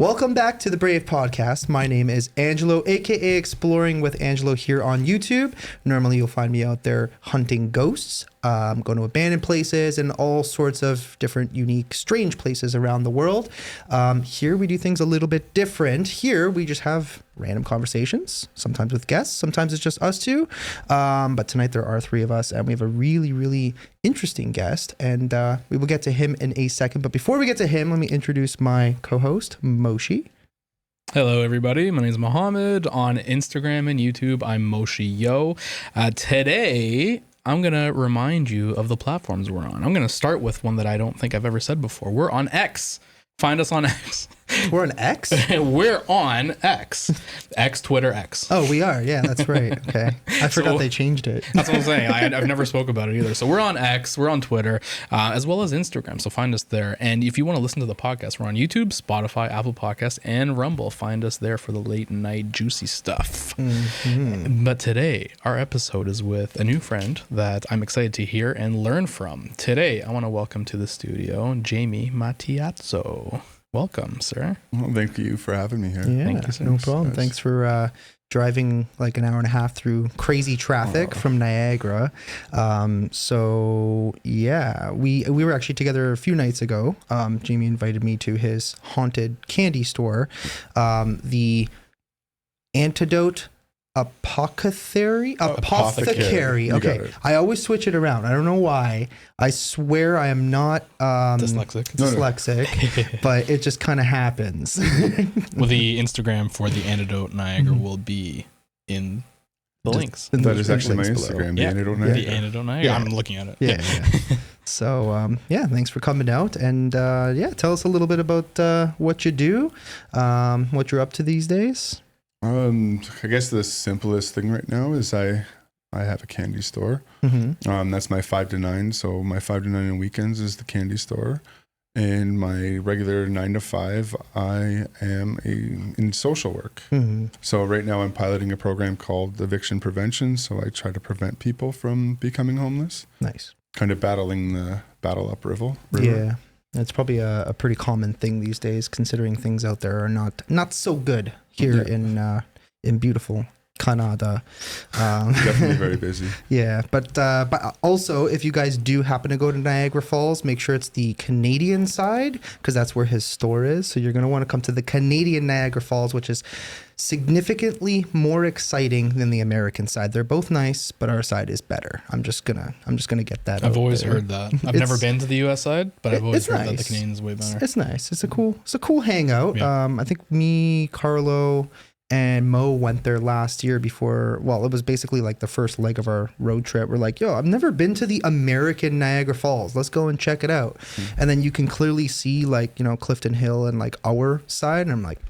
Welcome back to the Brave Podcast. My name is Angelo, aka Exploring with Angelo here on YouTube. Normally you'll find me out there hunting ghosts, going to abandoned places and all sorts of different, unique, strange places around the world. Here we do things a little bit different. Here we just have random conversations, sometimes with guests, sometimes it's just us two. But tonight there are three of us and we have a really, really interesting guest, and we will get to him in a second. But before we get to him, let me introduce my co-host, Moshi. Hello, everybody. My name is Mohammed. On Instagram and YouTube, I'm Moshi Yo. Today, I'm going to remind you of the platforms we're on. I'm going to start with one that I don't think I've ever said before. We're on X. Find us on X. We're on X? We're on X. X, Twitter, X. Oh, we are. Yeah, that's right. Okay. I forgot they changed it. That's what I'm saying. I've never spoke about it either. So we're on X, we're on Twitter, as well as Instagram. So find us there. And if you want to listen to the podcast, we're on YouTube, Spotify, Apple Podcasts, and Rumble. Find us there for the late night juicy stuff. Mm-hmm. But today, our episode is with a new friend that I'm excited to hear and learn from. Today, I want to welcome to the studio, Jamie Matiazzo. Welcome, sir. Well, thank you for having me here. Yeah, thank you, sir. No problem. Thanks for driving like an hour and a half through crazy traffic from Niagara. So yeah, we were actually together a few nights ago. Jamie invited me to his haunted candy store, the Antidote Apothecary. Okay, I always switch it around. I don't know why. I swear I am not dyslexic, but it just kind of happens. Well, the Instagram for the Antidote Niagara will be in the links. That is actually my Instagram, the Antidote Niagara. The Antidote Niagara. I'm looking at it. Yeah. So, thanks for coming out. And, tell us a little bit about what you do, what you're up to these days. I guess the simplest thing right now is I have a candy store. Mm-hmm. That's my 5 to 9. So my 5 to 9 on weekends is the candy store, and my regular 9 to 5 I am in social work. Mm-hmm. So right now I'm piloting a program called eviction prevention. So I try to prevent people from becoming homeless. Nice. Kind of battling the battle up river. Yeah. It's probably a pretty common thing these days, considering things out there are not so good here in beautiful Canada. Definitely very busy. Yeah, but also, if you guys do happen to go to Niagara Falls, make sure it's the Canadian side, because that's where his store is. So you're going to want to come to the Canadian Niagara Falls, which is significantly more exciting than the American side. They're both nice, but our side is better. I'm just gonna get that. I've always heard that. I've never been to the US side, but I've always heard that the Canadian is way better. It's nice. It's a cool hangout. Yeah. I think me, Carlo, and Mo went there last year before. Well, it was basically like the first leg of our road trip. We're like, yo, I've never been to the American Niagara Falls. Let's go and check it out. Mm-hmm. And then you can clearly see like, Clifton Hill and like our side. And I'm like,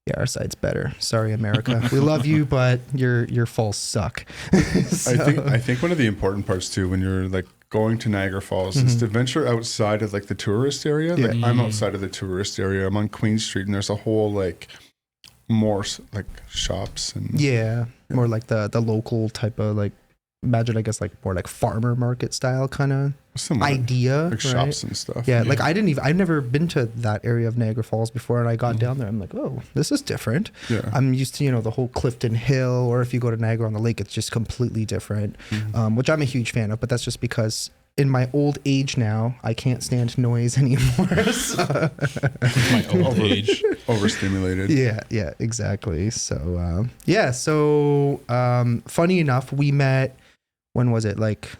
yeah, our side's better. Sorry, America. We love you, but your falls suck. So. I think one of the important parts too, when you're like going to Niagara Falls, is to venture outside of like the tourist area. Yeah. Like I'm outside of the tourist area. I'm on Queen Street, and there's a whole like more like shops and more like the local type of like, imagine I guess like more like farmer market style kind of idea, like right? shops and stuff. Yeah, like I've never been to that area of Niagara Falls before, and I got down there. I'm like, oh, this is different. Yeah. I'm used to the whole Clifton Hill, or if you go to Niagara on the Lake, it's just completely different, which I'm a huge fan of. But that's just because in my old age now, I can't stand noise anymore. So. My old age, overstimulated. Yeah, exactly. So funny enough, we met. When was it? Like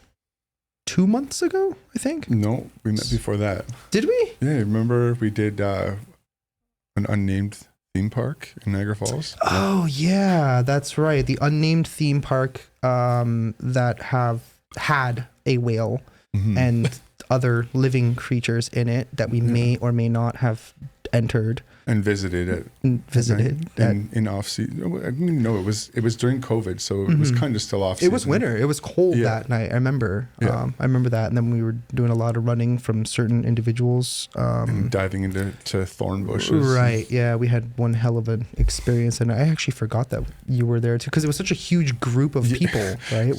2 months ago, I think? No, we met before that. Did we? Yeah, remember we did an unnamed theme park in Niagara Falls? Oh, yeah, that's right. The unnamed theme park that had a whale and other living creatures in it that we may or may not have entered. And visited it. In off season. No, it was during COVID, so it was kind of still off season. It was winter. It was cold that night. I remember. Yeah. I remember that. And then we were doing a lot of running from certain individuals. And diving into thorn bushes. Right. Yeah. We had one hell of an experience, and I actually forgot that you were there too, because it was such a huge group of people, right?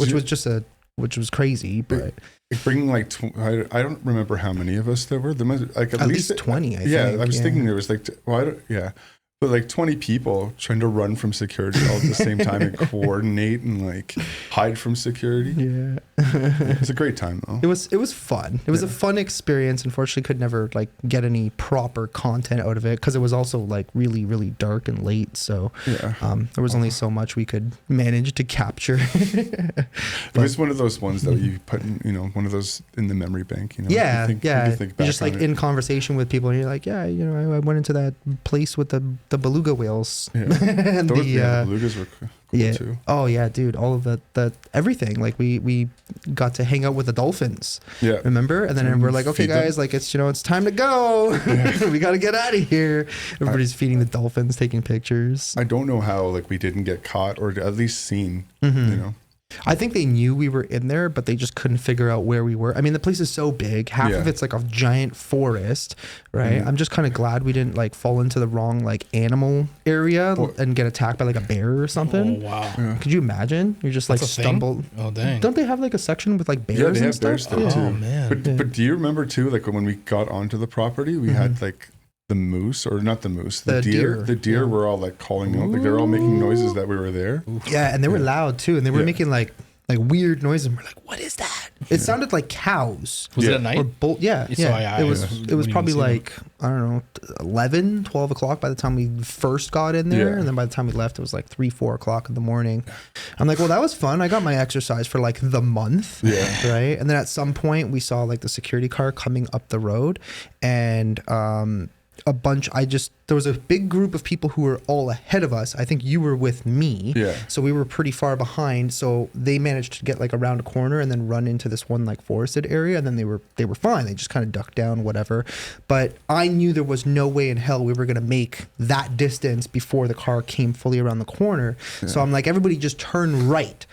Which was crazy, but bringing like I don't remember how many of us there were. There must like at least 20. I think. Yeah, I was thinking there was like But like 20 people trying to run from security all at the same time and coordinate and like hide from security. Yeah. It was a great time though. It was fun. It was a fun experience. Unfortunately, could never like get any proper content out of it because it was also like really, really dark and late. So there was only so much we could manage to capture. It was one of those ones that you put in, one of those in the memory bank, Yeah, You think You're back just like on it. in conversation with people and you're like, I went into that place with the beluga whales. Yeah. And the belugas were cool too. Oh yeah, dude. All of the everything. Like we got to hang out with the dolphins. Yeah. Remember? And then we're like, okay, feed them. guys, like it's time to go. We got to get out of here. Everybody's feeding the dolphins, taking pictures. I don't know how like we didn't get caught or at least seen. I think they knew we were in there, but they just couldn't figure out where we were. I mean, the place is so big. Half of it's like a giant forest, right? I'm just kind of glad we didn't like fall into the wrong like animal area and get attacked by like a bear or something. Oh, wow. Yeah. Could you imagine? You're just like That's a thing? stumbled. Oh, dang. Don't they have like a section with like bears Yeah, they and have stuff? bears there too. Oh, man. But do you remember too, like when we got onto the property, we had like the moose, or not the moose, the deer. The deer were all like calling out, like they're all making noises that we were there. Yeah, and they were loud too, and they were making like weird noises. And we're like, what is that? It sounded like cows. Was it at night? Or yeah. It was probably like, I don't know, 11, 12 o'clock by the time we first got in there. Yeah. And then by the time we left, it was like 3, 4 o'clock in the morning. I'm like, well, that was fun. I got my exercise for like the month. Yeah. Right. And then at some point we saw like the security car coming up the road, and there was a big group of people who were all ahead of us. I think you were with me. Yeah. So we were pretty far behind. So they managed to get like around a corner and then run into this one like forested area. And then they were fine. They just kind of ducked down, whatever. But I knew there was no way in hell we were going to make that distance before the car came fully around the corner. Yeah. So I'm like, everybody just turn right.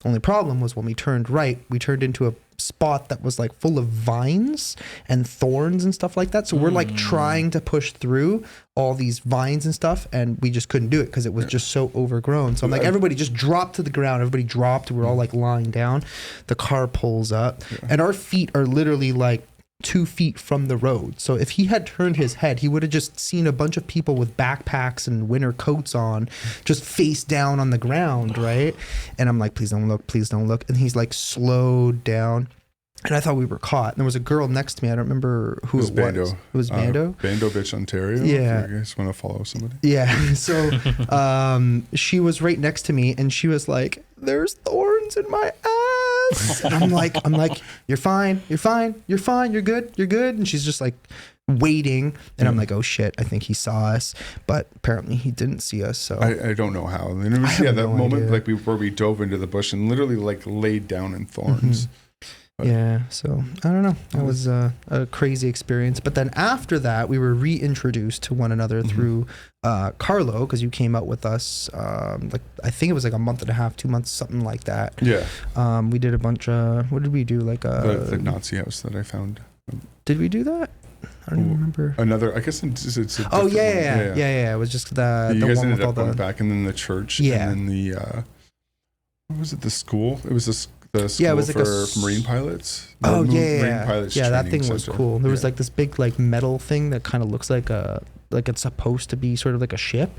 Only problem was when we turned right, we turned into a spot that was like full of vines and thorns and stuff like that. So we're like trying to push through all these vines and stuff, and we just couldn't do it because it was just so overgrown. So I'm like, everybody just dropped to the ground. Everybody dropped. We're all like lying down. The car pulls up, and our feet are literally like 2 feet from the road. So if he had turned his head, he would have just seen a bunch of people with backpacks and winter coats on, just face down on the ground, right? And I'm like, please don't look, please don't look. And he's like slowed down. And I thought we were caught. And there was a girl next to me. I don't remember who it was. Bando. It was Bando. Bando Bitch Ontario. Yeah. If you guys want to follow somebody. Yeah. So she was right next to me, and she was like, there's thorns in my ass. And I'm like, you're fine. You're fine. You're fine. You're good. You're good. And she's just like waiting. And I'm like, oh shit, I think he saw us. But apparently he didn't see us. So I don't know how. And it was, that moment like where we dove into the bush and literally like laid down in thorns. But yeah, so I don't know. That was a crazy experience. But then after that, we were reintroduced to one another through Carlo, because you came out with us. Like I think it was like a month and a half, 2 months, something like that. Yeah. We did a bunch of. What did we do? Like the Nazi house that I found. Did we do that? I don't even remember. Another. I guess it's a oh yeah. It was just the you the guys one ended with up all going the. back, and then the church. Yeah. And then the. What was it? The school. It was the school it was like for marine pilots. Oh Marine pilots yeah, that training thing was center. cool. There was like this big like metal thing that kind of looks like it's supposed to be sort of like a ship.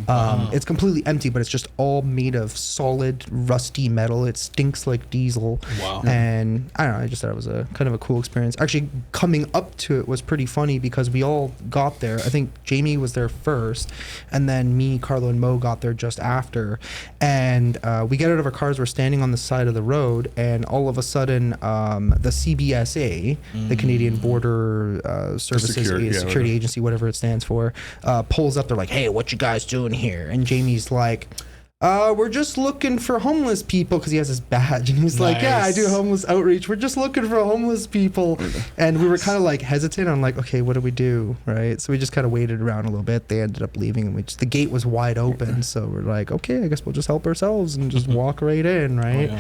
It's completely empty, but it's just all made of solid rusty metal. It stinks like diesel. Wow. And I don't know, I just thought it was a kind of a cool experience. Actually, coming up to it was pretty funny because we all got there. I think Jamie was there first, and then me, Carlo, and Mo got there just after. And we get out of our cars, we're standing on the side of the road, and all of a sudden the CBSA, the Canadian Border Services Security Agency, whatever it stands for, pulls up. They're like, hey, what you guys doing here? And Jamie's like, we're just looking for homeless people, because he has his badge, and he's like, yeah, I do homeless outreach. We're just looking for homeless people. And we were kind of like hesitant. I'm like, okay, what do we do, right? So we just kind of waited around a little bit. They ended up leaving, and the gate was wide open, so we're like, okay, I guess we'll just help ourselves and just walk right in, right?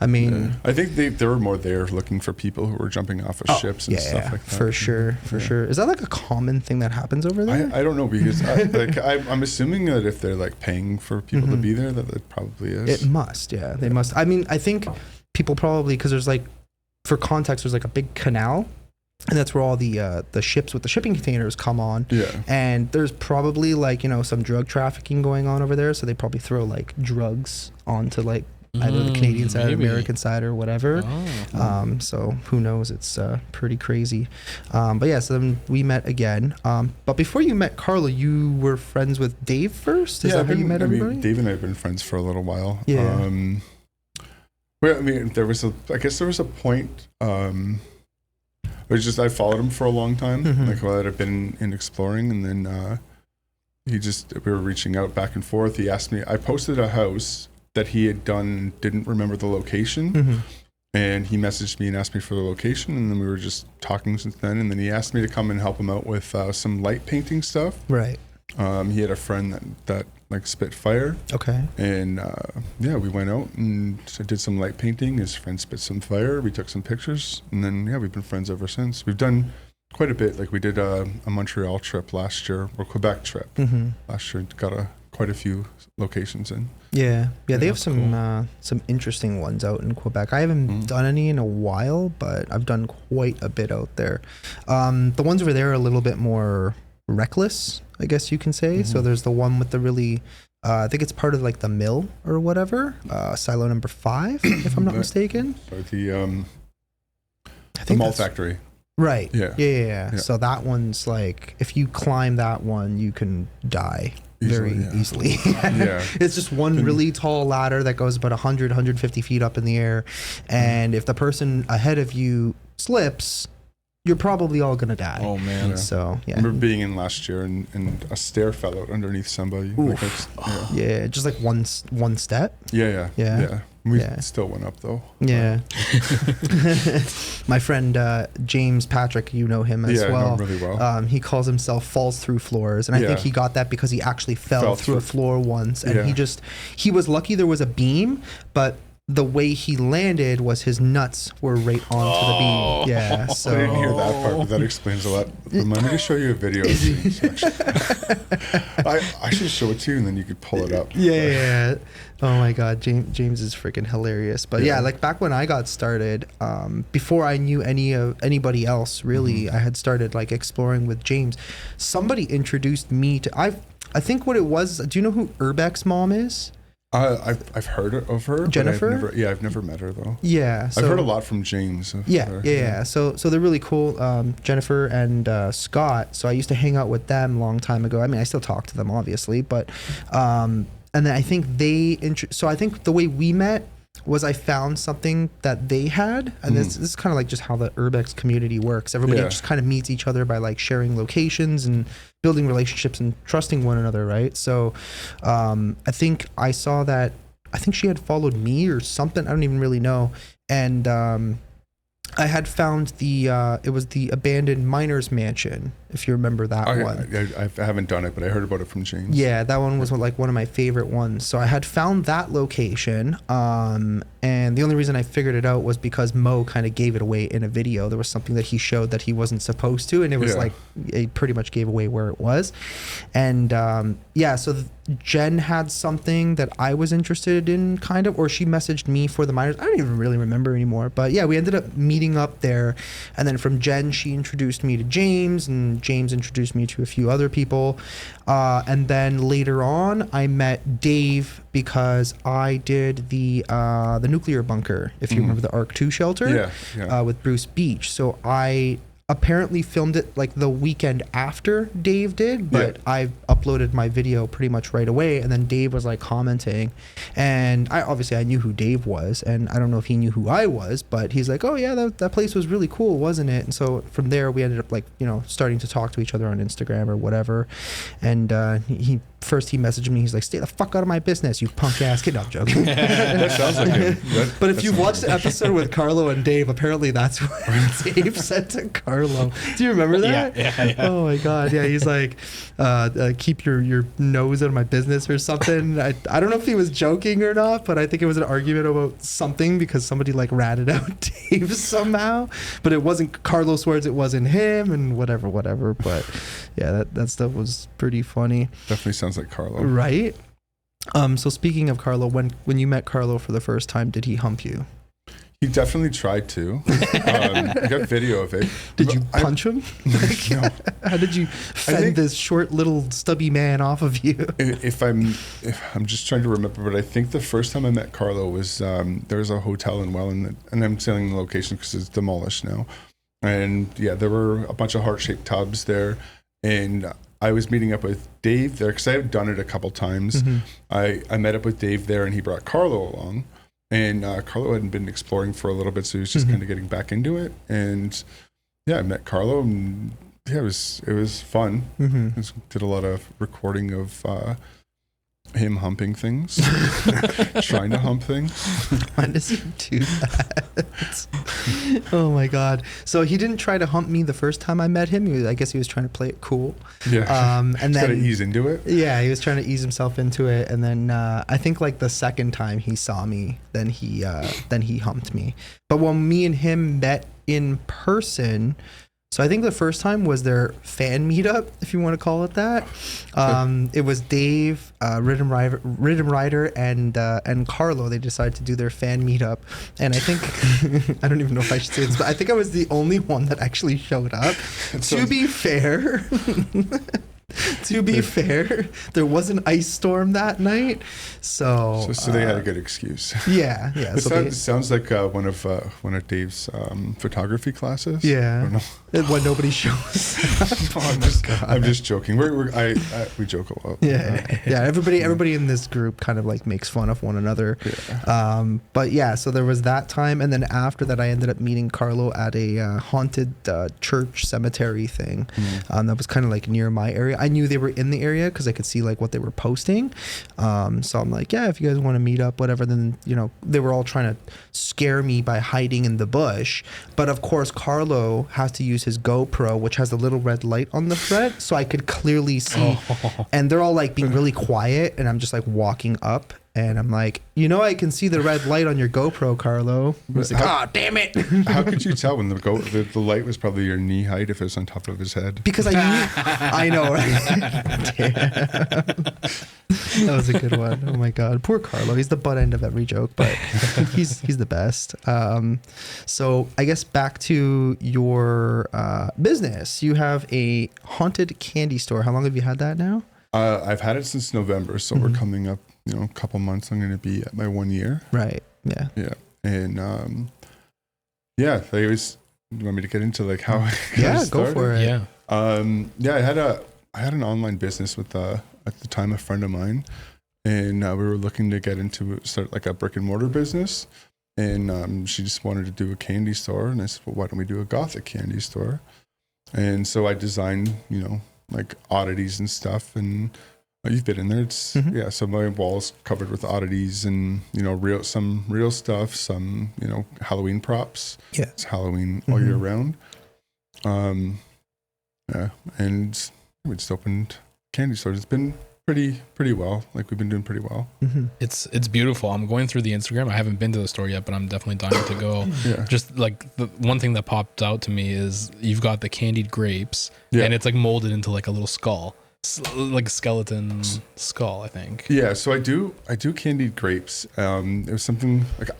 I mean, I think they were more there looking for people who were jumping off of ships and stuff like that. For sure. Is that like a common thing that happens over there? I don't know, because I'm assuming that if they're like paying for people to be there, that it probably is. It must, yeah. They must. I mean, I think people probably, because there's like, for context, there's like a big canal and that's where all the ships with the shipping containers come on. Yeah. And there's probably like, some drug trafficking going on over there. So they probably throw like drugs onto like either the Canadian side or American side or whatever. So who knows? It's pretty crazy. But yeah, so then we met again. But before you met Carlo, you were friends with Dave first? Is that how you met everybody? Dave and I have been friends for a little while. Yeah. Well, I mean, I guess there was a point. It was just I followed him for a long time, like while I'd been in exploring, and then we were reaching out back and forth. He asked me. I posted a house that he had done, didn't remember the location, and he messaged me and asked me for the location, and then we were just talking since then. And then he asked me to come and help him out with some light painting stuff. Right. He had a friend that like spit fire. Okay. And we went out and did some light painting. His friend spit some fire. We took some pictures, and then we've been friends ever since. We've done quite a bit. Like we did a Montreal trip last year, or Quebec trip last year. Got quite a few locations in. Yeah, they have some interesting ones out in Quebec. I haven't done any in a while, but I've done quite a bit out there. The ones over there are a little bit more reckless, I guess you can say. So there's the one with the really, I think it's part of like the mill or whatever, silo number 5, if I'm not mistaken. So the malt factory. Right. Yeah. So that one's like, if you climb that one, you can die very easily. It's just one really tall ladder that goes about 150 feet up in the air. And if the person ahead of you slips, you're probably all gonna die. Oh man. So I remember being in last year and a stair fell out underneath somebody. Just like one step. Yeah. We still went up though. Yeah. My friend James Patrick, you know him as well. I know him really well. He calls himself falls through floors, and I think he got that because he actually fell through a floor once, and he was lucky there was a beam, but the way he landed was his nuts were right onto the beam. Yeah, so I didn't hear that part, but that explains a lot. Remind me to show you a video. I should show it to you, and then you could pull it up. Yeah. Oh my God, James is freaking hilarious. But like back when I got started, before I knew anybody else really, I had started like exploring with James. Somebody introduced me to. I think what it was. Do you know who Urbex's mom is? I've heard of her, Jennifer. I've never met her though. Yeah, I've heard a lot from James. Yeah. So they're really cool. Jennifer and Scott. So I used to hang out with them a long time ago. I mean, I still talk to them, obviously, but and then I think so I think the way we met was I found something that they had, and this is kind of like just how the Urbex community works. Everybody just kind of meets each other by like sharing locations and building relationships and trusting one another, right? So I think I saw that, I think she had followed me or something, I don't even really know, and I had found it was the abandoned miners mansion, if you remember that one. I haven't done it, but I heard about it from James. Yeah, that one was like one of my favorite ones. So I had found that location, and the only reason I figured it out was because Mo kind of gave it away in a video. There was something that he showed that he wasn't supposed to, and it was like, it pretty much gave away where it was. And so Jen had something that I was interested in, kind of, or she messaged me for the miners. I don't even really remember anymore, but yeah, we ended up meeting up there. And then from Jen, she introduced me to James, and James introduced me to a few other people. And then later on, I met Dave because I did the nuclear bunker, if you remember the Arc 2 shelter, with Bruce Beach. So I apparently filmed it like the weekend after Dave did, but I uploaded my video pretty much right away, and then Dave was like commenting, and I knew who Dave was, and I don't know if he knew who I was, but he's like, oh yeah, that place was really cool, wasn't it? And so from there we ended up like, starting to talk to each other on Instagram or whatever. And he messaged me, he's like, stay the fuck out of my business, you punk ass kid. No, I'm joking. That sounds like it. But if you've watched the episode with Carlo and Dave, apparently that's what Dave said to Carlo. Do you remember that? Yeah. Oh my God. Yeah, he's like, keep your nose out of my business or something. I don't know if he was joking or not, but I think it was an argument about something because somebody like ratted out Dave somehow. But it wasn't Carlo's words, it wasn't him, and whatever. But yeah, that stuff was pretty funny. Definitely sounds like Carlo. Right? So speaking of Carlo, when you met Carlo for the first time, did he hump you? He definitely tried to. I got video of it. Did you punch him? No. How did you fend this short little stubby man off of you? If I'm just trying to remember, but I think the first time I met Carlo was there was a hotel in Welland, and I'm saying the location because it's demolished now. And yeah, there were a bunch of heart-shaped tubs there, and I was meeting up with Dave there because I have done it a couple times. I met up with Dave there, and he brought Carlo along. And Carlo hadn't been exploring for a little bit, so he was just kind of getting back into it. And yeah, I met Carlo, and yeah, it was fun. Did a lot of recording of him humping things, trying to hump things. Why does he do that? Oh my god! So he didn't try to hump me the first time I met him. I guess he was trying to play it cool. Yeah, and then then ease into it. Yeah, he was trying to ease himself into it, and then I think like the second time he saw me, then he humped me. But when me and him met in person. So I think the first time was their fan meetup, if you want to call it that. It was Dave, Rhythm Rider, and Carlo. They decided to do their fan meetup, and I think I don't even know if I should say this, but I think I was the only one that actually showed up. To be fair. To be fair, there was an ice storm that night, so they had a good excuse. Yeah. It sounds like one of Dave's photography classes. Yeah, when nobody shows. I'm just joking. We joke a lot. Yeah. Everybody in this group kind of like makes fun of one another. Yeah. But yeah, so there was that time, and then after that, I ended up meeting Carlo at a haunted church cemetery thing. That was kind of like near my area. I knew they were in the area because I could see like what they were posting. So I'm like, yeah, if you guys want to meet up, whatever. Then, they were all trying to scare me by hiding in the bush. But of course, Carlo has to use his GoPro, which has a little red light on the front. So I could clearly see. And they're all like being really quiet. And I'm just like walking up. And I'm like, I can see the red light on your GoPro, Carlo. He's like, damn it. How could you tell when the light was probably your knee height if it was on top of his head? Because I knew. I know, right? That was a good one. Oh my God. Poor Carlo. He's the butt end of every joke, but he's the best. So I guess back to your business. You have a haunted candy store. How long have you had that now? I've had it since November, so we're coming up, a couple months. I'm going to be at my 1 year. Right. Yeah. Yeah. And they always want me to get into like how. Yeah, go for it. Yeah. I had an online business with at the time a friend of mine, and we were looking to start like a brick and mortar business, and she just wanted to do a candy store, and I said, well, why don't we do a gothic candy store? And so I designed, like oddities and stuff, and you've been in there. It's so my walls covered with oddities and some real stuff, some Halloween props. Yeah, it's Halloween all year round. And we just opened candy stores. It's been pretty well. Like we've been doing pretty well. It's beautiful. I'm going through the Instagram. I haven't been to the store yet, but I'm definitely dying to go. Yeah. Just like the one thing that popped out to me is you've got the candied grapes, and it's like molded into like a little skull, like a skeleton skull, I think. Yeah. So I do candied grapes. It was something like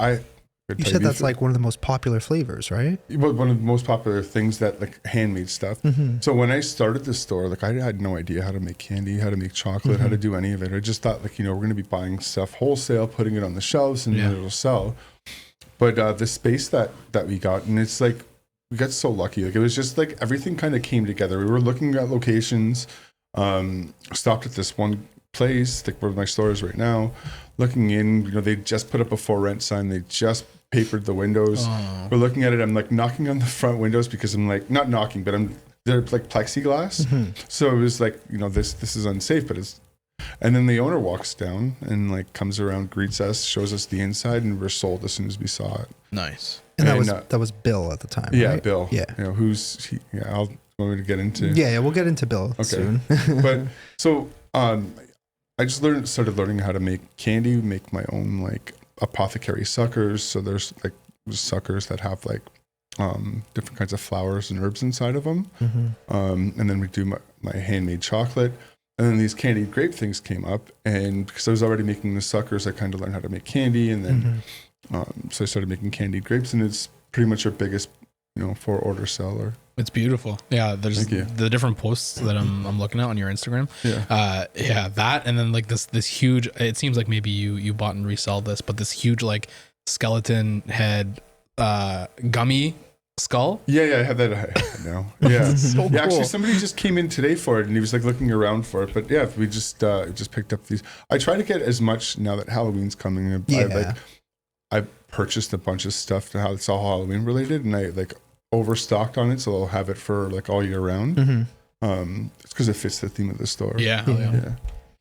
you said that's like one of the most popular flavors, right? One of the most popular things that like handmade stuff. So when I started the store, like I had no idea how to make candy, how to make chocolate, how to do any of it. I just thought like, we're going to be buying stuff wholesale, putting it on the shelves and then it'll sell. But the space that we got, and it's like, we got so lucky. Like it was just like everything kind of came together. We were looking at locations, stopped at this one place, like where my store is right now, looking in, they just put up a for rent sign. They just papered the windows. We're looking at it. I'm like knocking on the front windows because I'm like not knocking, but they're like plexiglass. So it was like this is unsafe, but it's. And then the owner walks down and like comes around, greets us, shows us the inside, and we're sold as soon as we saw it. Nice. And that was Bill at the time. Yeah, right? Bill. Yeah. Who's he? Yeah, I'll want me to get into. Yeah, we'll get into Bill soon. But so I just started learning how to make candy, make my own like apothecary suckers. So there's like suckers that have like different kinds of flowers and herbs inside of them. And then we do my handmade chocolate. And then these candied grape things came up. And because I was already making the suckers, I kind of learned how to make candy. And then So I started making candied grapes, and it's pretty much our biggest, for order seller. It's beautiful. Yeah, there's the different posts that I'm looking at on your Instagram. Yeah. That, and then like this huge. It seems like maybe you bought and resell this, but this huge like skeleton head, gummy skull. Yeah, I have that now. Yeah, So cool. Actually, somebody just came in today for it, and he was like looking around for it. But yeah, we just picked up these. I try to get as much now that Halloween's coming. I purchased a bunch of stuff to how it's all Halloween related, and I like overstocked on it, so I'll have it for like all year round. It's because it fits the theme of the store.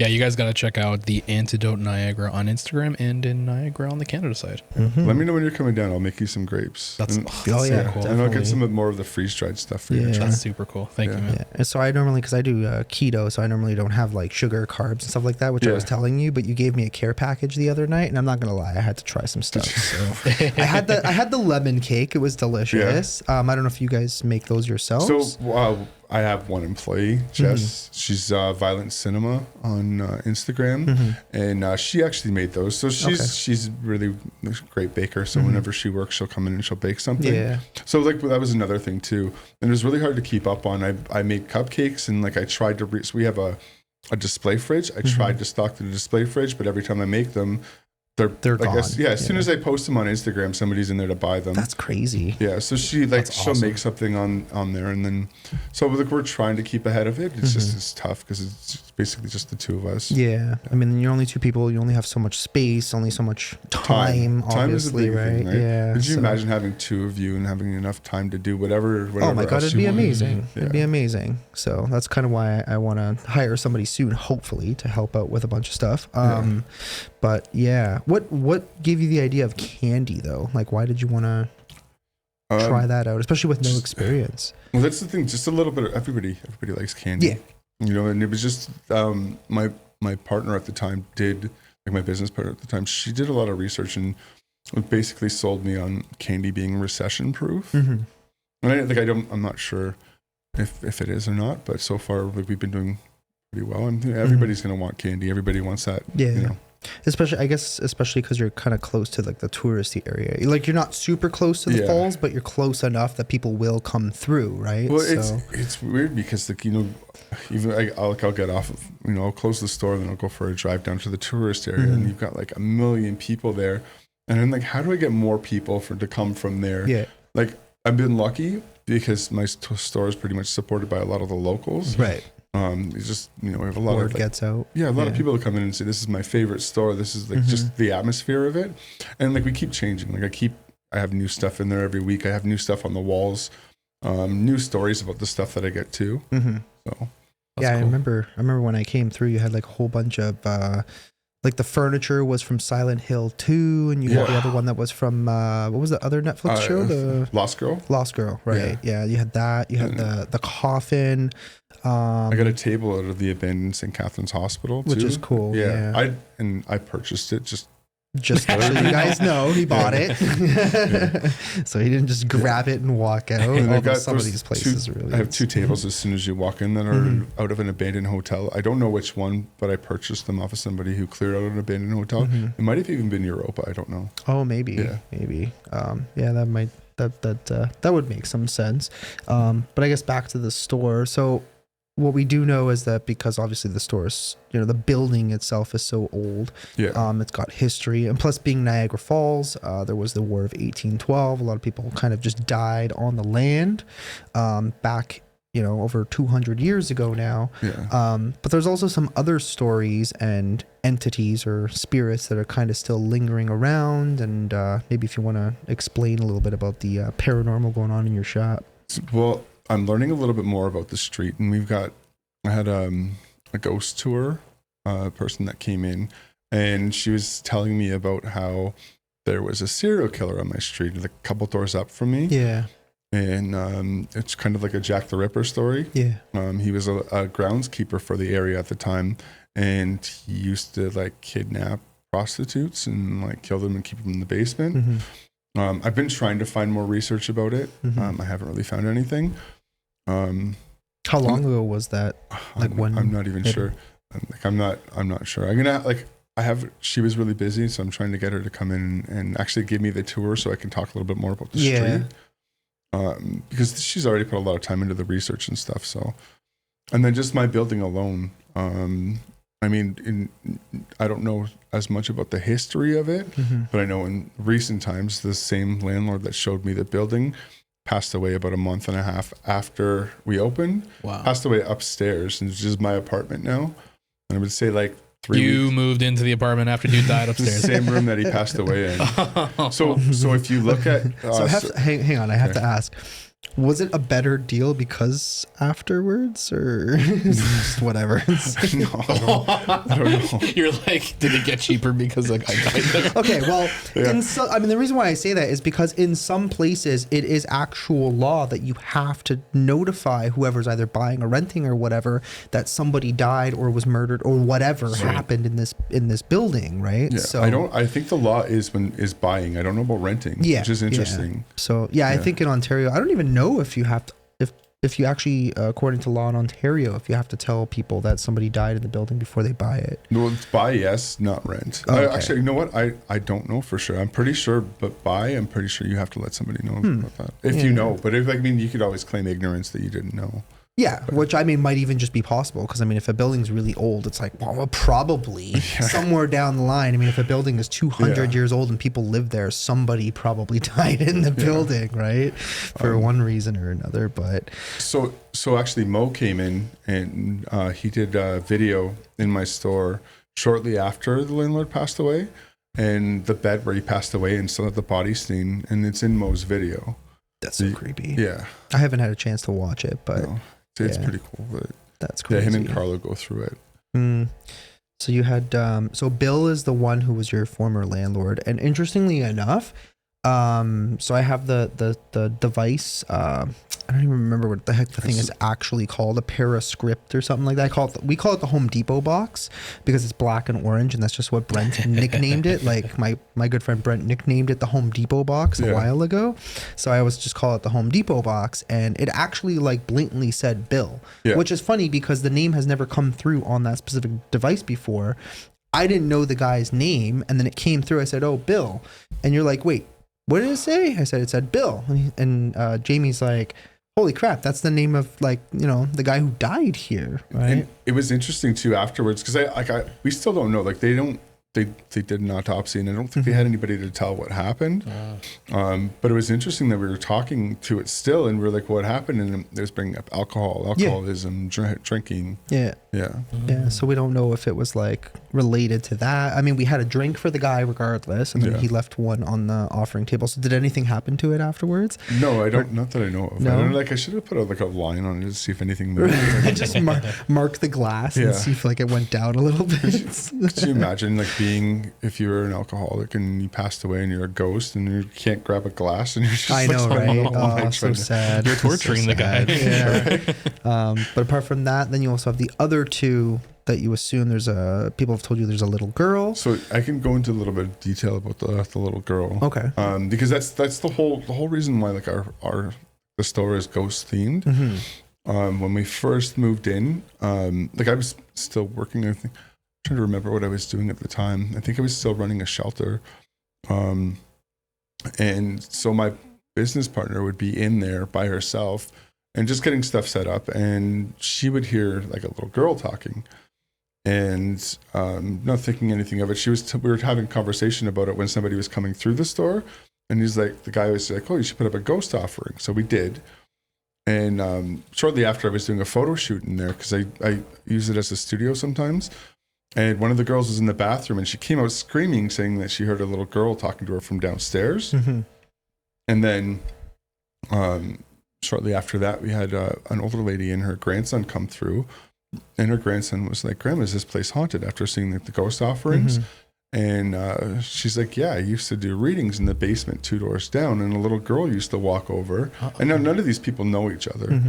Yeah, you guys got to check out the Antidote Niagara on Instagram and in Niagara on the Canada side. Let me know when you're coming down. I'll make you some grapes. That's cool. And I'll get some more of the freeze dried stuff for you to try. That's super cool. Thank you, man. Yeah. And so I normally, because I do keto, so I normally don't have like sugar, carbs, and stuff like that, which I was telling you. But you gave me a care package the other night, and I'm not gonna lie, I had to try some stuff. So I had the lemon cake. It was delicious. I don't know if you guys make those yourselves. So I have one employee, Jess. She's Violent Cinema on Instagram, and she actually made those. So she's really a great baker. So whenever she works, she'll come in and she'll bake something. Yeah. So like that was another thing too, and it was really hard to keep up on. I made cupcakes, and like I tried to. So we have a display fridge. I tried to stock the display fridge, but every time I make them, they're gone. As soon as I post them on Instagram, somebody's in there to buy them. That's crazy. Yeah, so she'll make something on there, and then so like we're trying to keep ahead of it. It's just it's tough because it's basically just the two of us. Yeah, I mean, you're only two people. You only have so much space, only so much time. Time is a big thing, right? Yeah. Could you imagine having two of you and having enough time to do whatever oh my god, it'd be amazing. Yeah. It'd be amazing. So that's kind of why I want to hire somebody soon, hopefully, to help out with a bunch of stuff. But yeah, what gave you the idea of candy though? Like, why did you want to try that out, especially with no experience? Well, that's the thing. Just a little bit of everybody likes candy. Yeah. And it was just my partner at the time my business partner at the time, she did a lot of research and basically sold me on candy being recession proof. And I'm not sure if it is or not, but so far we've been doing pretty well. And everybody's going to want candy. Everybody wants that. Yeah. Especially because you're kind of close to like the touristy area. Like you're not super close to the falls, but you're close enough that people will come through, right? Well, it's weird because even I'll get off of, I'll close the store and then I'll go for a drive down to the tourist area and you've got like 1 million people there. And I'm like, how do I get more people to come from there? Yeah. Like I've been lucky because my store is pretty much supported by a lot of the locals. Right. It's just, we have a lot Word gets out. Yeah, a lot of people that come in and say, this is my favorite store. This is like just the atmosphere of it. And like we keep changing. Like I have new stuff in there every week. I have new stuff on the walls, new stories about the stuff that I get too. So yeah, cool. I remember when I came through, you had like a whole bunch of like the furniture was from Silent Hill 2, and you had the other one that was from what was the other Netflix show? The Lost Girl, right? Yeah, you had that. You had the coffin. I got a table out of the abandoned St. Catherine's Hospital too, which is cool. Yeah. I purchased it just so you guys know he bought it. So he didn't just grab it and walk out. Some of these places are really. I have two tables as soon as you walk in that are out of an abandoned hotel. I don't know which one, but I purchased them off of somebody who cleared out an abandoned hotel. It might have even been Europa. I don't know. Oh, maybe. Maybe. That might that would make some sense. But I guess back to the store. So what we do know is that because obviously the store is, the building itself is so old. It's got history, and plus being Niagara Falls, there was the War of 1812. A lot of people kind of just died on the land back, over 200 years ago now. But there's also some other stories and entities or spirits that are kind of still lingering around. And maybe if you want to explain a little bit about the paranormal going on in your shop. Well, I'm learning a little bit more about the street, and I had a ghost tour person that came in, and she was telling me about how there was a serial killer on my street, a couple doors up from me. Yeah. And it's kind of like a Jack the Ripper story. Yeah. He was a groundskeeper for the area at the time, and he used to like kidnap prostitutes and like kill them and keep them in the basement. I've been trying to find more research about it. I haven't really found anything. How long ago was that? Like I'm not even sure. I'm not sure. she was really busy, so I'm trying to get her to come in and actually give me the tour so I can talk a little bit more about the street. Because she's already put a lot of time into the research and stuff. So, and then just my building alone. I mean, I don't know as much about the history of it, but I know in recent times, the same landlord that showed me the building passed away about a month and a half after we opened. Wow. Passed away upstairs, and it's just my apartment now. And I would say like 3 You weeks. moved into the apartment after dude died upstairs. Same room that he passed away in. So if you look at, hang on, I have to ask. Was it a better deal because afterwards, or just whatever? no, I don't know. You're like, did it get cheaper because the guy died there? Okay, well, I mean, the reason why I say that is because in some places it is actual law that you have to notify whoever's either buying or renting or whatever that somebody died or was murdered or whatever happened in this building, right? Yeah, So I think the law is buying. I don't know about renting, which is interesting. Yeah. So I think in Ontario, I don't even know if you have to, if you actually, according to law in Ontario, if you have to tell people that somebody died in the building before they buy it. No, it's buy, yes, not rent. Oh, okay. Actually, you know what? I don't know for sure. I'm pretty sure, but buy, I'm pretty sure you have to let somebody know about that. If you know, but if, I mean, you could always claim ignorance that you didn't know. Yeah, which I mean might even just be possible because I mean if a building's really old, it's like well probably somewhere down the line. I mean if a building is 200 years old and people live there, somebody probably died in the building, right? For one reason or another. But so actually Mo came in and he did a video in my store shortly after the landlord passed away, and the bed where he passed away and still had the body stain, and it's in Mo's video. That's so creepy. Yeah, I haven't had a chance to watch it, but. No. It's pretty cool, but that's crazy. Yeah, him and Carlo go through it. So you had so Bill is the one who was your former landlord, and interestingly enough, so I have the device. I don't even remember what the heck the thing is actually called, a Periscript or something like that. We call it the Home Depot box because it's black and orange, and that's just what Brent nicknamed it. Like my good friend Brent nicknamed it the Home Depot box a while ago. So I always just call it the Home Depot box, and it actually like blatantly said Bill, which is funny because the name has never come through on that specific device before. I didn't know the guy's name, and then it came through. I said, "Oh, Bill," and you're like, "Wait, what did it say?" I said, "It said Bill," and Jamie's like, holy crap, that's the name of like, you know, the guy who died here, right? And it was interesting too afterwards because we still don't know, like they did an autopsy, and I don't think they had anybody to tell what happened. But it was interesting that we were talking to it still, and we are like, what happened? And it was bringing up alcoholism, drinking. Yeah. So we don't know if it was like related to that. I mean, we had a drink for the guy regardless, and then he left one on the offering table. So did anything happen to it afterwards? No, I don't. Not that I know of. No? I don't, like I should have put like a line on it to see if anything moved. Just mark the glass and see if like it went down a little bit. Could you imagine like being, if you were an alcoholic and you passed away and you're a ghost and you can't grab a glass and you're just I know, right? Oh, so sad. You're torturing the guy. Yeah. But apart from that, then you also have the other two that you assume people have told you there's a little girl. So I can go into a little bit of detail about the little girl. Okay. Because that's the whole reason why like the store is ghost themed. When we first moved in, like I was still working, I think. I'm trying to remember what I was doing at the time. I think I was still running a shelter. And so my business partner would be in there by herself and just getting stuff set up, and she would hear like a little girl talking, and not thinking anything of it. We were having a conversation about it when somebody was coming through the store, and the guy was like, "Oh, you should put up a ghost offering." So we did. And shortly after, I was doing a photo shoot in there because I use it as a studio sometimes. And one of the girls was in the bathroom, and she came out screaming, saying that she heard a little girl talking to her from downstairs. And then shortly after that, we had an older lady and her grandson come through. And her grandson was like, "Grandma, is this place haunted?" After seeing the ghost offerings. And she's like, "Yeah, I used to do readings in the basement 2 doors down, and a little girl used to walk over." And now none of these people know each other.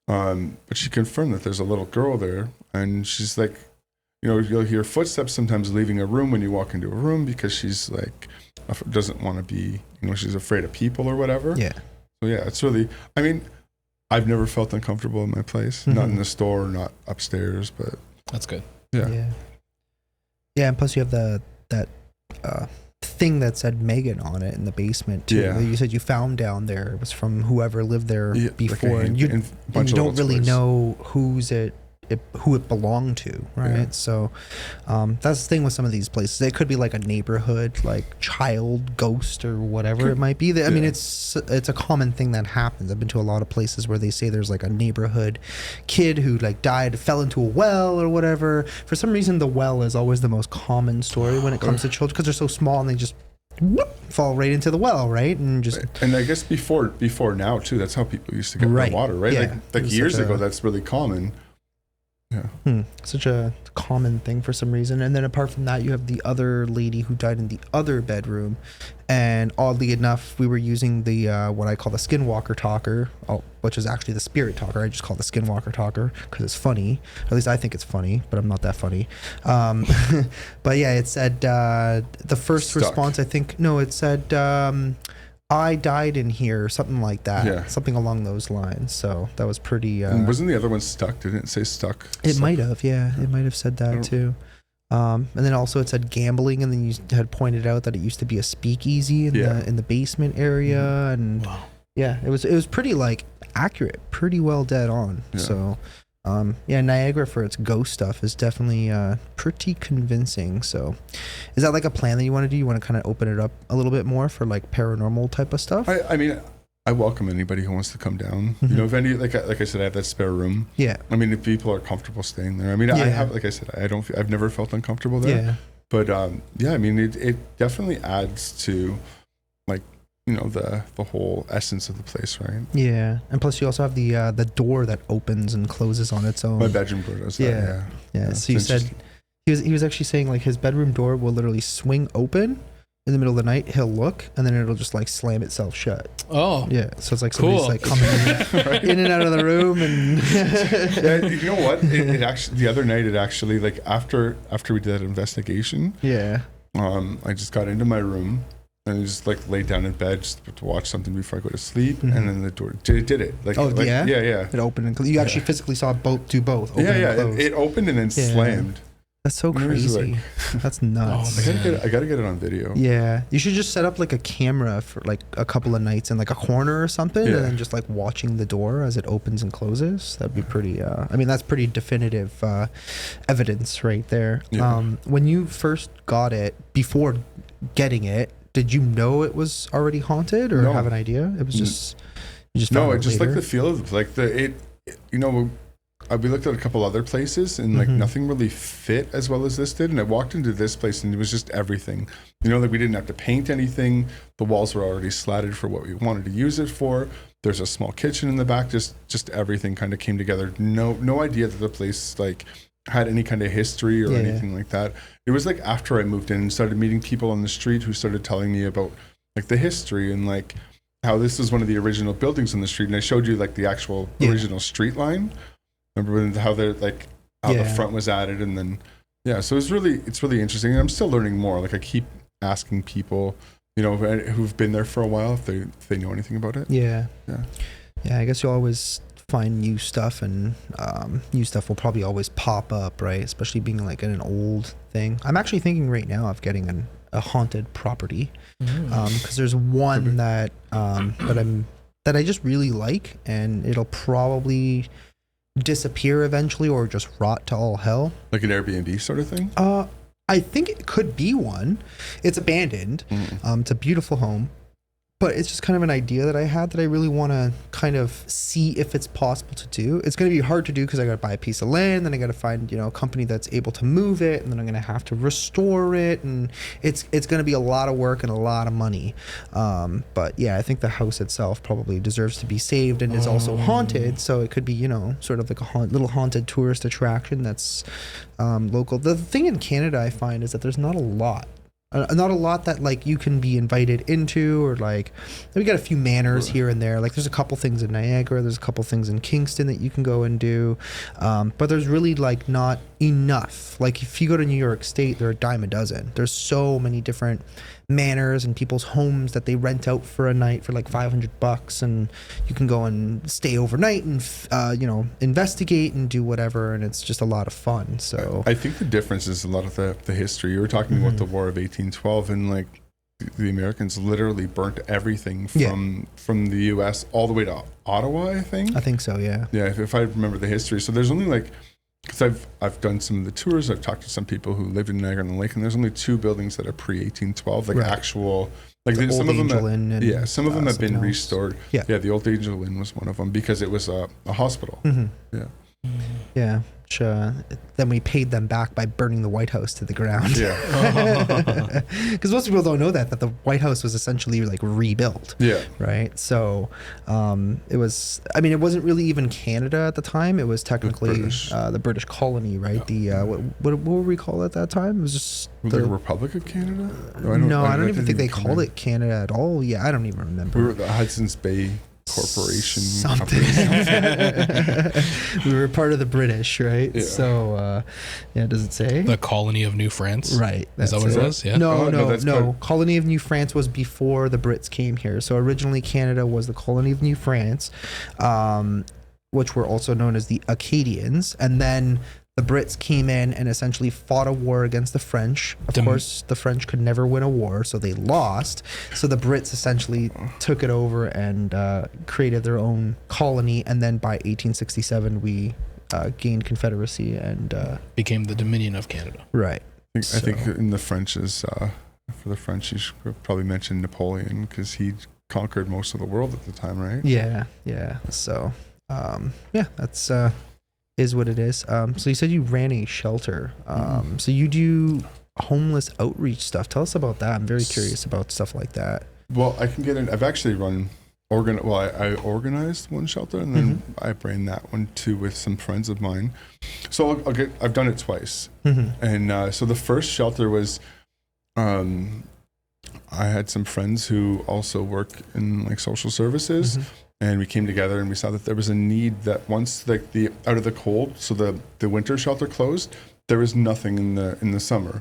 But she confirmed that there's a little girl there. And she's like, you know, you'll hear footsteps sometimes leaving a room when you walk into a room because she's like, doesn't want to be, you know, she's afraid of people or whatever. Yeah. So yeah, it's really, I mean, I've never felt uncomfortable in my place, not in the store, not upstairs, but that's good. Yeah. Yeah, and plus you have that thing that said Megan on it in the basement too. Yeah. You said you found down there. It was from whoever lived there before, like and you don't really know who it belonged to, right? Yeah. So that's the thing with some of these places. It could be like a neighborhood, like child ghost or whatever it might be. I mean, it's a common thing that happens. I've been to a lot of places where they say there's like a neighborhood kid who like died, fell into a well or whatever. For some reason, the well is always the most common story when it comes to children, because they're so small and they just fall right into the well, right? And I guess before now too, that's how people used to get their water, right? Yeah. Like years ago, that's really common. Yeah. Such a common thing for some reason. And then apart from that, you have the other lady who died in the other bedroom. And oddly enough, we were using the what I call the skinwalker talker, which is actually the spirit talker. I just call it the skinwalker talker because it's funny. At least I think it's funny, but I'm not that funny. But yeah, it said the first response, I think, no, it said I died in here, something like that. Yeah. Something along those lines. So that was pretty... and wasn't the other one stuck? Didn't it say stuck? It might have, yeah. It might have said that too. And then also it said gambling, and then you had pointed out that it used to be a speakeasy in the basement area. And yeah, it was pretty like accurate, pretty well dead on. Yeah. So Niagara for its ghost stuff is definitely pretty convincing. So is that like a plan that you want to do? You want to kind of open it up a little bit more for like paranormal type of stuff? I mean, I welcome anybody who wants to come down. You know, if any, like I said, I have that spare room. Yeah. I mean, if people are comfortable staying there. I mean, I have, like I said, I've never felt uncomfortable there. Yeah. But I mean, it definitely adds to like, you know, the whole essence of the place, right? Yeah. And plus you also have the door that opens and closes on its own. My bedroom door does that. Yeah. So you said he was actually saying like his bedroom door will literally swing open in the middle of the night. He'll look and then it'll just like slam itself shut. Oh. Yeah. So it's like somebody's like coming in and out of the room. And yeah, you know what? It actually, the other night, it actually, like after we did that investigation, I just got into my room and I just like laid down in bed just to watch something before I go to sleep, and then the door did it. Like, yeah, it opened and you actually physically saw it do both. Open and it opened and then slammed. That's so crazy. That's nuts. I gotta get it on video. Yeah, you should just set up like a camera for like a couple of nights in like a corner or something, and then just like watching the door as it opens and closes. That'd be pretty. I mean, that's pretty definitive evidence right there. Yeah. When you first got it, before getting it, did you know it was already haunted or have an idea? It was just you just found I just like the feel of like you know. We looked at a couple other places and like nothing really fit as well as this did. And I walked into this place and it was just everything. You know, like we didn't have to paint anything. The walls were already slatted for what we wanted to use it for. There's a small kitchen in the back. Just everything kind of came together. No idea that the place like had any kind of history or anything like that. It was like after I moved in and started meeting people on the street who started telling me about like the history and like how this is one of the original buildings on the street. And I showed you like the actual original street line. Remember how they're like how the front was added, and then so it's really interesting. And I'm still learning more. Like I keep asking people, you know, who've been there for a while if they know anything about it. Yeah. I guess you'll always find new stuff, and new stuff will probably always pop up, right? Especially being like in an old thing. I'm actually thinking right now of getting a haunted property, because there's one that I just really like, and it'll probably disappear eventually or just rot to all hell. Like an Airbnb sort of thing? I think it could be one. It's abandoned. It's a beautiful home. But it's just kind of an idea that I had that I really want to kind of see if it's possible to do. It's going to be hard to do because I got to buy a piece of land, then I got to find, you know, a company that's able to move it, and then I'm going to have to restore it, and it's going to be a lot of work and a lot of money. But yeah, I think the house itself probably deserves to be saved and is also haunted, so it could be, you know, sort of like a little haunted tourist attraction that's local. The thing in Canada I find is that there's not a lot that like you can be invited into, or like we got a few manors here and there. Like there's a couple things in Niagara, there's a couple things in Kingston that you can go and do, but there's really like not enough. Like if you go to New York State, there are a dime a dozen. There's so many different manors and people's homes that they rent out for a night for like $500, and you can go and stay overnight and investigate and do whatever, and it's just a lot of fun. So I think the difference is a lot of the history. You were talking about the War of 1812, and like the Americans literally burnt everything from the U.S. all the way to Ottawa. I think so. Yeah. Yeah, if I remember the history. So there's only like, because I've done some of the tours, I've talked to some people who lived in Niagara on the Lake, and there's only 2 buildings that are pre-1812, like actual, like the some old of them, Angel Inn some of them have been something else. restored. Yeah. The old Angel Inn was one of them because it was a hospital. Yeah. Yeah. Which, then we paid them back by burning the White House to the ground. Yeah. Because most people don't know that the White House was essentially like rebuilt. Yeah. Right. So it was. I mean, it wasn't really even Canada at the time. It was technically the British colony, right? Yeah. The what were we called at that time? It was just the Republic of Canada. No, I don't even think they called it Canada at all. Yeah, I don't even remember. We were the Hudson's Bay Corporation. Something. We were part of the British, right? Yeah. So, does it say? The colony of New France. Right. Is that what it was? Yeah. No. Colony of New France was before the Brits came here. So originally Canada was the colony of New France, which were also known as the Acadians. And then the Brits came in and essentially fought a war against the French. Of course, the French could never win a war, so they lost. So the Brits essentially took it over and created their own colony. And then by 1867, we gained Confederacy and became the Dominion of Canada. Right. I think in the French is for the French, you should probably mention Napoleon because he conquered most of the world at the time, right? Yeah. So, that's is what it is. So you said you ran a shelter. So you do homeless outreach stuff. Tell us about that. I'm very curious about stuff like that. Well, I can get in. I've actually run I organized one shelter, and then I ran that one too with some friends of mine. So I've done it twice. And so the first shelter was, I had some friends who also work in like social services. And we came together and we saw that there was a need that once like the out of the cold, so the winter shelter closed, there was nothing in the summer.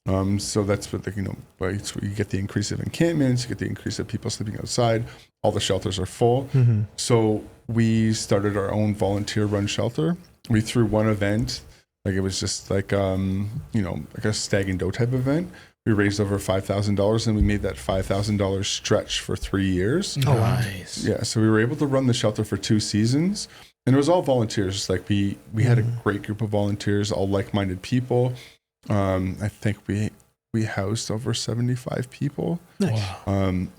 So that's what so you get the increase of encampments, you get the increase of people sleeping outside. All the shelters are full. So we started our own volunteer run shelter. We threw one event, like it was just like like a stag and doe type event. We raised over $5,000 and we made that $5,000 stretch for 3 years. Oh, nice. Yeah, so we were able to run the shelter for 2 seasons, and it was all volunteers. Like we had a great group of volunteers, all like-minded people. I think we housed over 75 people. Nice.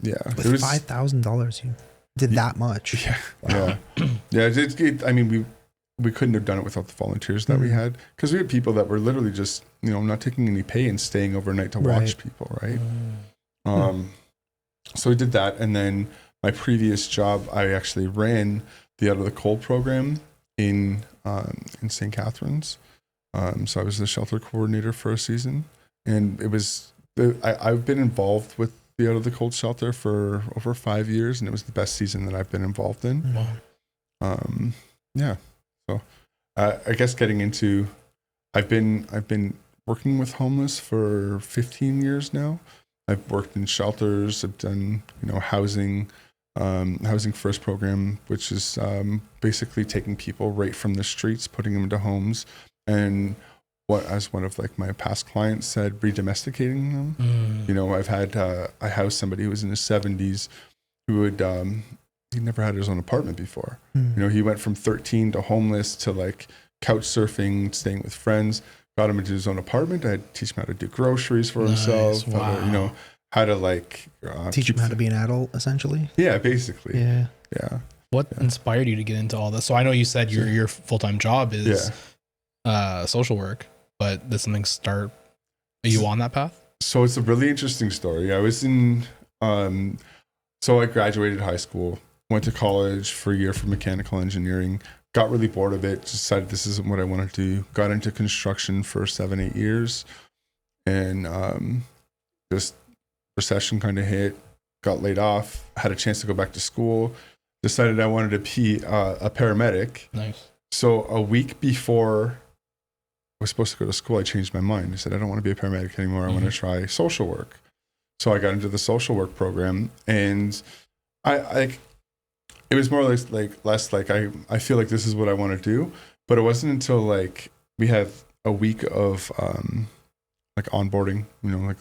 Yeah. With $5,000, you did that much. Yeah. Wow. Yeah. I mean, we couldn't have done it without the volunteers that we had, because we had people that were literally just not taking any pay and staying overnight to watch people, right? So we did that, and then my previous job, I actually ran the Out of the Cold program in St. Catharines. So I was the shelter coordinator for a season, and it was I've been involved with the Out of the Cold shelter for over 5 years, and it was the best season that I've been involved in. Yeah. So I guess getting into, I've been working with homeless for 15 years now. I've worked in shelters. I've done housing first program, which is basically taking people right from the streets, putting them into homes, and as one of like my past clients said, redomesticating them. I've had I housed somebody who was in his 70s who would he never had his own apartment before. He went from 13 to homeless to like couch surfing, staying with friends, got him into his own apartment. I had to teach him how to do groceries for himself, how to like teach him how to be an adult, essentially. Yeah, basically. Yeah. What inspired you to get into all this? So I know you said your full-time job is social work, but did something start? Are you on that path? So it's a really interesting story. I was in, so I graduated high school, went to college for a year for mechanical engineering, got really bored of it, decided this isn't what I want to do, got into construction for 7-8 years, and just recession kind of hit, got laid off, had a chance to go back to school, decided I wanted to be a paramedic. Nice. So a week before was supposed to go to school, I changed my mind. I said, I don't want to be a paramedic anymore. I want to try social work. So I got into the social work program, and I it was more like less like I feel like this is what I want to do. But it wasn't until like we had a week of like onboarding, like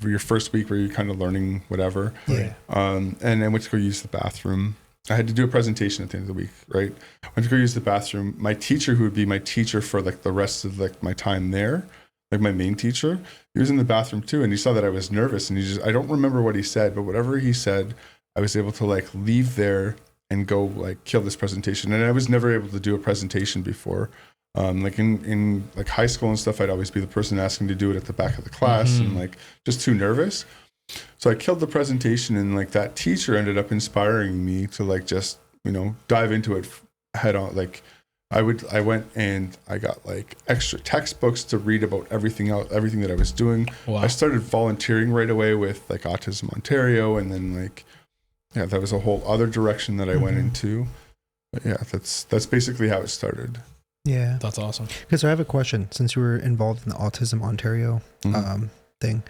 your first week where you're kind of learning whatever. Yeah. And I went to go use the bathroom. I had to do a presentation at the end of the week, right? I went to go use the bathroom. My teacher, who would be my teacher for like the rest of like my time there, like my main teacher, he was in the bathroom too, and he saw that I was nervous, and I don't remember what he said, but whatever he said, I was able to like leave there and go like kill this presentation. And I was never able to do a presentation before. Like in like high school and stuff, I'd always be the person asking to do it at the back of the class and like just too nervous. So I killed the presentation, and like that teacher ended up inspiring me to like just, dive into it head on. Like I went and I got like extra textbooks to read about everything that I was doing. Wow. I started volunteering right away with like Autism Ontario, and then like, yeah, that was a whole other direction that I went into. But yeah, that's basically how it started. Yeah. That's awesome. Okay, so I have a question. Since you were involved in the Autism Ontario thing,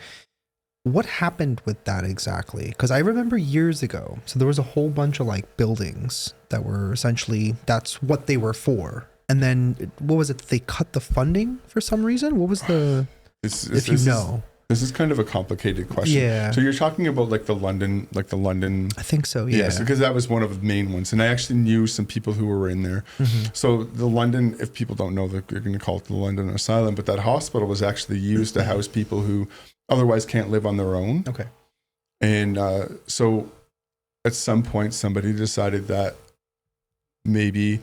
what happened with that exactly? Because I remember years ago, so there was a whole bunch of like buildings that were essentially, that's what they were for. And then what was it? They cut the funding for some reason? What was the, This is kind of a complicated question. Yeah. So you're talking about like the London. I think so, yeah. Yes, because that was one of the main ones. And I actually knew some people who were in there. So the London, if people don't know, they're going to call it the London Asylum, but that hospital was actually used to house people who otherwise can't live on their own. Okay. And so at some point, somebody decided that maybe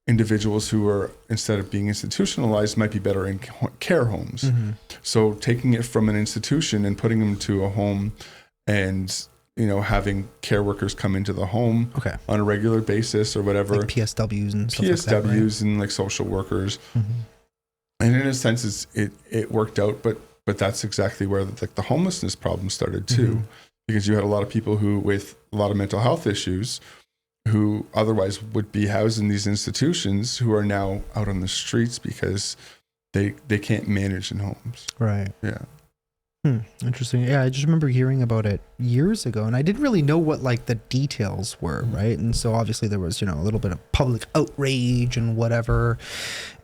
individuals who are, instead of being institutionalized, might be better in care homes. So taking it from an institution and putting them to a home, and having care workers come into the home on a regular basis or whatever, like PSWs and stuff PSWs like that, right? And like social workers. And in a sense, it worked out, but that's exactly where the homelessness problem started too, because you had a lot of people who with a lot of mental health issues who otherwise would be housed in these institutions, who are now out on the streets because they can't manage in homes. Right. Yeah. Interesting. Yeah, I just remember hearing about it years ago, and I didn't really know what like the details were, right? And so obviously there was, a little bit of public outrage and whatever.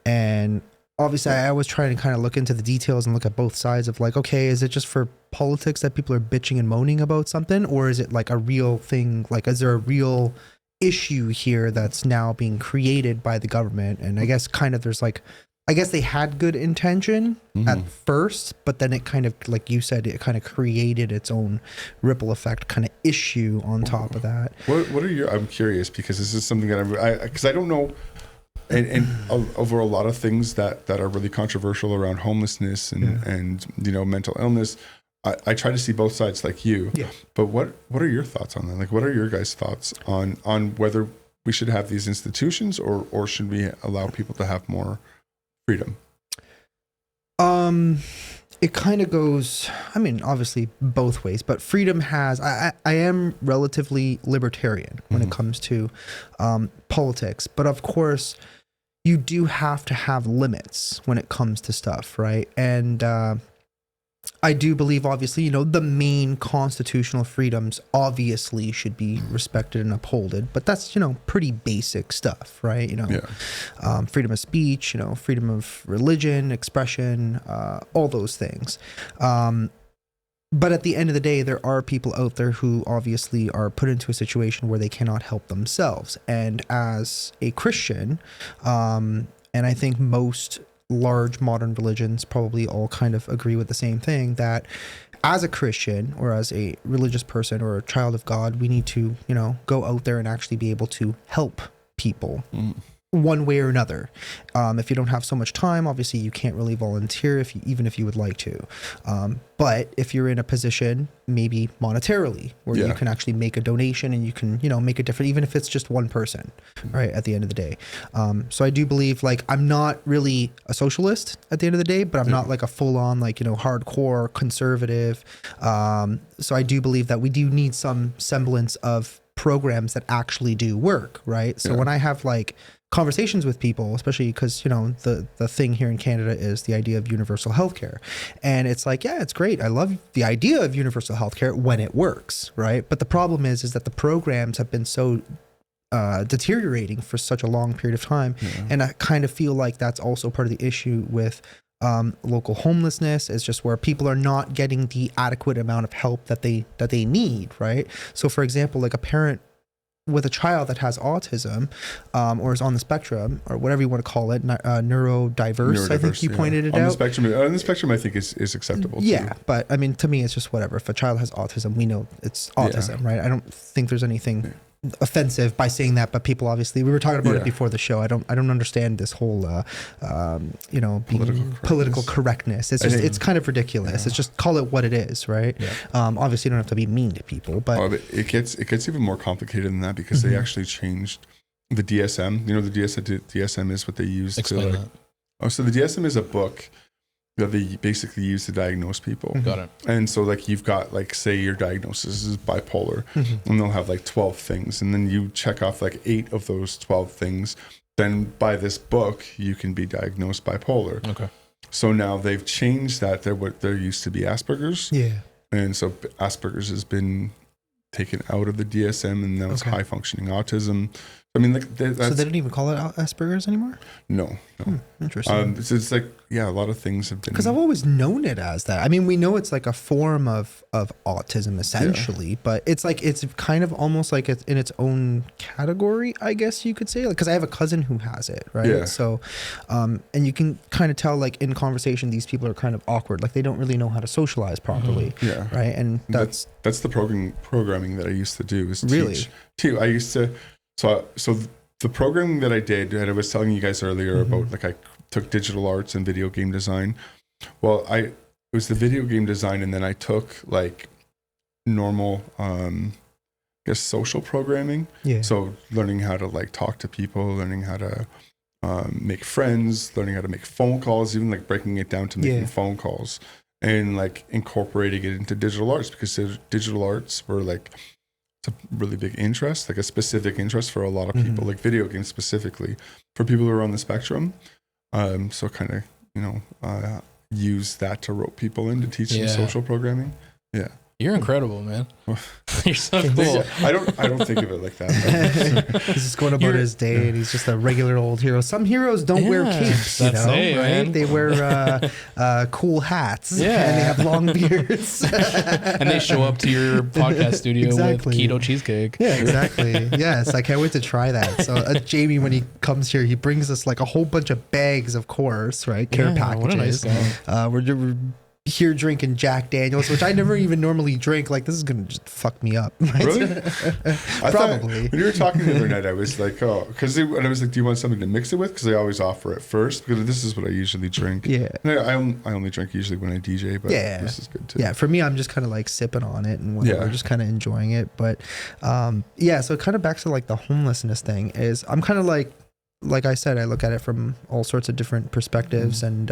And obviously I was trying to kind of look into the details and look at both sides of like, okay, is it just for politics that people are bitching and moaning about something, or is it like a real thing? Like, is there a real issue here that's now being created by the government? And I guess kind of there's like, I guess they had good intention at first, but then it kind of, like you said, it kind of created its own ripple effect kind of issue on top of that. What are your, I'm curious, because this is something that because I don't know, and over a lot of things that are really controversial around homelessness and mental illness, I try to see both sides like you. Yeah. But what are your thoughts on that? Like, what are your guys' thoughts on whether we should have these institutions or should we allow people to have more freedom? It kind of goes, I mean, obviously both ways, but freedom has, I am relatively libertarian when it comes to politics, but of course you do have to have limits when it comes to stuff, right? And I do believe, obviously, the main constitutional freedoms obviously should be respected and upholded, but that's, pretty basic stuff, right? Freedom of speech, freedom of religion, expression, all those things. But at the end of the day, there are people out there who obviously are put into a situation where they cannot help themselves. And as a Christian, and I think most large modern religions probably all kind of agree with the same thing, that as a Christian or as a religious person or a child of God, we need to, go out there and actually be able to help people one way or another. If you don't have so much time, obviously you can't really volunteer even if you would like to. But if you're in a position, maybe monetarily, where you can actually make a donation and you can, make a difference, even if it's just one person, right, at the end of the day. So I do believe, like, I'm not really a socialist at the end of the day, but I'm not like a full on, like, hardcore conservative. So I do believe that we do need some semblance of programs that actually do work, right? So when I have like conversations with people, especially because, you know, the thing here in Canada is the idea of universal healthcare. And it's like, yeah, it's great. I love the idea of universal healthcare when it works, right? But the problem is that the programs have been so deteriorating for such a long period of time. Yeah. And I kind of feel like that's also part of the issue with local homelessness, is just where people are not getting the adequate amount of help that they need, right? So for example, like a parent with a child that has autism or is on the spectrum, or whatever you want to call it, neurodiverse, I think you pointed it on out. On the spectrum, I think is acceptable. Yeah, too. but I mean, to me, it's just whatever. If a child has autism, we know it's autism, right? I don't think there's anything offensive by saying that, but people obviously, we were talking about it before the show. I don't understand this whole you know, political correctness. It's just, it's kind of ridiculous. It's just, call it what it is, right? Obviously you don't have to be mean to people, but it gets even more complicated than that, because they actually changed the DSM. You know, the DSM is what they use. Explain that. Oh, so the DSM is a book that they basically use to diagnose people. Got it. And so like you've got, like, say your diagnosis is bipolar, and they'll have like 12 things, and then you check off like 8 of those 12 things. Then by this book, you can be diagnosed bipolar. Okay. So now they've changed that. There used to be Asperger's. yeah. And so Asperger's has been taken out of the DSM, and now it's high functioning autism. I mean, like, So they don't even call it Asperger's anymore? No. Interesting. So it's like, yeah, a lot of things have been. Because I've always known it as that. I mean, we know it's like a form of autism essentially, but it's like, it's kind of almost like it's in its own category, I guess you could say. Like, because I have a cousin who has it, right? Yeah. So, and you can kind of tell, like, in conversation, these people are kind of awkward. Like, they don't really know how to socialize properly, Yeah. right? And that's the programming that I used to do, is Really? teach. I used to. So the programming that I did, and I was telling you guys earlier about, like, I took digital arts and video game design. Well, it was the video game design, and then I took like normal, I guess, social programming. yeah. So learning how to, like, talk to people, learning how to make friends, learning how to make phone calls, even like breaking it down to making phone calls, and like incorporating it into digital arts, because digital arts were like, it's a really big interest, like a specific interest for a lot of people, like video games specifically for people who are on the spectrum. So kind of, you know, use that to rope people into teaching social programming. Yeah. You're incredible, man. You're so cool. I don't think of it like that. He's just going about his day, and he's just a regular old hero. Some heroes don't wear capes, you know, right? Man. They wear cool hats, and they have long beards. And they show up to your podcast studio with keto cheesecake. Yeah, exactly. Yes, I can't wait to try that. So Jamie, when he comes here, he brings us like a whole bunch of bags, of course, right? Care packages. What a nice guy. We're here drinking Jack Daniels, which I never even normally drink. Like, this is gonna just fuck me up. Right? Really? Probably. When you were talking the other night, I was like, oh, because I was like, do you want something to mix it with? Because I always offer it first, because this is what I usually drink. Yeah. And I only drink usually when I DJ, but this is good too. Yeah, for me, I'm just kind of like sipping on it and whatever, just kind of enjoying it. But so kind of back to like the homelessness thing is, I'm kind of like I said, I look at it from all sorts of different perspectives, and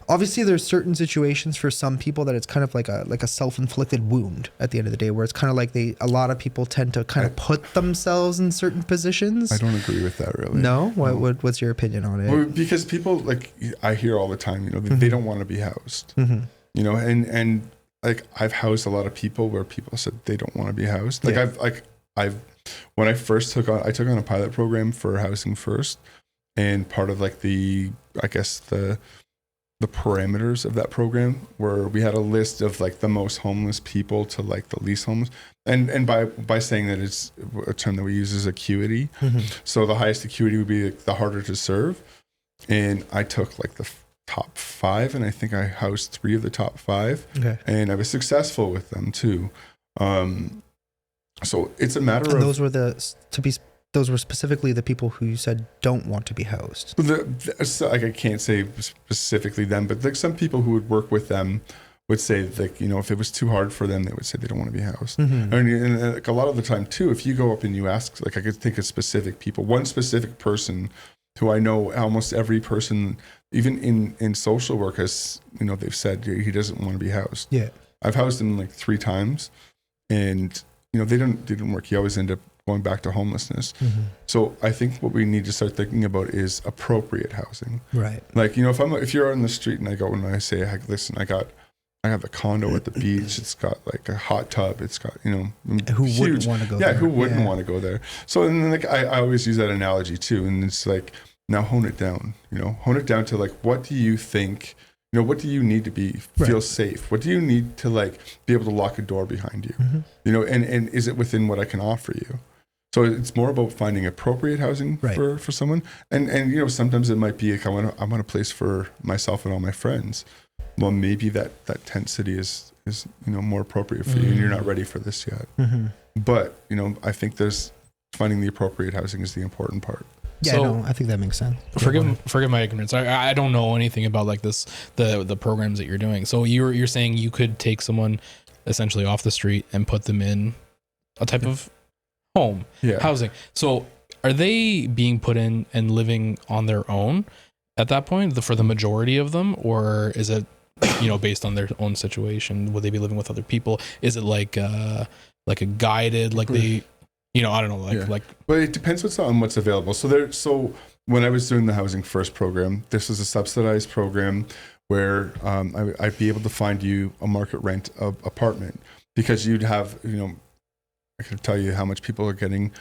obviously there's certain situations for some people that it's kind of like a self-inflicted wound at the end of the day, where it's kind of like a lot of people tend to kind of put themselves in certain positions. I don't agree with that, really. No? What's your opinion on it? Well, because people, like, I hear all the time, you know, they don't want to be housed, you know, and like, I've housed a lot of people where people said they don't want to be housed. Like, I've when I first took on a pilot program for Housing First, and part of like the parameters of that program where we had a list of like the most homeless people to like the least homeless, and by saying that, it's a term that we use is acuity. So the highest acuity would be like the harder to serve, and I took like the top 5, and I think I housed 3 of the top 5, and I was successful with them too. So it's a matter of those were specifically the people who you said don't want to be housed. So, like, I can't say specifically them, but like some people who would work with them would say, like, you know, if it was too hard for them, they would say they don't want to be housed. And like a lot of the time too, if you go up and you ask, like, I could think of specific people, one specific person who I know almost every person, even in social work, has, you know, they've said he doesn't want to be housed. Yeah, I've housed him like 3 times, and you know, they didn't work. He always ended up going back to homelessness. Mm-hmm. So I think what we need to start thinking about is appropriate housing. Right. Like, you know, if you're on the street and I go and I say, hey, listen, I have a condo at the beach. It's got like a hot tub. It's got, you know, Who huge. wouldn't want to go Yeah, there? who wouldn't want to go there? So, and then like I always use that analogy too. And it's like, now hone it down, you know, hone it down to like, what do you think, you know, what do you need to feel safe? What do you need to like be able to lock a door behind you? Mm-hmm. You know, and is it within what I can offer you? So it's more about finding appropriate housing for someone. And, you know, sometimes it might be like, I want a place for myself and all my friends. Well, maybe that tent city is, you know, more appropriate for you and you're not ready for this yet. Mm-hmm. But, you know, I think finding the appropriate housing is the important part. Yeah, So- no, I think that makes sense. Forgive my ignorance. I don't know anything about like this the programs that you're doing. So you're saying you could take someone essentially off the street and put them in a type of home housing. So are they being put in and living on their own at that point for the majority of them, or is it, you know, based on their own situation? Would they be living with other people? Is it like a guided, like they, you know, I don't know, like. But it depends on what's available. So when I was doing the Housing First program, this was a subsidized program where I'd be able to find you a market rent apartment, because you'd have, you know, I could tell you how much people are getting.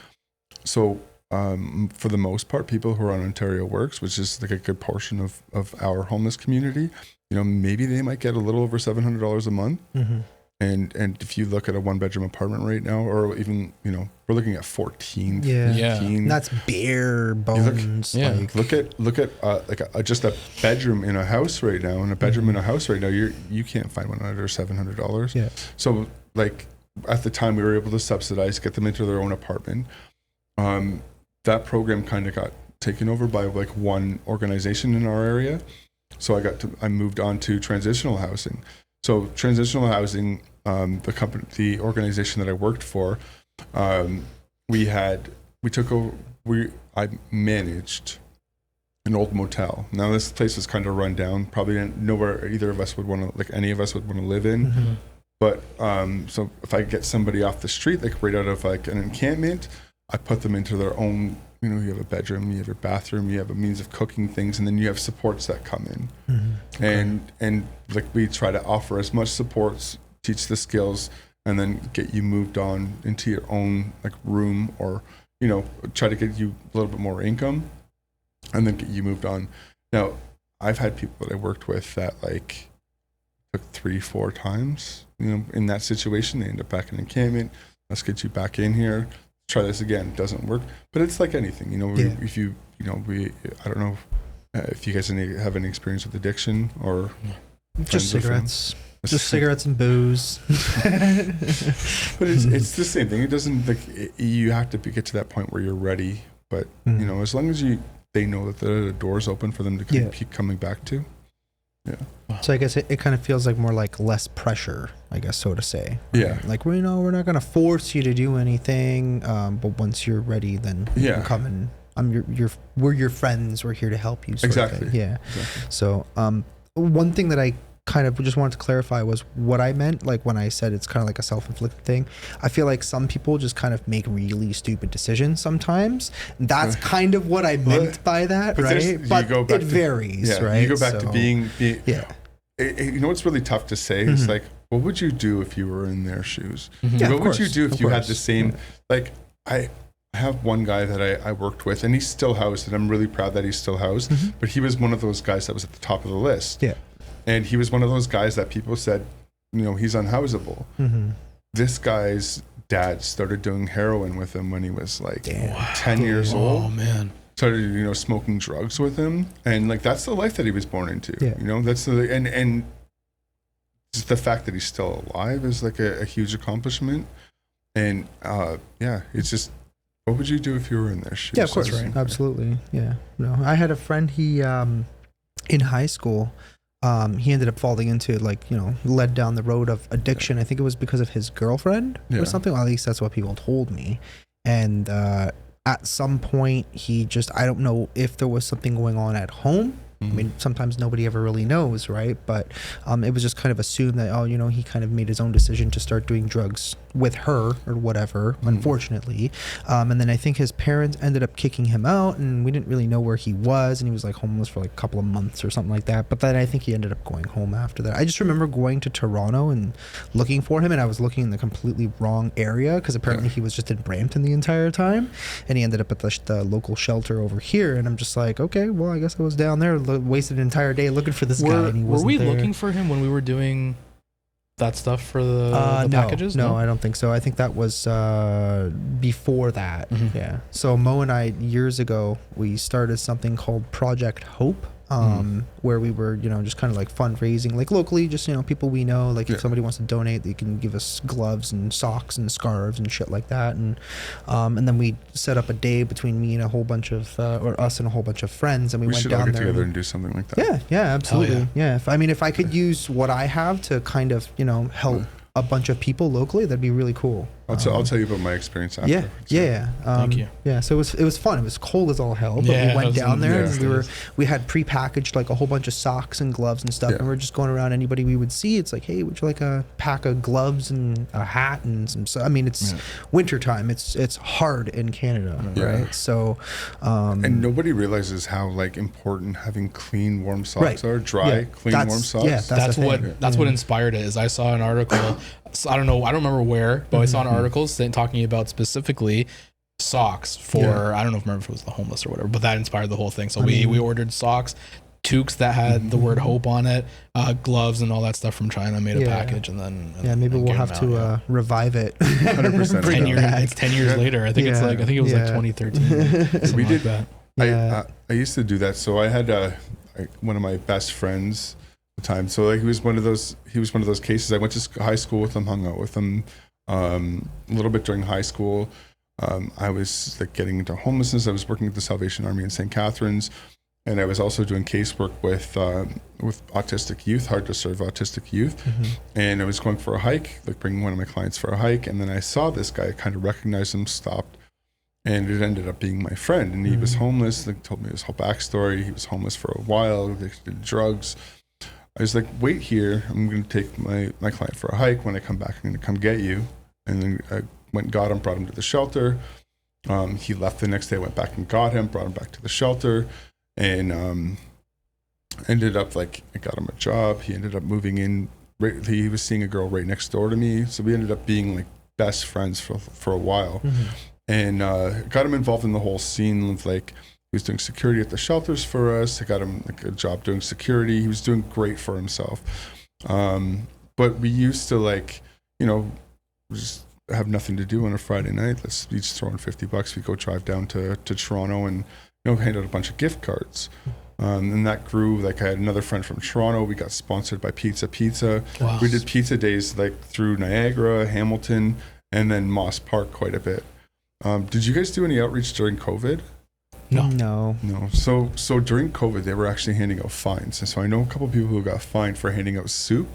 So for the most part, people who are on Ontario Works, which is like a good portion of our homeless community, you know, maybe they might get a little over $700 a month. Mm-hmm. And if you look at a 1-bedroom apartment right now, or even, you know, we're looking at 14, Yeah. 15. That's bare bones. Look at just a bedroom in a house right now, and a bedroom in a house right now, you can't find one under $700. Yeah. So like at the time we were able to subsidize, get them into their own apartment. That program kind of got taken over by like one organization in our area. So I moved on to transitional housing. So transitional housing, the organization that I worked for, I managed an old motel. Now this place is kind of run down, probably nowhere either of us would want to, like any of us would want to live in. Mm-hmm. But so if I get somebody off the street, like right out of like an encampment, I put them into their own, you know, you have a bedroom, you have your bathroom, you have a means of cooking things, and then you have supports that come in. Mm-hmm. Okay. And like we try to offer as much supports, teach the skills, and then get you moved on into your own like room, or, you know, try to get you a little bit more income and then get you moved on. Now, I've had people that I worked with that like took 3-4 times, you know, in that situation. They end up back in encampment. Let's get you back in here. Try this again. It doesn't work. But it's like anything, you know, if you, you know, I don't know if you guys have any experience with addiction or just cigarettes. Just cigarettes and booze. But it's the same thing. It doesn't, like, you have to get to that point where you're ready. But, you know, as long as they know that the door's open for them to keep coming back to. Yeah. So I guess it kind of feels like more like less pressure, I guess, so to say. Right? Yeah. Like, we're not going to force you to do anything. But once you're ready, then you can come and we're your friends. We're here to help you. Exactly. Yeah. Exactly. So one thing that I kind of just wanted to clarify was what I meant, like when I said it's kind of like a self-inflicted thing. I feel like some people just kind of make really stupid decisions sometimes. That's kind of what I meant by that, right? But it varies, right? You go back to being you know what's really tough to say is like, what would you do if you were in their shoes? Yeah, what would you do if you had the same, like, I have one guy that I worked with, and he's still housed, and I'm really proud that he's still housed, but he was one of those guys that was at the top of the list. Yeah. And he was one of those guys that people said, you know, he's unhousable. This guy's dad started doing heroin with him when he was like 10 years old. Oh, man. Started, you know, smoking drugs with him. And like, that's the life that he was born into. Yeah. You know, that's and just the fact that he's still alive is like a huge accomplishment. And it's just, what would you do if you were in their shoes? Yeah, of course. Right. Absolutely. Yeah. No, I had a friend, he, in high school, he ended up falling into, like, you know, led down the road of addiction. I think it was because of his girlfriend or something. Well, at least that's what people told me. And at some point, he just, I don't know if there was something going on at home. I mean, sometimes nobody ever really knows, right? But it was just kind of assumed that, oh, you know, he kind of made his own decision to start doing drugs with her or whatever, unfortunately. And then I think his parents ended up kicking him out, and we didn't really know where he was, and he was like homeless for like a couple of months or something like that. But then I think he ended up going home after that. I just remember going to Toronto and looking for him, and I was looking in the completely wrong area because apparently he was just in Brampton the entire time, and he ended up at the local shelter over here. And I'm just like, okay, well, I guess I was down there, wasted an entire day looking for this guy, and he wasn't were we there. looking for him when we were doing that stuff for the packages? No, I don't think so. I think that was before that. Mhm. Yeah. So Mo and I, years ago, we started something called Project Hope, where we were, just kind of like fundraising, like locally, just, people we know, like if somebody wants to donate, they can give us gloves and socks and scarves and shit like that. And then we set up a day between me and a whole bunch of, or us and a whole bunch of friends, and we went should all down get there. together and do something like that. Yeah, absolutely. Hell Yeah. If I could use what I have to kind of, help a bunch of people locally, that'd be really cool. I'll tell you about my experience after. Yeah. Thank you. Yeah, so it was fun. It was cold as all hell, but Yeah, we went down there yeah. and we had prepackaged like a whole bunch of socks and gloves and stuff, Yeah. and we're just going around. Anybody we would see, it's like, hey, would you like a pack of gloves and a hat and some? So I mean, it's winter time. It's hard in Canada, right? So, and nobody realizes how like important having clean, warm socks are. Dry, clean, warm socks. Yeah, That's what inspired it. Is I saw an article. I don't know. I don't remember where, but I saw an article talking about specifically socks for. I don't know if it was the homeless or whatever, but that inspired the whole thing. So we ordered socks, toques that had the word hope on it, gloves and all that stuff from China. Made a package and then maybe we'll have to revive it. 100%. Bring it back. It's 10 years later. I think it's like I think it was like 2013. We did that. I used to do that. So I had one of my best friends at the time. So like he was one of those cases. I went to high school with him, hung out with him a little bit during high school. I was like getting into homelessness. I was working at the Salvation Army in St. Catharines, and I was also doing casework with autistic youth, hard to serve autistic youth. And I was going for a hike, like bringing one of my clients for a hike, and then I saw this guy. I kind of recognized him, stopped. And it ended up being my friend, and he was homeless. Like, told me his whole backstory. He was homeless for a while, addicted to drugs. I was like, wait here. I'm going to take my client for a hike. When I come back, I'm going to come get you. And then I went and got him, brought him to the shelter. He left the next day. I went back and got him, brought him back to the shelter, and ended up like I got him a job. He ended up moving in. He was seeing a girl right next door to me, so we ended up being like best friends for a while. And got him involved in the whole scene of like he was doing security at the shelters for us. I got him like a job doing security. He was doing great for himself. But we used to like, just have nothing to do on a Friday night. Let's each throw in $50. We go drive down to Toronto and hand out a bunch of gift cards. And that grew. Like I had another friend from Toronto. We got sponsored by Pizza. Wow. We did pizza days like through Niagara, Hamilton, and then Moss Park quite a bit. Did you guys do any outreach during COVID? No. So during COVID, they were actually handing out fines. And so I know a couple of people who got fined for handing out soup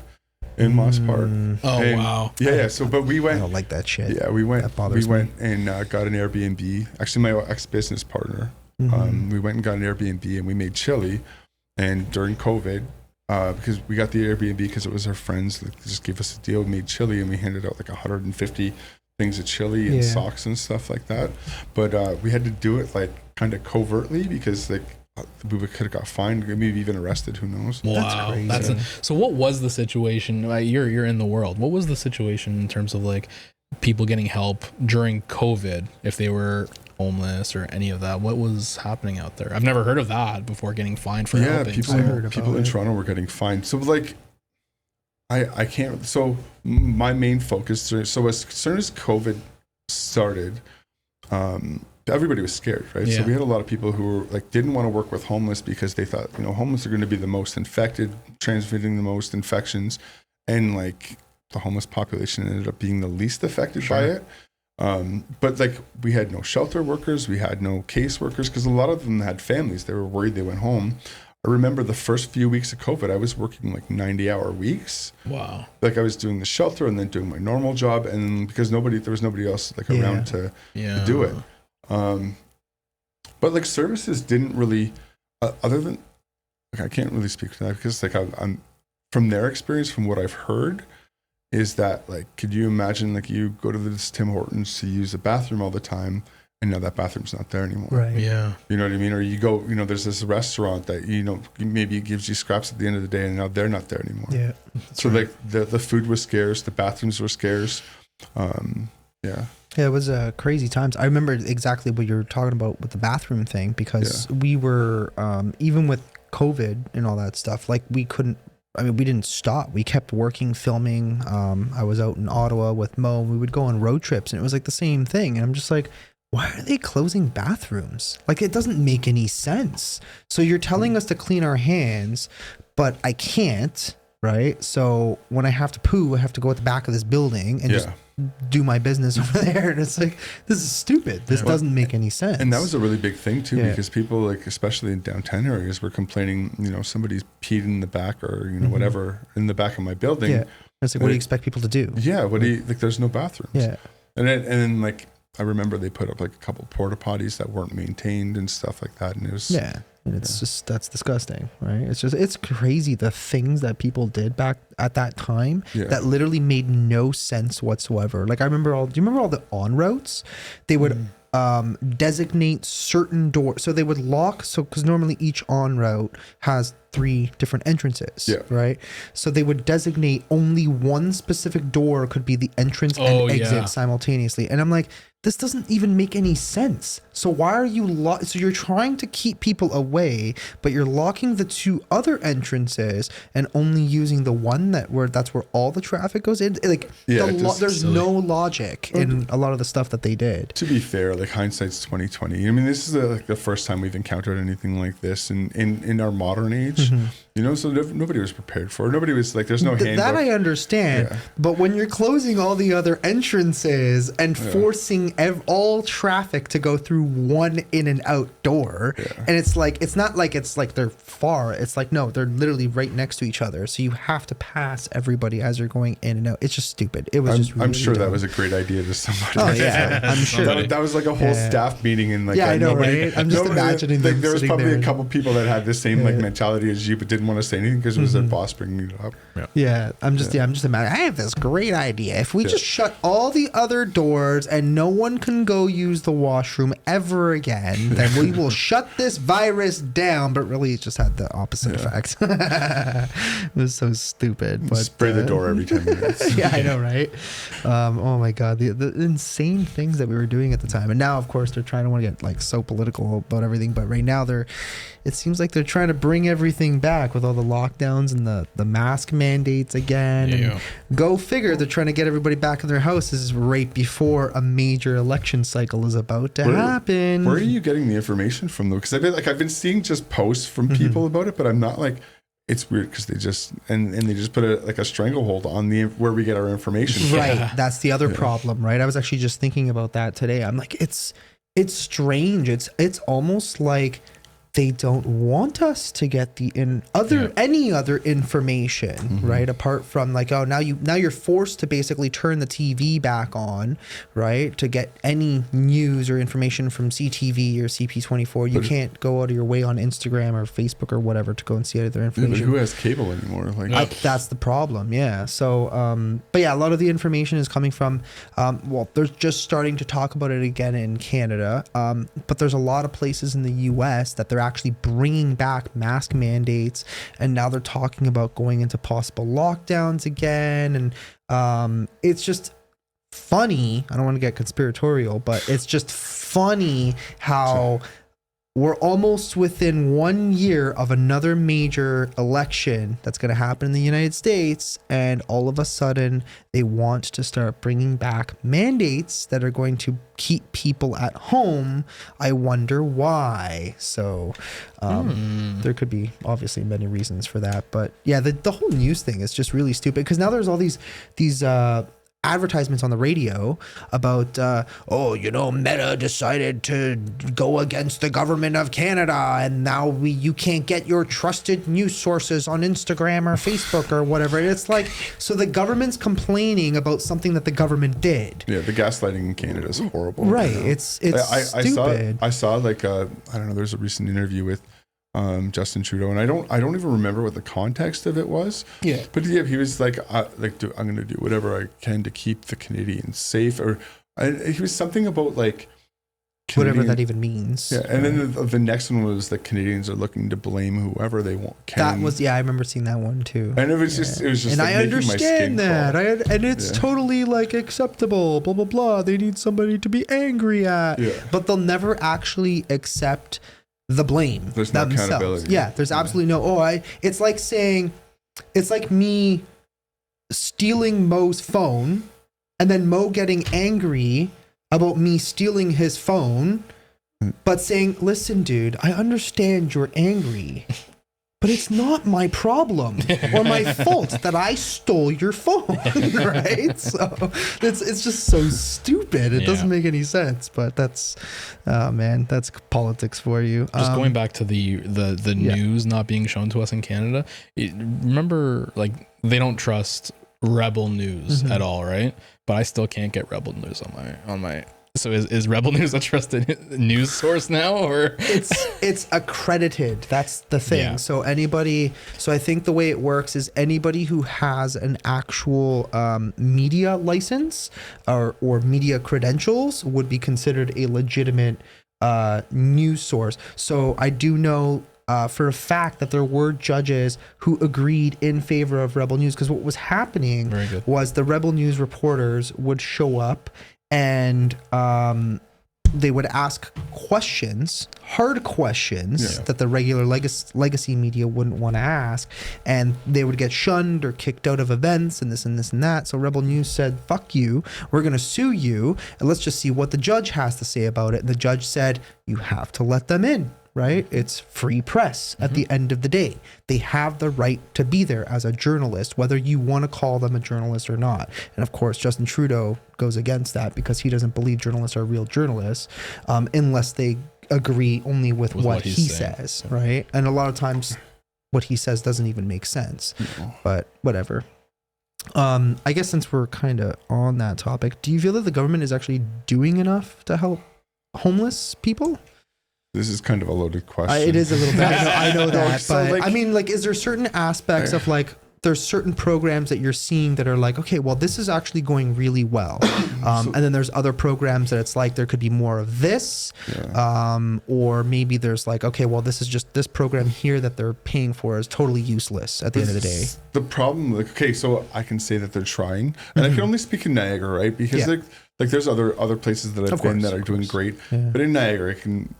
in Moss Park. Oh, and, wow. Yeah. So, but we went. I don't like that shit. Yeah, we went. That bothers we went and got an Airbnb. Actually, my ex-business partner. We went and got an Airbnb and we made chili. And during COVID, because we got the Airbnb because it was our friends that just gave us a deal. We made chili and we handed out like 150 things of chili and socks and stuff like that. But we had to do it like kind of covertly because like we could have got fined, maybe even arrested. Who knows? Wow, That's crazy. So what was the situation? You're in the world. What was the situation in terms of like people getting help during COVID if they were homeless or any of that? What was happening out there? I've never heard of that before, getting fined for helping. People in Toronto were getting fined. So like I can't. So my main focus. So as soon as COVID started, everybody was scared, right? Yeah. So we had a lot of people who were like didn't want to work with homeless because they thought homeless are going to be the most infected, transmitting the most infections, and like the homeless population ended up being the least affected by it. But like we had no shelter workers, we had no case workers because a lot of them had families. They were worried they went home. I remember the first few weeks of COVID, I was working like 90-hour weeks. Wow. Like I was doing the shelter and then doing my normal job, and because there was nobody else like around to do it. But like services didn't really, other than, like I can't really speak to that because like I'm from their experience, from what I've heard, is that like, could you imagine like you go to this Tim Hortons to use the bathroom all the time, and now that bathroom's not there anymore. Right. Yeah. You know what I mean? Or you go, there's this restaurant that, maybe it gives you scraps at the end of the day, and now they're not there anymore. Yeah. So like the food was scarce, the bathrooms were scarce. Yeah, it was crazy times. I remember exactly what you're talking about with the bathroom thing, because we were, even with COVID and all that stuff, like we didn't stop. We kept working, filming. I was out in Ottawa with Mo. We would go on road trips, and it was like the same thing. And I'm just like, why are they closing bathrooms? Like, it doesn't make any sense. So you're telling us to clean our hands, but I can't, right? So when I have to poo, I have to go at the back of this building and just do my business over there. And it's like, this is stupid. This doesn't make any sense. And that was a really big thing too, because people, like, especially in downtown areas, were complaining, somebody's peed in the back, or, whatever, in the back of my building. Yeah. It's like, what do you expect people to do? Yeah. What do you, like, there's no bathrooms. Yeah. And then like, I remember they put up like a couple porta potties that weren't maintained and stuff like that. And it was, and it's just, that's disgusting, right? It's crazy the things that people did back at that time that literally made no sense whatsoever. Like, do you remember all the on routes? They would designate certain doors. So they would lock, because normally each on route has 3 different entrances, right? So they would designate only one specific door could be the entrance and exit simultaneously. And I'm like, this doesn't even make any sense. So why are you so you're trying to keep people away, but you're locking the 2 other entrances and only using the one that's where all the traffic goes in. Like, there's no logic in a lot of the stuff that they did. To be fair, like, hindsight's 2020. I mean, this is like the first time we've encountered anything like this in our modern age. So nobody was prepared for it. Nobody was like, there's no handbook. That I understand. But when you're closing all the other entrances and forcing all traffic to go through one in and out door, and it's not like it's like they're far. It's like, no, they're literally right next to each other. So you have to pass everybody as you're going in and out. It's just stupid. It was I'm sure that was a great idea to somebody. Oh yeah, I'm sure. That was like a whole staff meeting, and like, I know, right? I'm just imagining. Like, there was probably a couple people that had the same like mentality as you, but didn't want to say anything because it was their boss bringing it up. I'm just imagining. I have this great idea. If we just shut all the other doors and no one can go use the washroom ever again, then we will shut this virus down. But really, it just had the opposite effect. It was so stupid. But spray the door every 10 minutes. Yeah, I know, right? Oh my god, the insane things that we were doing at the time. And now, of course, they're trying to want to get like so political about everything. But right now, it seems like they're trying to bring everything back with all the lockdowns and the mask mandates again. And go figure, they're trying to get everybody back in their houses right before a major election cycle is about to happen. Where are you getting the information from, though? Because I've been seeing just posts from people about it, but I'm not like, it's weird because they just and they just put a stranglehold on where we get our information. Right. That's the other problem, right? I was actually just thinking about that today. I'm like, it's strange. It's almost like they don't want us to get any other information, right? Apart from like, oh, now you're forced to basically turn the TV back on, right? To get any news or information from CTV or CP24. You can't go out of your way on Instagram or Facebook or whatever to go and see other information. Yeah, but who has cable anymore? Like, that's the problem. Yeah. So, but yeah, a lot of the information is coming from, they're just starting to talk about it again in Canada. But there's a lot of places in the US that they're actually bringing back mask mandates, and now they're talking about going into possible lockdowns again. And it's just funny. I don't want to get conspiratorial, but it's just funny how we're almost within 1 year of another major election that's going to happen in the United States, and all of a sudden they want to start bringing back mandates that are going to keep people at home. I wonder why. So there could be obviously many reasons for that, but yeah, the whole news thing is just really stupid, because now there's all these advertisements on the radio about Meta decided to go against the government of Canada, and now you can't get your trusted news sources on Instagram or Facebook or whatever. And it's like, so the government's complaining about something that the government did. Yeah, the gaslighting in Canada is horrible. Right. It's stupid. I saw like I don't know, there's a recent interview with Justin Trudeau, and I don't even remember what the context of it was. Yeah. But yeah, he was like, I'm going to do whatever I can to keep the Canadians safe, he was something about like whatever that even means. Yeah, and then the next one was that Canadians are looking to blame whoever they want. That was, I remember seeing that one too. And it was just and like I understand that. And it's totally like acceptable, blah, blah, blah. They need somebody to be angry at. Yeah. But they'll never actually accept the blame. There's no accountability. Yeah, there's absolutely no, it's like saying, it's like me stealing Mo's phone and then Mo getting angry about me stealing his phone, but saying, listen, dude, I understand you're angry, but it's not my problem or my fault that I stole your phone, right? So it's just so stupid. It doesn't make any sense, but that's, man, that's politics for you. Just going back to the news not being shown to us in Canada, remember, like, they don't trust Rebel News at all, right? But I still can't get Rebel News on my. So is Rebel News a trusted news source now, or it's accredited? That's the thing. Yeah. So I think the way it works is anybody who has an actual media license or media credentials would be considered a legitimate news source. So I do know for a fact that there were judges who agreed in favor of Rebel News, because what was happening was the Rebel News reporters would show up and they would ask questions, hard questions that the regular legacy media wouldn't want to ask, and they would get shunned or kicked out of events and this and this and that. So Rebel News said, fuck you, we're going to sue you, and let's just see what the judge has to say about it. And the judge said, you have to let them in. Right? It's free press at the end of the day. They have the right to be there as a journalist, whether you want to call them a journalist or not. And of course, Justin Trudeau goes against that because he doesn't believe journalists are real journalists unless they agree only with what he says, right? And a lot of times what he says doesn't even make sense, but whatever. I guess since we're kind of on that topic, do you feel that the government is actually doing enough to help homeless people? This is kind of a loaded question. It is a little bit. I know that, So, but like, I mean, like, is there certain aspects of like, there's certain programs that you're seeing that are like, okay, well, this is actually going really well, and then there's other programs that it's like there could be more of this, or maybe there's like, okay, well, this is just this program here that they're paying for is totally useless at the end of the day. The problem, like, okay, so I can say that they're trying, and I can only speak in Niagara, right? Because like there's other places that I've been that are doing great, but in Niagara, I can.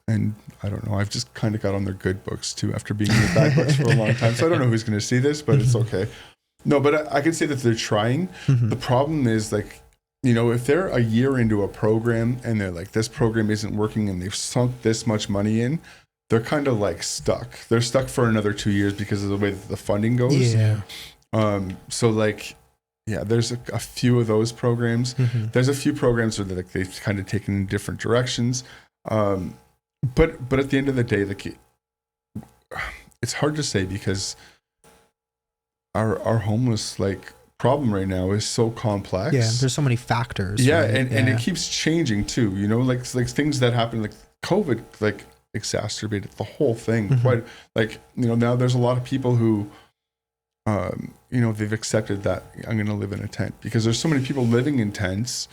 And I don't know, I've just kind of got on their good books too after being in the bad books for a long time. So I don't know who's going to see this, but it's okay. No, but I can say that they're trying. The problem is, like, you know, if they're a year into a program and they're like, this program isn't working and they've sunk this much money in, they're kind of like stuck. They're stuck for another 2 years because of the way that the funding goes. Yeah. So like, yeah, there's a few of those programs. There's a few programs where like they've kind of taken in different directions. But at the end of the day, like, it's hard to say because our homeless like problem right now is so complex. Yeah, there's so many factors. Yeah, right? and it keeps changing too. You know, like things that happen, like COVID, like exacerbated the whole thing. Quite, like, you know, now there's a lot of people who, you know, they've accepted that I'm going to live in a tent because there's so many people living in tents.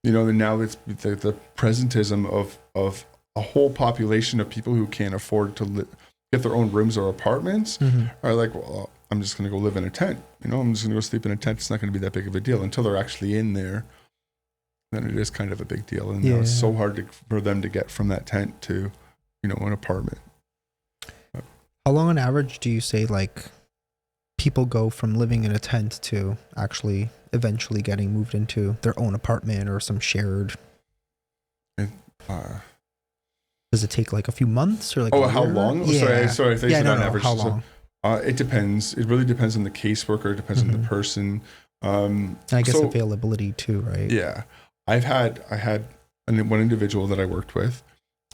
You know, and now it's the presentism of a whole population of people who can't afford to get their own rooms or apartments are like, well, I'm just going to go live in a tent. You know, I'm just going to go sleep in a tent. It's not going to be that big of a deal until they're actually in there. Then it is kind of a big deal. And now it's so hard for them to get from that tent to, you know, an apartment. How long on average do you say like people go from living in a tent to actually eventually getting moved into their own apartment or some shared? Does it take like a few months or like? Oh, how long? Yeah. Sorry. I think on average. How long? It depends. It really depends on the caseworker. It depends on the person. And I guess availability too, right? Yeah, I had one individual that I worked with,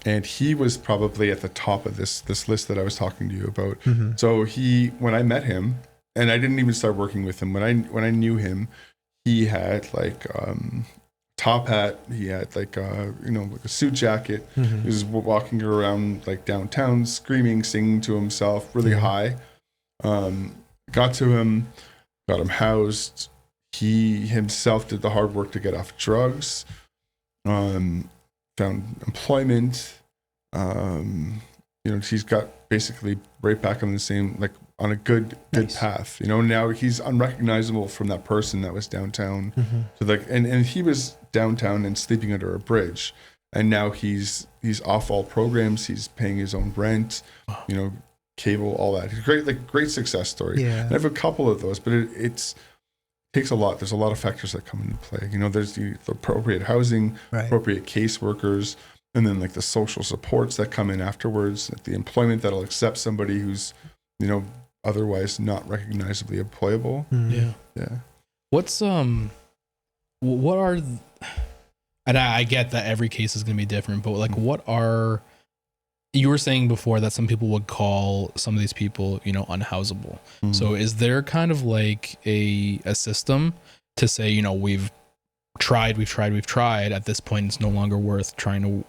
and he was probably at the top of this list that I was talking to you about. So when I met him, and I didn't even start working with him. When I knew him, he had like top hat. He had like like a suit jacket. He was walking around like downtown, screaming, singing to himself, really high. Got to him, got him housed. He himself did the hard work to get off drugs. Found employment. He's got basically right back on the same, like on a good path. Now he's unrecognizable from that person that was downtown. So like, and he was downtown and sleeping under a bridge, and now he's off all programs. He's paying his own rent, cable, all that. He's great success story. Yeah. I have a couple of those, but it takes a lot. There's a lot of factors that come into play. There's the appropriate housing, appropriate caseworkers, and then like the social supports that come in afterwards, like the employment that'll accept somebody who's, otherwise not recognizably employable. Yeah. What's what are, and I get that every case is going to be different, but like what are, you were saying before that some people would call some of these people, unhousable. So is there kind of like a system to say, we've tried, at this point it's no longer worth trying to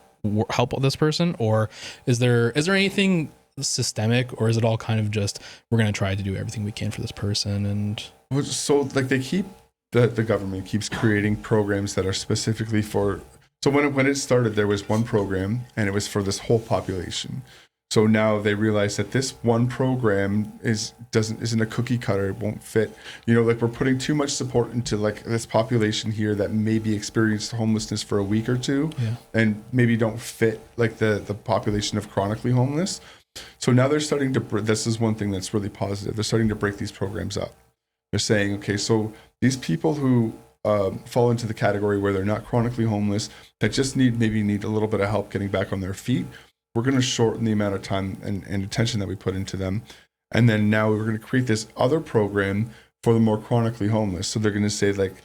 help this person? Or is there anything systemic, or is it all kind of just, we're going to try to do everything we can for this person? And so like they keep, the government keeps creating programs that are specifically for, so when it started, there was one program and it was for this whole population. So now they realize that this one program isn't a cookie cutter. It won't fit. Like we're putting too much support into like this population here that maybe experienced homelessness for a week or two, and maybe don't fit like the population of chronically homeless. So now they're starting to. This is one thing that's really positive. They're starting to break these programs up. They're saying, okay, so these people who fall into the category where they're not chronically homeless, that just need a little bit of help getting back on their feet, we're going to shorten the amount of time and attention that we put into them. And then now we're going to create this other program for the more chronically homeless. So they're going to say like,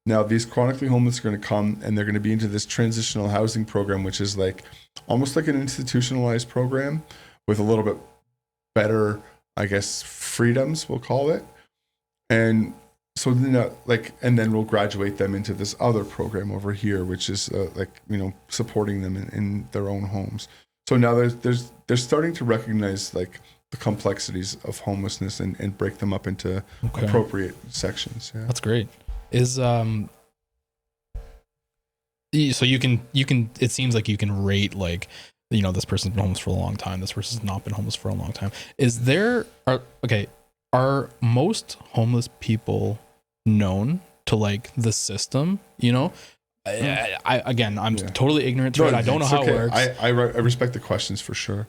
now these chronically homeless are going to come and they're going to be into this transitional housing program, which is like almost like an institutionalized program with a little bit better, I guess, freedoms, we'll call it. And so and then we'll graduate them into this other program over here, which is supporting them in their own homes. So now they're starting to recognize like the complexities of homelessness and break them up into appropriate sections. Yeah. That's great. Is so you can it seems like you can rate like, this person's been homeless for a long time, this person's not been homeless for a long time. Are most homeless people known to like the system? I'm totally ignorant to it. I don't know how it works. I respect the questions for sure.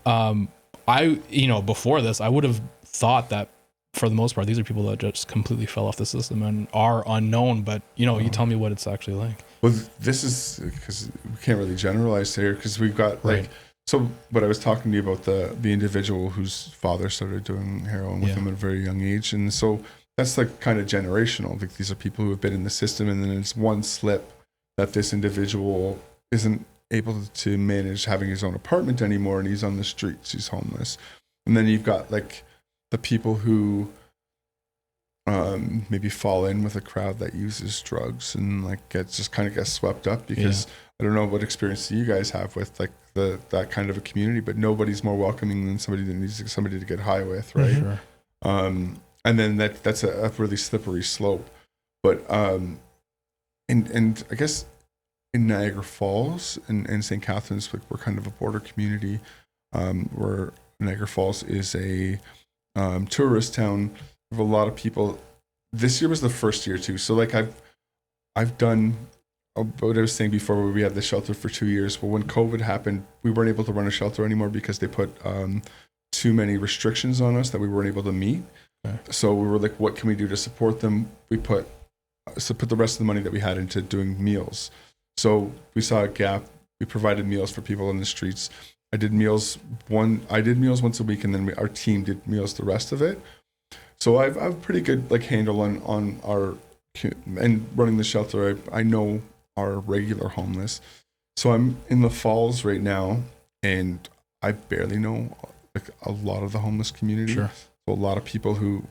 Before this, I would have thought that for the most part, these are people that just completely fell off the system and are unknown. But you tell me what it's actually like. Well, this is because we can't really generalize here, because we've got like, so what I was talking to you about the individual whose father started doing heroin with him at a very young age, and so that's like kind of generational. Like these are people who have been in the system, and then it's one slip that this individual isn't able to manage having his own apartment anymore, and he's on the streets, he's homeless. And then you've got like the people who maybe fall in with a crowd that uses drugs and like gets swept up because I don't know what experience you guys have with like that kind of a community, but nobody's more welcoming than somebody that needs somebody to get high with, right? Sure. And then that's a really slippery slope. But and I guess in Niagara Falls and St. Catharines, we're kind of a border community where Niagara Falls is a tourist town with a lot of people. This year was the first year too. So like I've done what I was saying before, where we had the shelter for 2 years. But when COVID happened, we weren't able to run a shelter anymore because they put too many restrictions on us that we weren't able to meet. Okay. So we were like, what can we do to support them? We put the rest of the money that we had into doing meals. So we saw a gap. We provided meals for people in the streets. I did meals once a week, and then our team did meals the rest of it. So I've a pretty good like handle on our and running the shelter. I know our regular homeless. So I'm in the Falls right now, and I barely know like a lot of the homeless community. Sure. So a lot of people who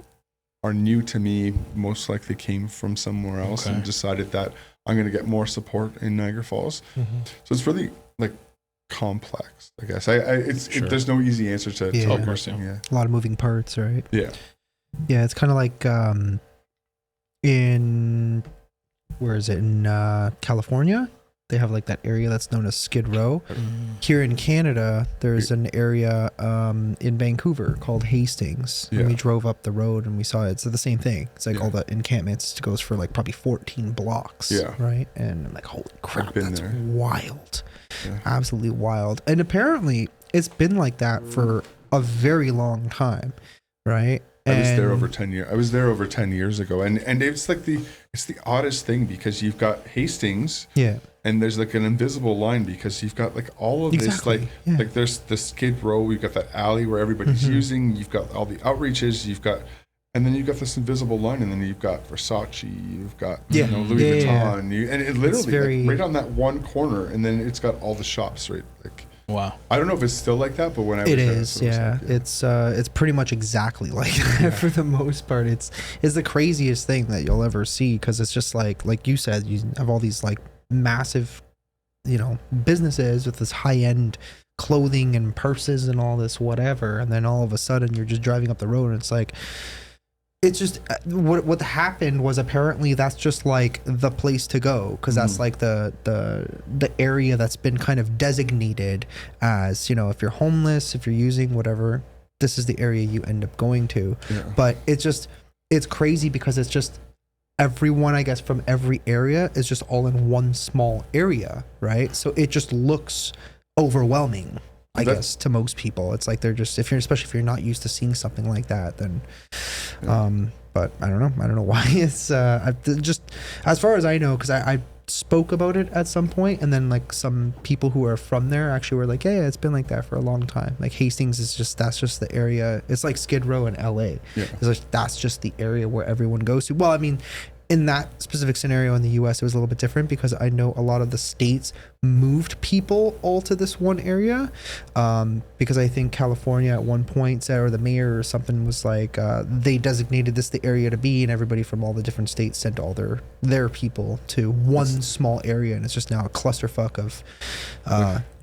are new to me most likely came from somewhere else and decided that I'm going to get more support in Niagara Falls. So it's really like complex, I guess. There's no easy answer to your question. Yeah. A lot of moving parts, right? Yeah. Yeah, it's kind of like in California, they have like that area that's known as Skid Row. Here in Canada, there's an area in Vancouver called Hastings. And we drove up the road and we saw it. It's the same thing. It's like all the encampments. It goes for like probably 14 blocks. Yeah. Right? And I'm like, holy crap, that's wild. Yeah. Absolutely wild. And apparently it's been like that for a very long time. Right? I was there over 10 years. I was there over 10 years ago. And it's like it's the oddest thing because you've got Hastings. Yeah. And there's like an invisible line because you've got like all of this, like there's the Skid Row, we've got that alley where everybody's using, you've got all the outreaches, and then you've got this invisible line, and then you've got Versace, you've got Louis Vuitton, and it literally like, right on that one corner, and then it's got all the shops, right? Like, wow. I don't know if it's still like that, but when I was there, it's pretty much exactly like that for the most part. It's the craziest thing that you'll ever see because it's just like you said, you have all these like massive, businesses with this high-end clothing and purses and all this whatever, and then all of a sudden you're just driving up the road and it's like, it's just what happened was apparently that's just like the place to go because that's like the area that's been kind of designated as, if you're homeless, if you're using whatever, this is the area you end up going to. But it's crazy because it's just everyone, I guess, from every area is just all in one small area, right? So it just looks overwhelming, I guess, to most people. It's like they're just, especially if you're not used to seeing something like that, then but I don't know why it's just, as far as I know, because I spoke about it at some point, and then like some people who are from there actually were like, yeah, it's been like that for a long time. Like Hastings that's just the area. It's like Skid Row in LA. It's like that's just the area where everyone goes to. Well, I mean, in that specific scenario in the US, it was a little bit different because I know a lot of the states moved people all to this one area, because I think California at one point said, or the mayor or something was like, they designated this the area to be, and everybody from all the different states sent all their people to one small area, and it's just now a clusterfuck of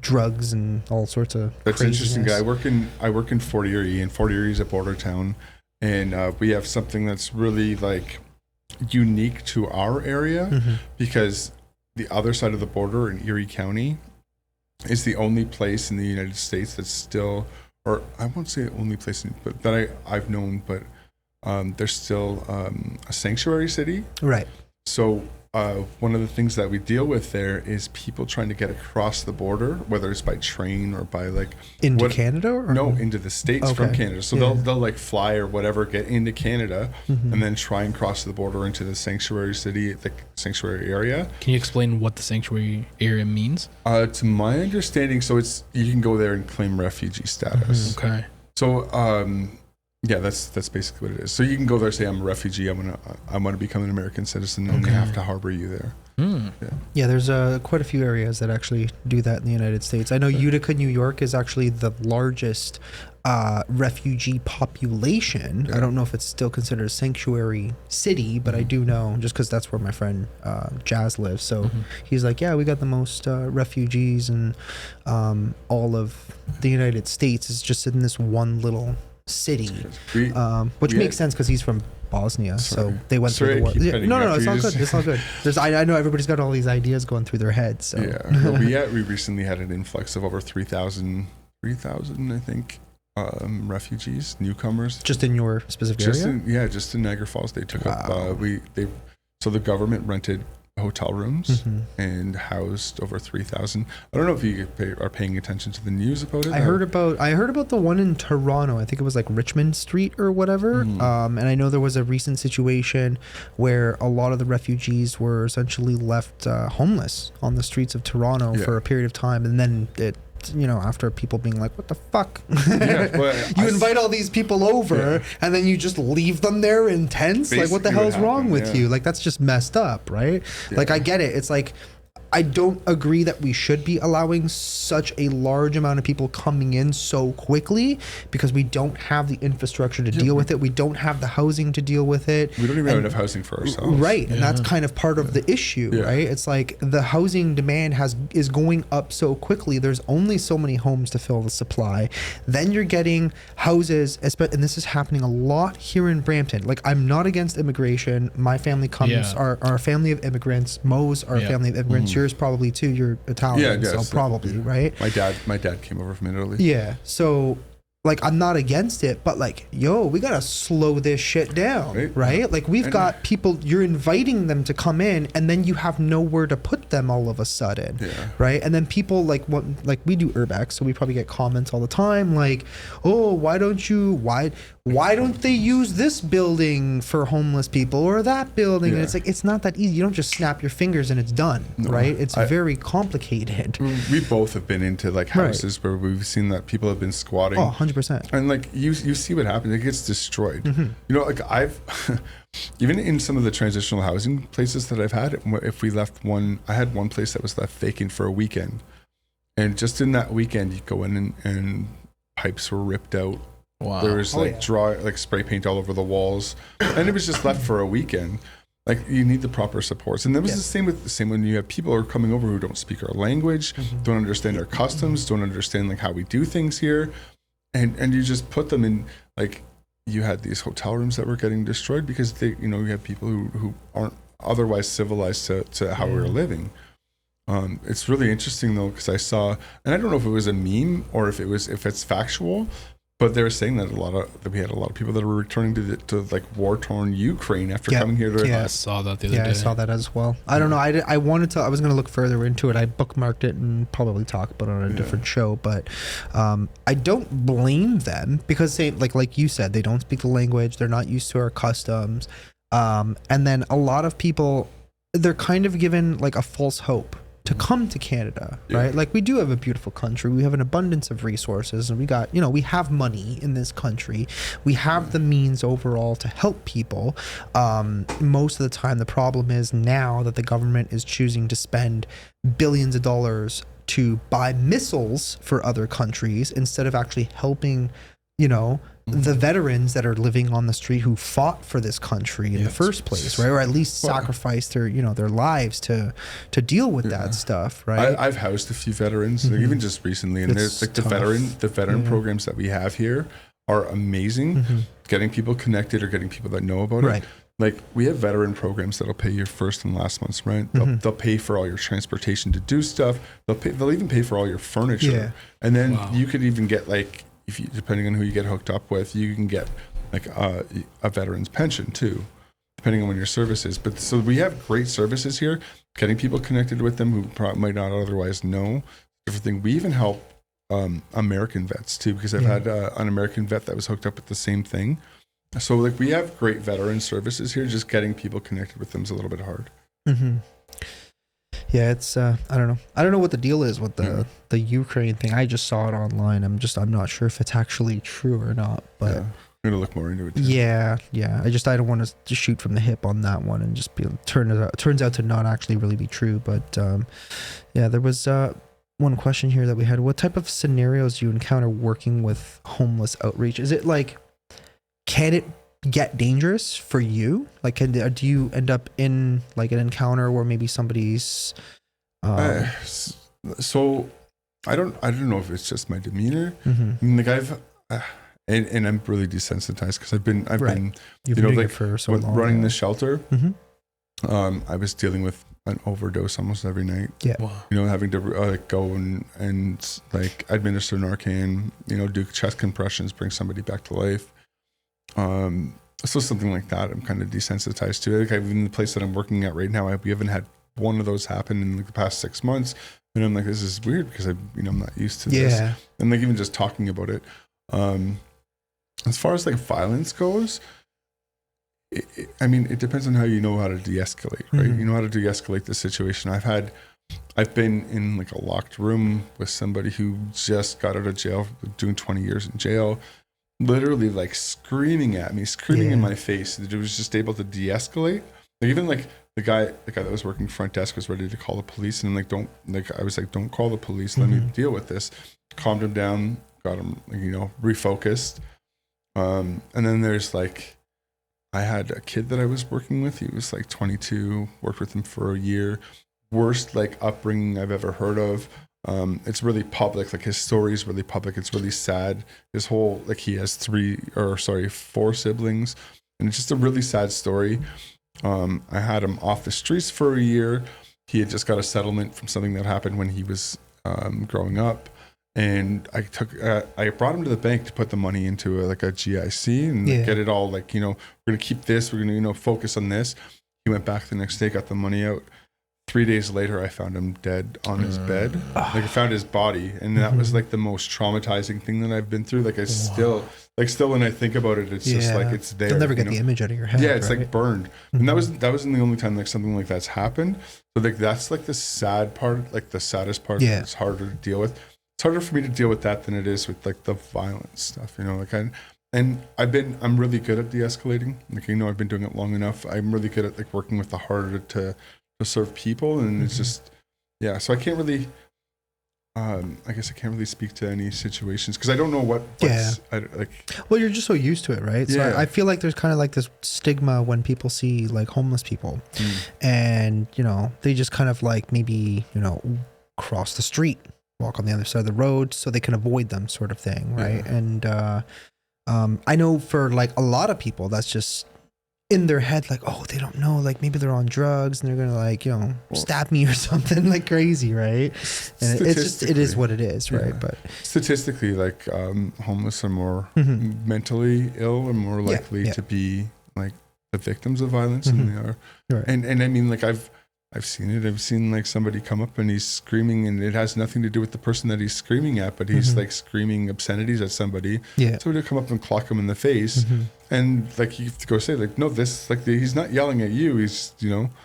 drugs and all sorts of That's craziness. Interesting. I work in Fort Erie, and Fort Erie is a border town, and we have something that's really like unique to our area because the other side of the border in Erie County is the only place in the United States that's still, or I won't say only place, but that I've known, but there's still a sanctuary city. Right. So one of the things that we deal with there is people trying to get across the border, whether it's by train or by like Canada, or no, into the States from Canada. So they'll like fly or whatever, get into Canada, and then try and cross the border into the sanctuary city, the sanctuary area. Can you explain what the sanctuary area means? To my understanding, so it's you can go there and claim refugee status. Okay. So yeah, that's basically what it is. So you can go there and say, I'm a refugee, I want to become an American citizen, and they have to harbor you there. Yeah, there's quite a few areas that actually do that in the United States. I know Utica, New York is actually the largest refugee population. I don't know if it's still considered a sanctuary city, but I do know, just because that's where my friend Jazz lives. So he's like, yeah, we got the most refugees in all of the United States. It's just in this one little city, which makes sense because he's from Bosnia, so they went through the war. No, it's all good. It's all good. I know everybody's got all these ideas going through their heads. So. Yeah, we recently had an influx of over 3,000, I think, refugees, newcomers. Just in your specific area? Just in Niagara Falls. They took up. So the government rented hotel rooms and housed over 3,000. I don't know if you are paying attention to the news about it. I heard about the one in Toronto. I think it was like Richmond Street or whatever. And I know there was a recent situation where a lot of the refugees were essentially left homeless on the streets of Toronto for a period of time, and then it, after people being like, what the fuck? You invite all these people over and then you just leave them there in tents? Basically, like, what the hell's wrong with you? Like, that's just messed up, right? Like, I get it. It's like, I don't agree that we should be allowing such a large amount of people coming in so quickly, because we don't have the infrastructure to deal with it. We don't have the housing to deal with it. We don't even have enough housing for ourselves. Right. And that's kind of part of the issue, right? It's like the housing demand is going up so quickly. There's only so many homes to fill the supply. Then you're getting houses, and this is happening a lot here in Brampton. Like, I'm not against immigration. My family comes, are a family of immigrants. Mo's are a family of immigrants. Yours probably too. You're Italian, so probably, right? My dad came over from Italy. Yeah. So, like, I'm not against it, but like, we gotta slow this shit down, right? Like, we've got people, you're inviting them to come in, and then you have nowhere to put them all of a sudden, right? And then people like we do urbex, so we probably get comments all the time, like, oh, why don't they use this building for homeless people or that building? And it's like, it's not that easy. You don't just snap your fingers and it's done, right? It's very complicated. We both have been into like houses where we've seen that people have been squatting. Oh, 100%. And like you see what happens. It gets destroyed. You know, like I've even in some of the transitional housing places that I've had, if we left I had one place that was left vacant for a weekend, and just in that weekend you go in and pipes were ripped out. Wow. There was like spray paint all over the walls, and it was just left for a weekend. Like, you need the proper supports. And that was the same when you have people who are coming over who don't speak our language, don't understand our customs, don't understand like how we do things here. And you just put them in, like, you had these hotel rooms that were getting destroyed because you have people who aren't otherwise civilized to how we're living. It's really interesting though, because I saw, and I don't know if it was a meme or if it's factual, but they were saying that we had a lot of people that were returning to like war-torn Ukraine after coming here to. I saw that the other day. I saw that as well. I don't know. I was going to look further into it. I bookmarked it and probably talk about it on a different show. But I don't blame them, because like you said, they don't speak the language. They're not used to our customs. And then a lot of people, they're kind of given like a false hope to come to Canada, right? Like, we do have a beautiful country. We have an abundance of resources, and we have money in this country. We have the means overall to help people. Most of the time, the problem is now that the government is choosing to spend billions of dollars to buy missiles for other countries instead of actually helping, the veterans that are living on the street who fought for this country in the first place, right? Or at least sacrificed their lives to deal with that stuff, right? I've housed a few veterans, like, even just recently, and there's like the veteran programs that we have here are amazing. Getting people connected or getting people that know about it. Like, we have veteran programs that'll pay your first and last month's rent. They'll pay for all your transportation to do stuff. They'll even pay for all your furniture. And then you could even get, like, depending on who you get hooked up with, you can get like a veteran's pension too, depending on when your service is. But so we have great services here, getting people connected with them who might not otherwise know everything. We even help American vets too, because I've had an American vet that was hooked up with the same thing. So like, we have great veteran services here. Just getting people connected with them is a little bit hard. Yeah, it's I don't know what the deal is with the Ukraine thing. I just saw it online. I'm not sure if it's actually true or not, but I'm gonna look more into it too. Yeah. I don't want to just shoot from the hip on that one and just turns out to not actually really be true. But there was one question here that we had. What type of scenarios do you encounter working with homeless outreach? Is it like, can it get dangerous for you? Like, do you end up in like an encounter where maybe somebody's so I don't know if it's just my demeanor. I mean, like, I've and I'm really desensitized because I've been You've been doing it for so long, running the shelter. I was dealing with an overdose almost every night. Having to go and like administer Narcan, do chest compressions, bring somebody back to life. So something like that, I'm kind of desensitized to. Like, even in the place that I'm working at right now, we haven't had one of those happen in like the past 6 months, and I'm like, this is weird because I'm not used to this. And like, even just talking about it. As far as like violence goes, it depends on how you know how to de-escalate, right? You know how to de-escalate the situation. I've been in like a locked room with somebody who just got out of jail, doing 20 years in jail, literally like screaming at me, in my face. That it was just able to de-escalate. Like, even like the guy that was working front desk was ready to call the police, and I'm like, don't call the police. Let me deal with this. Calmed him down, got him, refocused. And then there's like, I had a kid that I was working with. He was like 22, worked with him for a year. Worst like upbringing I've ever heard of. It's really public. Like his story is really public. It's really sad. His whole, like he has 4 siblings, and it's just a really sad story. I had him off the streets for a year. He had just got a settlement from something that happened when he was growing up. And I brought him to the bank to put the money into a GIC and get it all we're going to keep this. We're going to, focus on this. He went back the next day, got the money out. 3 days later, I found him dead on his bed. I found his body. And that was like the most traumatizing thing that I've been through. Like I still when I think about it, it's just like, it's there. You'll never get the image out of your head. Yeah. It's like burned. And that wasn't the only time like something like that's happened. So like, that's like the sad part, like the saddest part. Yeah. It's harder to deal with. It's harder for me to deal with that than it is with like the violent stuff, I'm really good at de-escalating. Like, I've been doing it long enough. I'm really good at like working with the harder to serve people. And it's just, so I can't really, I guess I can't really speak to any situations because I don't know well, you're just so used to it, right? So I feel like there's kind of like this stigma when people see like homeless people and, they just kind of like maybe, cross the street, walk on the other side of the road so they can avoid them sort of thing, right? And I know for like a lot of people that's just in their head, like, oh, they don't know, like maybe they're on drugs and they're gonna like stab me or something like crazy, right? And it is what it is, right? But statistically, like homeless are more mentally ill and more likely to be like the victims of violence than they are. Right. And I mean, like I've seen it. I've seen like somebody come up and he's screaming, and it has nothing to do with the person that he's screaming at, but he's like screaming obscenities at somebody. Yeah. Somebody will come up and clock him in the face, and like you have to go say like, no, this like he's not yelling at you. He's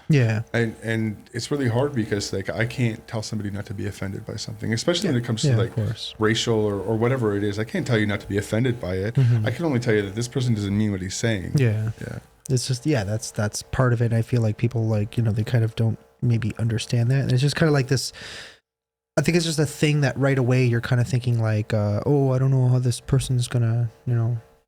Yeah. And it's really hard because like I can't tell somebody not to be offended by something, especially when it comes to like racial or whatever it is. I can't tell you not to be offended by it. I can only tell you that this person doesn't mean what he's saying. Yeah. Yeah. It's just, that's part of it. I feel like people like, they kind of don't maybe understand that. And it's just kind of like this, I think it's just a thing that right away you're kind of thinking like, oh, I don't know how this person's gonna,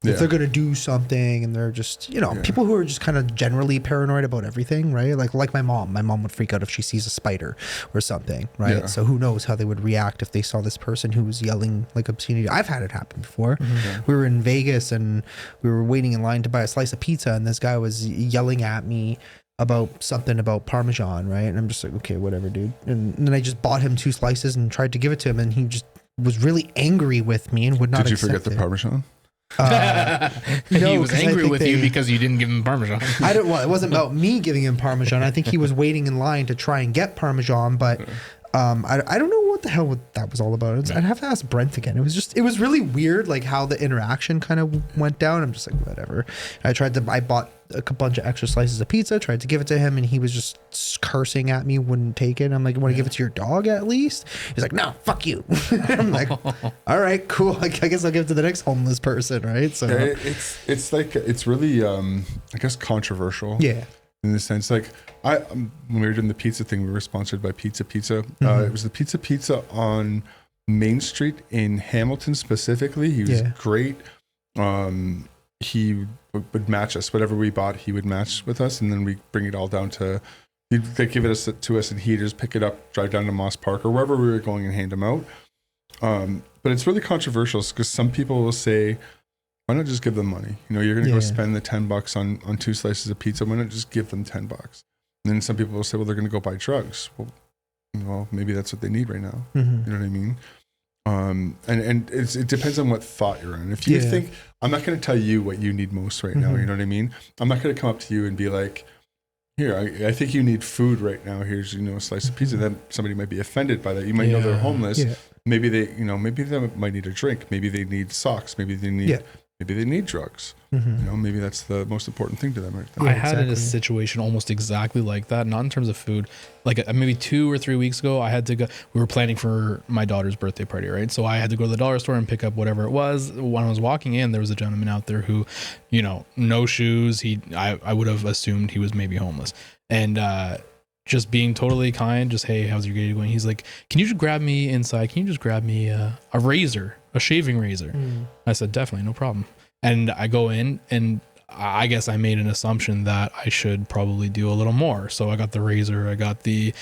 if they're gonna do something, and they're just, people who are just kind of generally paranoid about everything, right? Like my mom would freak out if she sees a spider or something, right? Yeah. So who knows how they would react if they saw this person who was yelling like obscenity. I've had it happen before. We were in Vegas and we were waiting in line to buy a slice of pizza, and this guy was yelling at me about something about Parmesan, right? And I'm just like, okay, whatever, dude. And then I just bought him 2 slices and tried to give it to him, and he just was really angry with me and would not. Did you forget the Parmesan? He was angry with you because you didn't give him Parmesan. It wasn't about me giving him Parmesan. I think he was waiting in line to try and get Parmesan, but I don't know what the hell that was all about. I'd have to ask Brent again. It was really weird, like how the interaction kind of went down. I'm just like, whatever. I bought a bunch of extra slices of pizza, tried to give it to him, and he was just cursing at me, wouldn't take it. I'm like, you want to give it to your dog at least? He's like, no, fuck you. I'm like, all right, cool. I guess I'll give it to the next homeless person, right? So it's like, it's really, I guess, controversial. Yeah. In the sense, like, when we were doing the pizza thing, we were sponsored by Pizza. It was the Pizza on Main Street in Hamilton specifically. He was great. He would match us. Whatever we bought, he would match with us, and then we bring it all down to, they'd give it to us, and he'd just pick it up, drive down to Moss Park or wherever we were going and hand them out. But it's really controversial because some people will say, why not just give them money? You're going to go spend the $10 on 2 slices of pizza. Why not just give them $10? And then some people will say, well, they're going to go buy drugs. Well, maybe that's what they need right now. You know what I mean? And it depends on what thought you're in. If you think, I'm not going to tell you what you need most right now. You know what I mean? I'm not going to come up to you and be like, here, I think you need food right now. Here's, a slice of pizza. Then somebody might be offended by that. You might know they're homeless. Yeah. Maybe they might need a drink. Maybe they need socks. Maybe they need drugs. Maybe that's the most important thing to them right now. I had a situation almost exactly like that, not in terms of food. Like maybe 2 or 3 weeks ago, I had to go, we were planning for my daughter's birthday party, right? So I had to go to the dollar store and pick up whatever it was. When I was walking in, there was a gentleman out there who, no shoes. I would have assumed he was maybe homeless. and just being totally kind, just, hey, how's your day going? He's like, can you just grab me inside? Can you just grab me a razor, a shaving razor? I said, definitely, no problem. And I go in, and I guess I made an assumption that I should probably do a little more. So I got the razor, I got the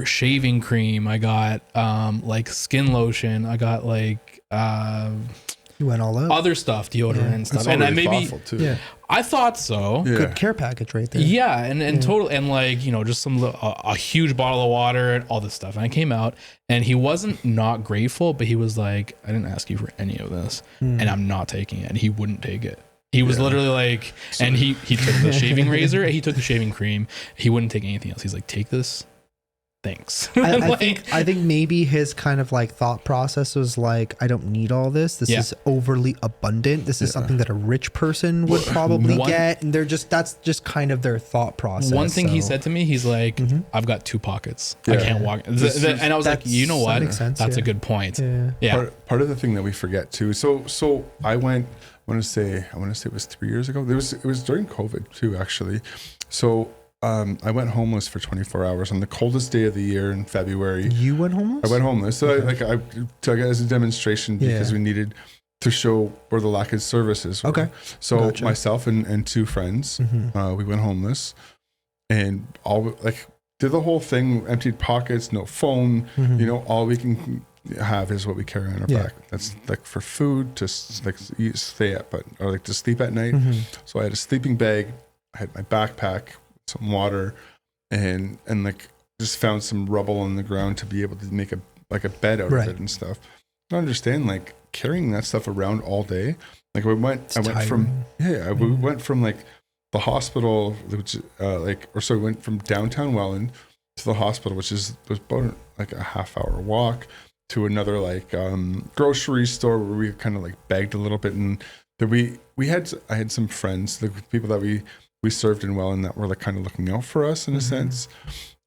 shaving cream, I got like skin lotion, I got like you went all out. Other stuff, deodorant and stuff. That's And I already maybe thoughtful, too. Yeah. I thought so. Yeah. Good care package right there. Yeah, and total, and like, you know, just a huge bottle of water and all this stuff. And I came out, and he wasn't not grateful, but he was like, I didn't ask you for any of this, and I'm not taking it. And he wouldn't take it. He was literally like, and he took the shaving razor, and he took the shaving cream. He wouldn't take anything else. He's like, take this. Thanks. I think maybe his kind of like thought process was like, I don't need all this. This is overly abundant. This is something that a rich person would probably get. And that's just kind of their thought process. One thing he said to me, he's like, I've got 2 pockets. I can't walk. And I was like, you know what? That's a good point. Yeah. Part of the thing that we forget too. So I want to say it was 3 years ago. It was during COVID too, actually. So I went homeless for 24 hours on the coldest day of the year in February. You went homeless? I went homeless. So I took it as a demonstration because we needed to show where the lack of services were. Okay. So myself and 2 friends, we went homeless, and all did the whole thing, emptied pockets, no phone, you know, all we can have is what we carry on our back. That's like for food, to like stay at, or like to sleep at night. So I had a sleeping bag, I had my backpack, some water, and like just found some rubble on the ground to be able to make a bed out of it and stuff. I understand, like, carrying that stuff around all day. Like we went from like the hospital, which we went from downtown Welland to the hospital, which was about like a half-hour walk, to another like grocery store where we kind of like begged a little bit, and that I had some friends, the people that we served in Welland, that were like kind of looking out for us in a sense.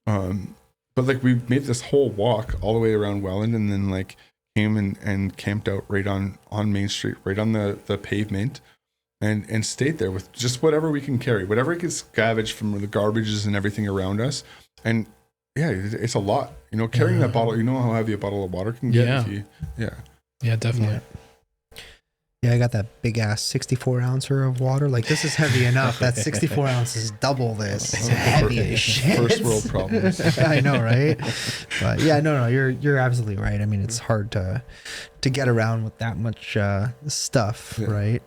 But like we made this whole walk all the way around Welland, and then like came and camped out right on Main Street, right on the pavement, and stayed there with just whatever we can carry, whatever gets scavenged from the garbages and everything around us. And yeah, it's a lot, you know, carrying that bottle. You know how heavy a bottle of water can get. Yeah, definitely. Yeah, I got that big ass 64 ouncer of water. Like, this is heavy enough. That 64 ounces is double this. It's heavy as shit. First world problems. I know, right? But yeah, no, you're absolutely right. I mean, it's hard to get around with that much stuff, right?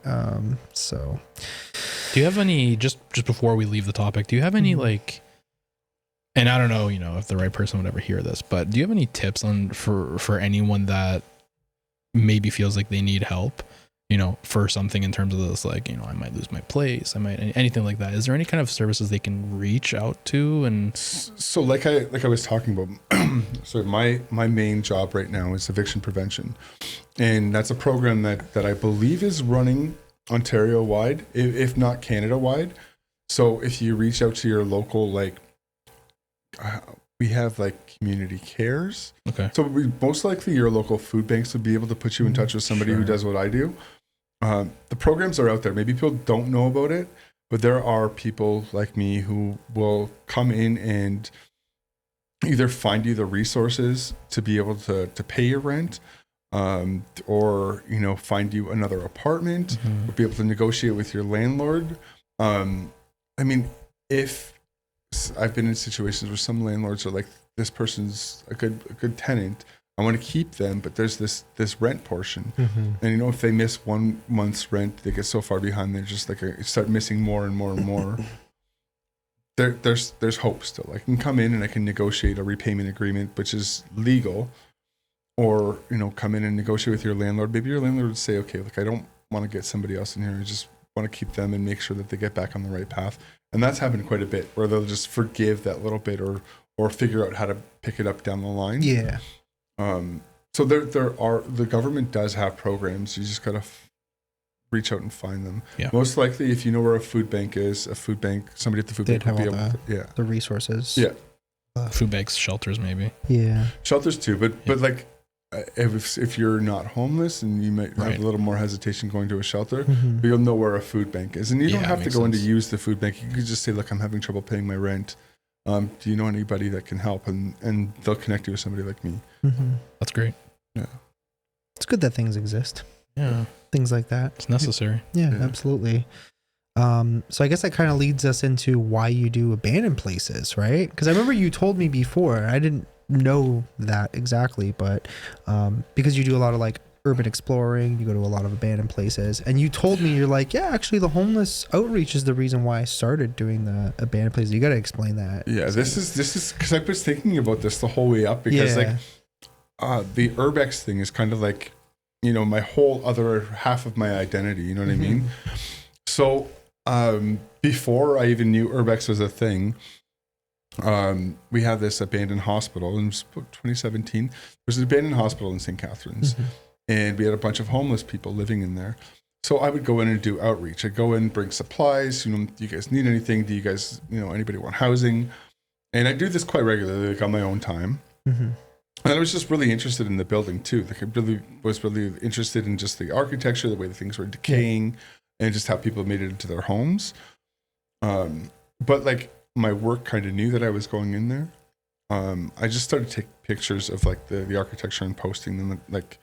So, do you have any, just before we leave the topic, do you have any like, and I don't know, you know, if the right person would ever hear this, but do you have any tips for anyone that maybe feels like they need help, you know, for something in terms of this, like, you know, I might lose my place, I might, anything like that? Is there any kind of services they can reach out to? And so like I was talking about, so my main job right now is eviction prevention, and that's a program that I believe is running Ontario wide, if not Canada wide. So if you reach out to your local, like, we have like community cares. Okay. So most likely your local food banks would be able to put you in touch with somebody who does what I do. The programs are out there. Maybe people don't know about it, but there are people like me who will come in and either find you the resources to be able to pay your rent, or, you know, find you another apartment, or be able to negotiate with your landlord. I mean, if I've been in situations where some landlords are like, this person's a good tenant, I want to keep them, but there's this rent portion, and you know, if they miss 1 month's rent, they get so far behind, they're just like start missing more and more and more. There's hope still. I can come in and I can negotiate a repayment agreement, which is legal, or, you know, come in and negotiate with your landlord. Maybe your landlord would say, okay, like, I don't want to get somebody else in here, I just want to keep them and make sure that they get back on the right path. And that's happened quite a bit, where they'll just forgive that little bit, or figure out how to pick it up down the line. Yeah. So there are, the government does have programs. You just gotta reach out and find them. Yeah. Most likely, if you know where a food bank is, somebody at the food bank will be able to, the resources. Yeah. Food banks, shelters, maybe. Yeah. Shelters too, but like, if you're not homeless, and you might have a little more hesitation going to a shelter, but you'll know where a food bank is, and you don't have to go in to use the food bank. You could just say, look, I'm having trouble paying my rent. Do you know anybody that can help? And they'll connect you with somebody like me. That's great. Yeah. It's good that things exist. Yeah. Things like that. It's necessary. Yeah, absolutely. So I guess that kind of leads us into why you do abandoned places, right? Because I remember you told me before, I didn't know that exactly, but because you do a lot of like urban exploring, you go to a lot of abandoned places, and you told me, you're like, yeah, actually the homeless outreach is the reason why I started doing the abandoned places. You got to explain that. Yeah, this is because I was thinking about this the whole way up, because like the urbex thing is kind of like, you know, my whole other half of my identity, you know what I mean? So before I even knew urbex was a thing, we had this abandoned hospital in 2017. There's an abandoned hospital in St. Catharines, and we had a bunch of homeless people living in there. So I would go in and do outreach. I'd go in, bring supplies. You know, do you guys need anything? Do you guys, you know, anybody want housing? And I do this quite regularly, like on my own time. And I was just really interested in the building too. Like I really was really interested in just the architecture, the way the things were decaying, and just how people made it into their homes. But like my work kind of knew that I was going in there. I just started to take pictures of like the architecture and posting them, like,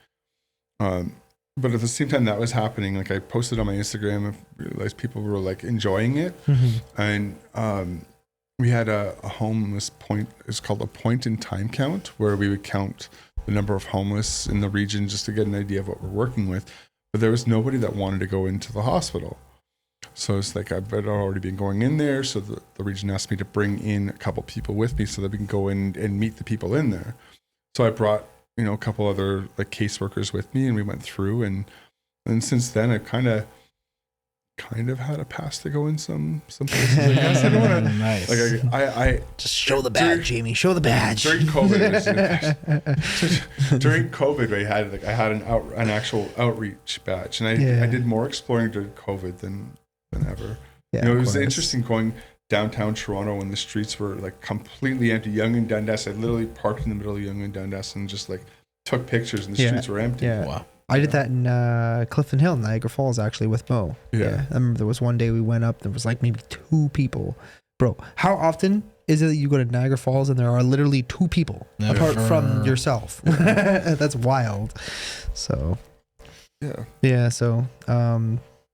but at the same time that was happening, like I posted on my Instagram and realized people were like enjoying it. And we had a homeless point, it's called a point in time count, where we would count the number of homeless in the region just to get an idea of what we're working with. But there was nobody that wanted to go into the hospital. So it's like I've already been going in there. So the region asked me to bring in a couple people with me so that we can go in and meet the people in there. So I brought, you know, a couple other like caseworkers with me, and we went through, and since then I've kind of had a pass to go in some places. I guess I don't want to. Nice. Like I just show the badge, Jamie. Show the badge. During COVID, I had an actual outreach badge, and I did more exploring during COVID than ever. Yeah, you know, it was interesting going downtown Toronto when the streets were like completely empty. Yonge and Dundas, I literally parked in the middle of Yonge and Dundas and just like took pictures, and the streets were empty. Yeah. Wow. I did that in Clifton Hill, Niagara Falls, actually, with Mo. Yeah. I remember there was one day we went up, there was like maybe 2 people. Bro, how often is it that you go to Niagara Falls and there are literally 2 people apart from yourself? That's wild. So, yeah. So,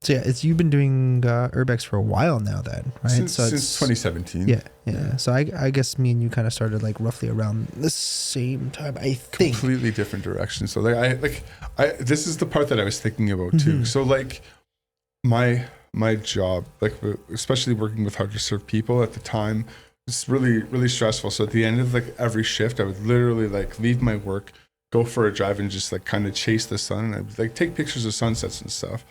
it's you've been doing urbex for a while now, then, right? Since 2017. Yeah. So I guess me and you kind of started like roughly around the same time, I think. Completely different directions. So I this is the part that I was thinking about too. So like my job, like especially working with hard to serve people at the time, it's really, really stressful. So at the end of like every shift, I would literally like leave my work, go for a drive, and just like kind of chase the sun, and I'd like take pictures of sunsets and stuff.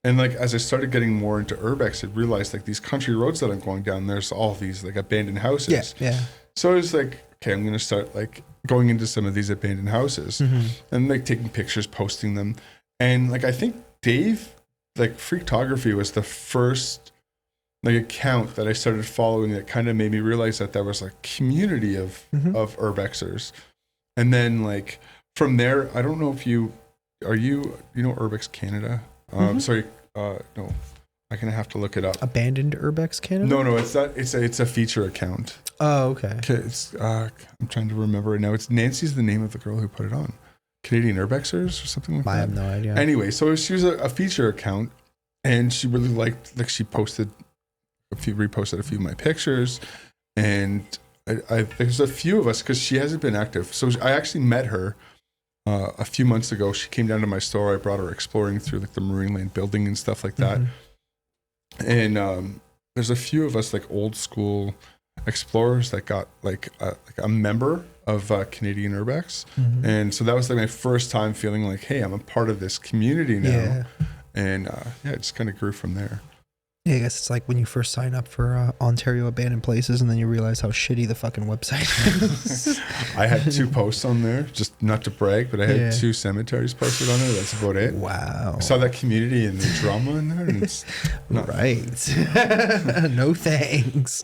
And like as I started getting more into urbex, I realized like these country roads that I'm going down, there's all these like abandoned houses. Yeah. So I was like, okay, I'm gonna start like going into some of these abandoned houses and like taking pictures, posting them. And like I think Dave, like Freaktography was the first like account that I started following that kind of made me realize that there was a community of urbexers. And then like from there, I don't know if you know Urbex Canada? Sorry, no, I'm gonna have to look it up. Abandoned Urbex Canada? No, it's not. It's a feature account. Oh, okay. It's I'm trying to remember it now. It's Nancy's the name of the girl who put it on. Canadian Urbexers or something like that. I have no idea. Anyway, so she was a feature account, and she really liked, like, she reposted a few of my pictures, and I there's a few of us because she hasn't been active. So I actually met her a few months ago. She came down to my store. I brought her exploring through like the Marineland building and stuff like that. And there's a few of us like old school explorers that got like a member of Canadian Urbex. And so that was like my first time feeling like, hey, I'm a part of this community now. And it just kind of grew from there. Yeah, I guess it's like when you first sign up for Ontario Abandoned Places, and then you realize how shitty the fucking website is. I had 2 posts on there, just not to brag, but I had 2 cemeteries posted on there. That's about it. Wow. I saw that community and the drama in there, and it's not right. No thanks.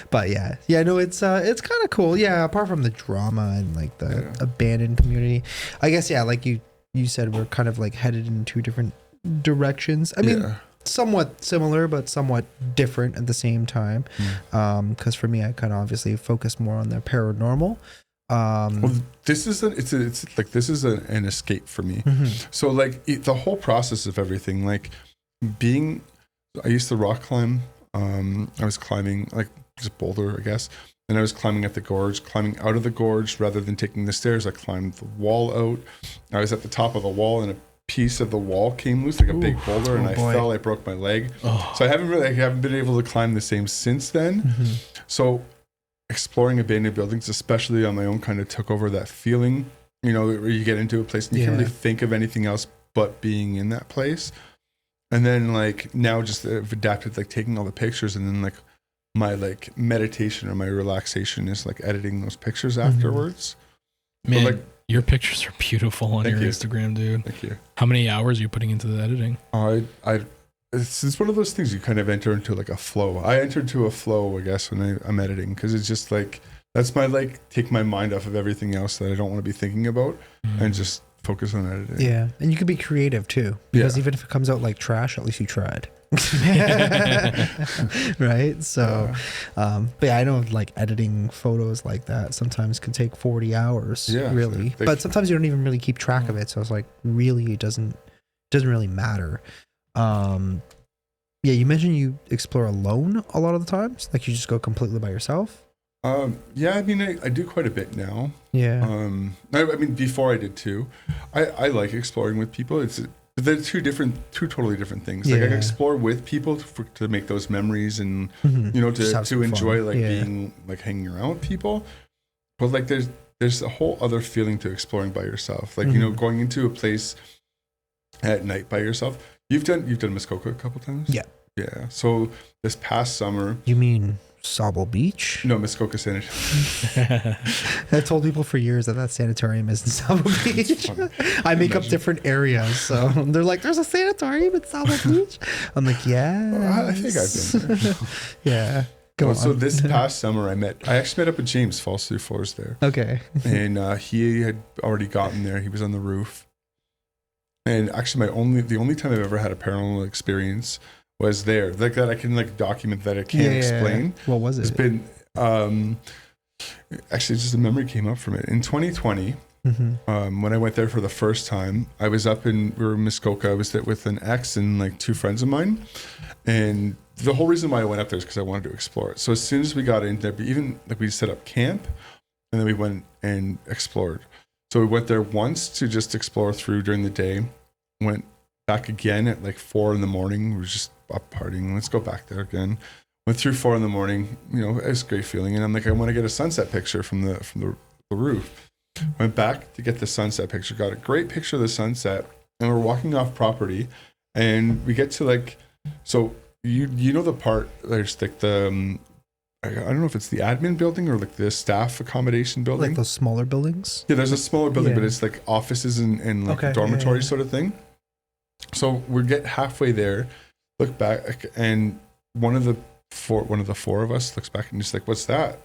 But no, it's kind of cool. Yeah, apart from the drama and like the abandoned community, I guess like you said, we're kind of like headed in 2 different directions. I mean. somewhat similar, but somewhat different at the same time. Because for me, I kind of obviously focus more on the paranormal. Well, this is an escape for me. So like the whole process of everything, like I used to rock climb. I was climbing like just boulder, I guess. And I was climbing at the gorge, climbing out of the gorge rather than taking the stairs. I climbed the wall out. I was at the top of the wall, and a piece of the wall came loose, like a big boulder, and I fell. I broke my leg. So I haven't been able to climb the same since then. So exploring abandoned buildings, especially on my own, kind of took over that feeling. You know, where you get into a place and you can't really think of anything else but being in that place. And then like now, just I've adapted like taking all the pictures, and then like my like meditation or my relaxation is like editing those pictures afterwards. Man, but, like, your pictures are beautiful on your Instagram, dude. Thank you. How many hours are you putting into the editing? It's one of those things you kind of enter into like a flow. I enter into a flow, I guess, when I'm editing, because it's just like that's my like take my mind off of everything else that I don't want to be thinking about and just focus on editing. Yeah, and you can be creative too, because even if it comes out like trash, at least you tried. Right? So but yeah, I know like editing photos like that sometimes can take 40 hours, really. But sometimes you don't even really keep track of it, so it's like really it doesn't really matter. Yeah, you mentioned you explore alone a lot of the times, like you just go completely by yourself. Yeah, I mean, I do quite a bit now. Yeah. I mean, before I did too. I like exploring with people. They're two totally different things. Like I explore with people to make those memories and you know to enjoy like being like hanging around with people. But like there's a whole other feeling to exploring by yourself. Like you know, going into a place at night by yourself. You've done Muskoka a couple times. Yeah. Yeah. So this past summer. You mean Sauble Beach? No, Muskoka Sanatorium. I told people for years that sanatorium is in Sauble Beach. I make up different areas, so they're like, "There's a sanatorium in Sauble Beach." I'm like, "Yeah." I think I've been there. Yeah. Go on. So this past summer, I actually met up with James Falls Through Floors there. Okay. And he had already gotten there. He was on the roof. And actually, the only time I've ever had a paranormal experience was there, like that I can like document that I can't explain. What was it? It's been actually just a memory came up from it in 2020. When I went there for the first time, we were in Muskoka. I was there with an ex and like two friends of mine, and the whole reason why I went up there is because I wanted to explore it. So as soon as we got in there, even like we set up camp, and then we went and explored. So we went there once to just explore through during the day, went back again at like 4 a.m. We were just up partying. Let's go back there again. Went through 4 a.m. You know, it was a great feeling. And I'm like, I want to get a sunset picture from the roof. Went back to get the sunset picture. Got a great picture of the sunset. And we're walking off property, and we get to like, so you know the part there's like the I don't know if it's the admin building or like the staff accommodation building. Like those smaller buildings? Yeah, there's a smaller building, but it's like offices and like dormitory sort of thing. So we get halfway there, look back, and one of the four of us looks back and just like, "What's that?"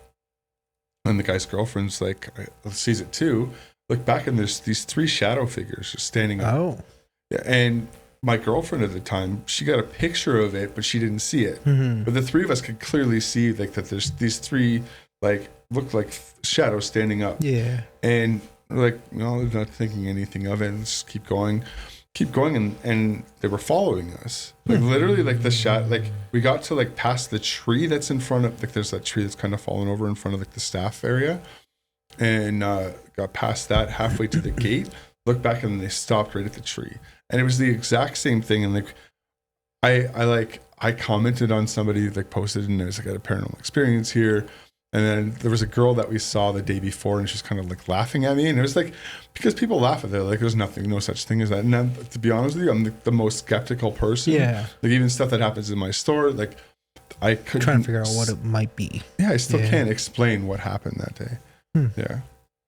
And the guy's girlfriend's like, sees it too. Look back, and there's these 3 shadow figures just standing up. Oh. Yeah, and my girlfriend at the time, she got a picture of it, but she didn't see it. But the 3 of us could clearly see like that there's these 3 like look like shadows standing up. Yeah. And like, not thinking anything of it, and just keep going, and they were following us. Like literally, like the shot, like we got to like past the tree that's in front of, like there's that tree that's kind of fallen over in front of like the staff area, and got past that halfway to the gate. Looked back, and they stopped right at the tree. And it was the exact same thing. And like, I commented on somebody like posted, and I was like, I had a paranormal experience here. And then there was a girl that we saw the day before, and she's kind of like laughing at me. And it was like, because people laugh at that, like there's no such thing as that. And then, to be honest with you, I'm the most skeptical person. Yeah. Like even stuff that happens in my store, like I couldn't. Trying to figure out what it might be. Yeah, I still can't explain what happened that day. Yeah.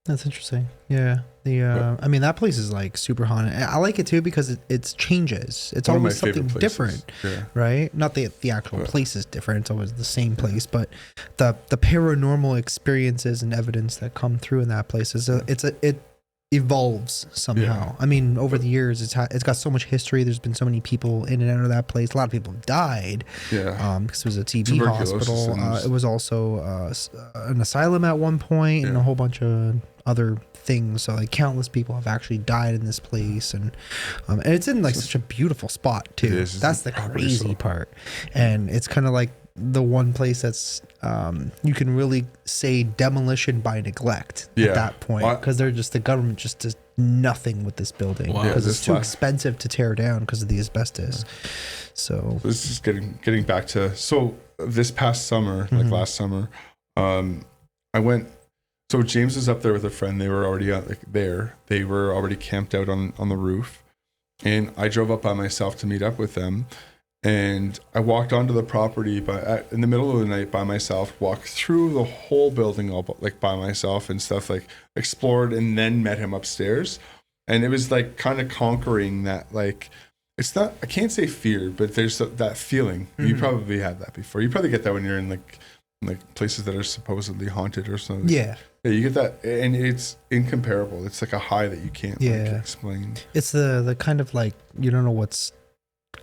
That's interesting. Yeah. I mean, that place is like super haunted. I like it too because it changes. It's always something different, right? Not the actual place is different. It's always the same place, but the paranormal experiences and evidence that come through in that place is it evolves somehow. Yeah. I mean, over the years, it's got so much history. There's been so many people in and out of that place. A lot of people have died. Yeah. Because it was a TB Tuberculosis hospital. and- It was also an asylum at one point, and Yeah. a whole bunch of other things. So like countless people have actually died in this place, and it's in like such a beautiful spot too. It is. That's the crazy part, and it's kind of like the one place that's you can really say demolition by neglect Yeah. at that point, Well, because they're just, the government just does nothing with this building Wow. because Yeah, it's this too last- expensive to tear down because of the asbestos. So This is getting back to, so this past summer, like last summer, I went. So James was up there with a friend. They were already there. They were already camped out on the roof, and I drove up by myself to meet up with them. And I walked onto the property in the middle of the night by myself. Walked through the whole building like by myself and stuff. Like explored, and then met him upstairs. And it was like kind of conquering that, like, it's not, I can't say fear, but there's that feeling. You probably had that before. You probably get that when you're in like places that are supposedly haunted or something. yeah, You get that, and it's incomparable. It's like a high that you can't like, explain. it's the kind of like, you don't know what's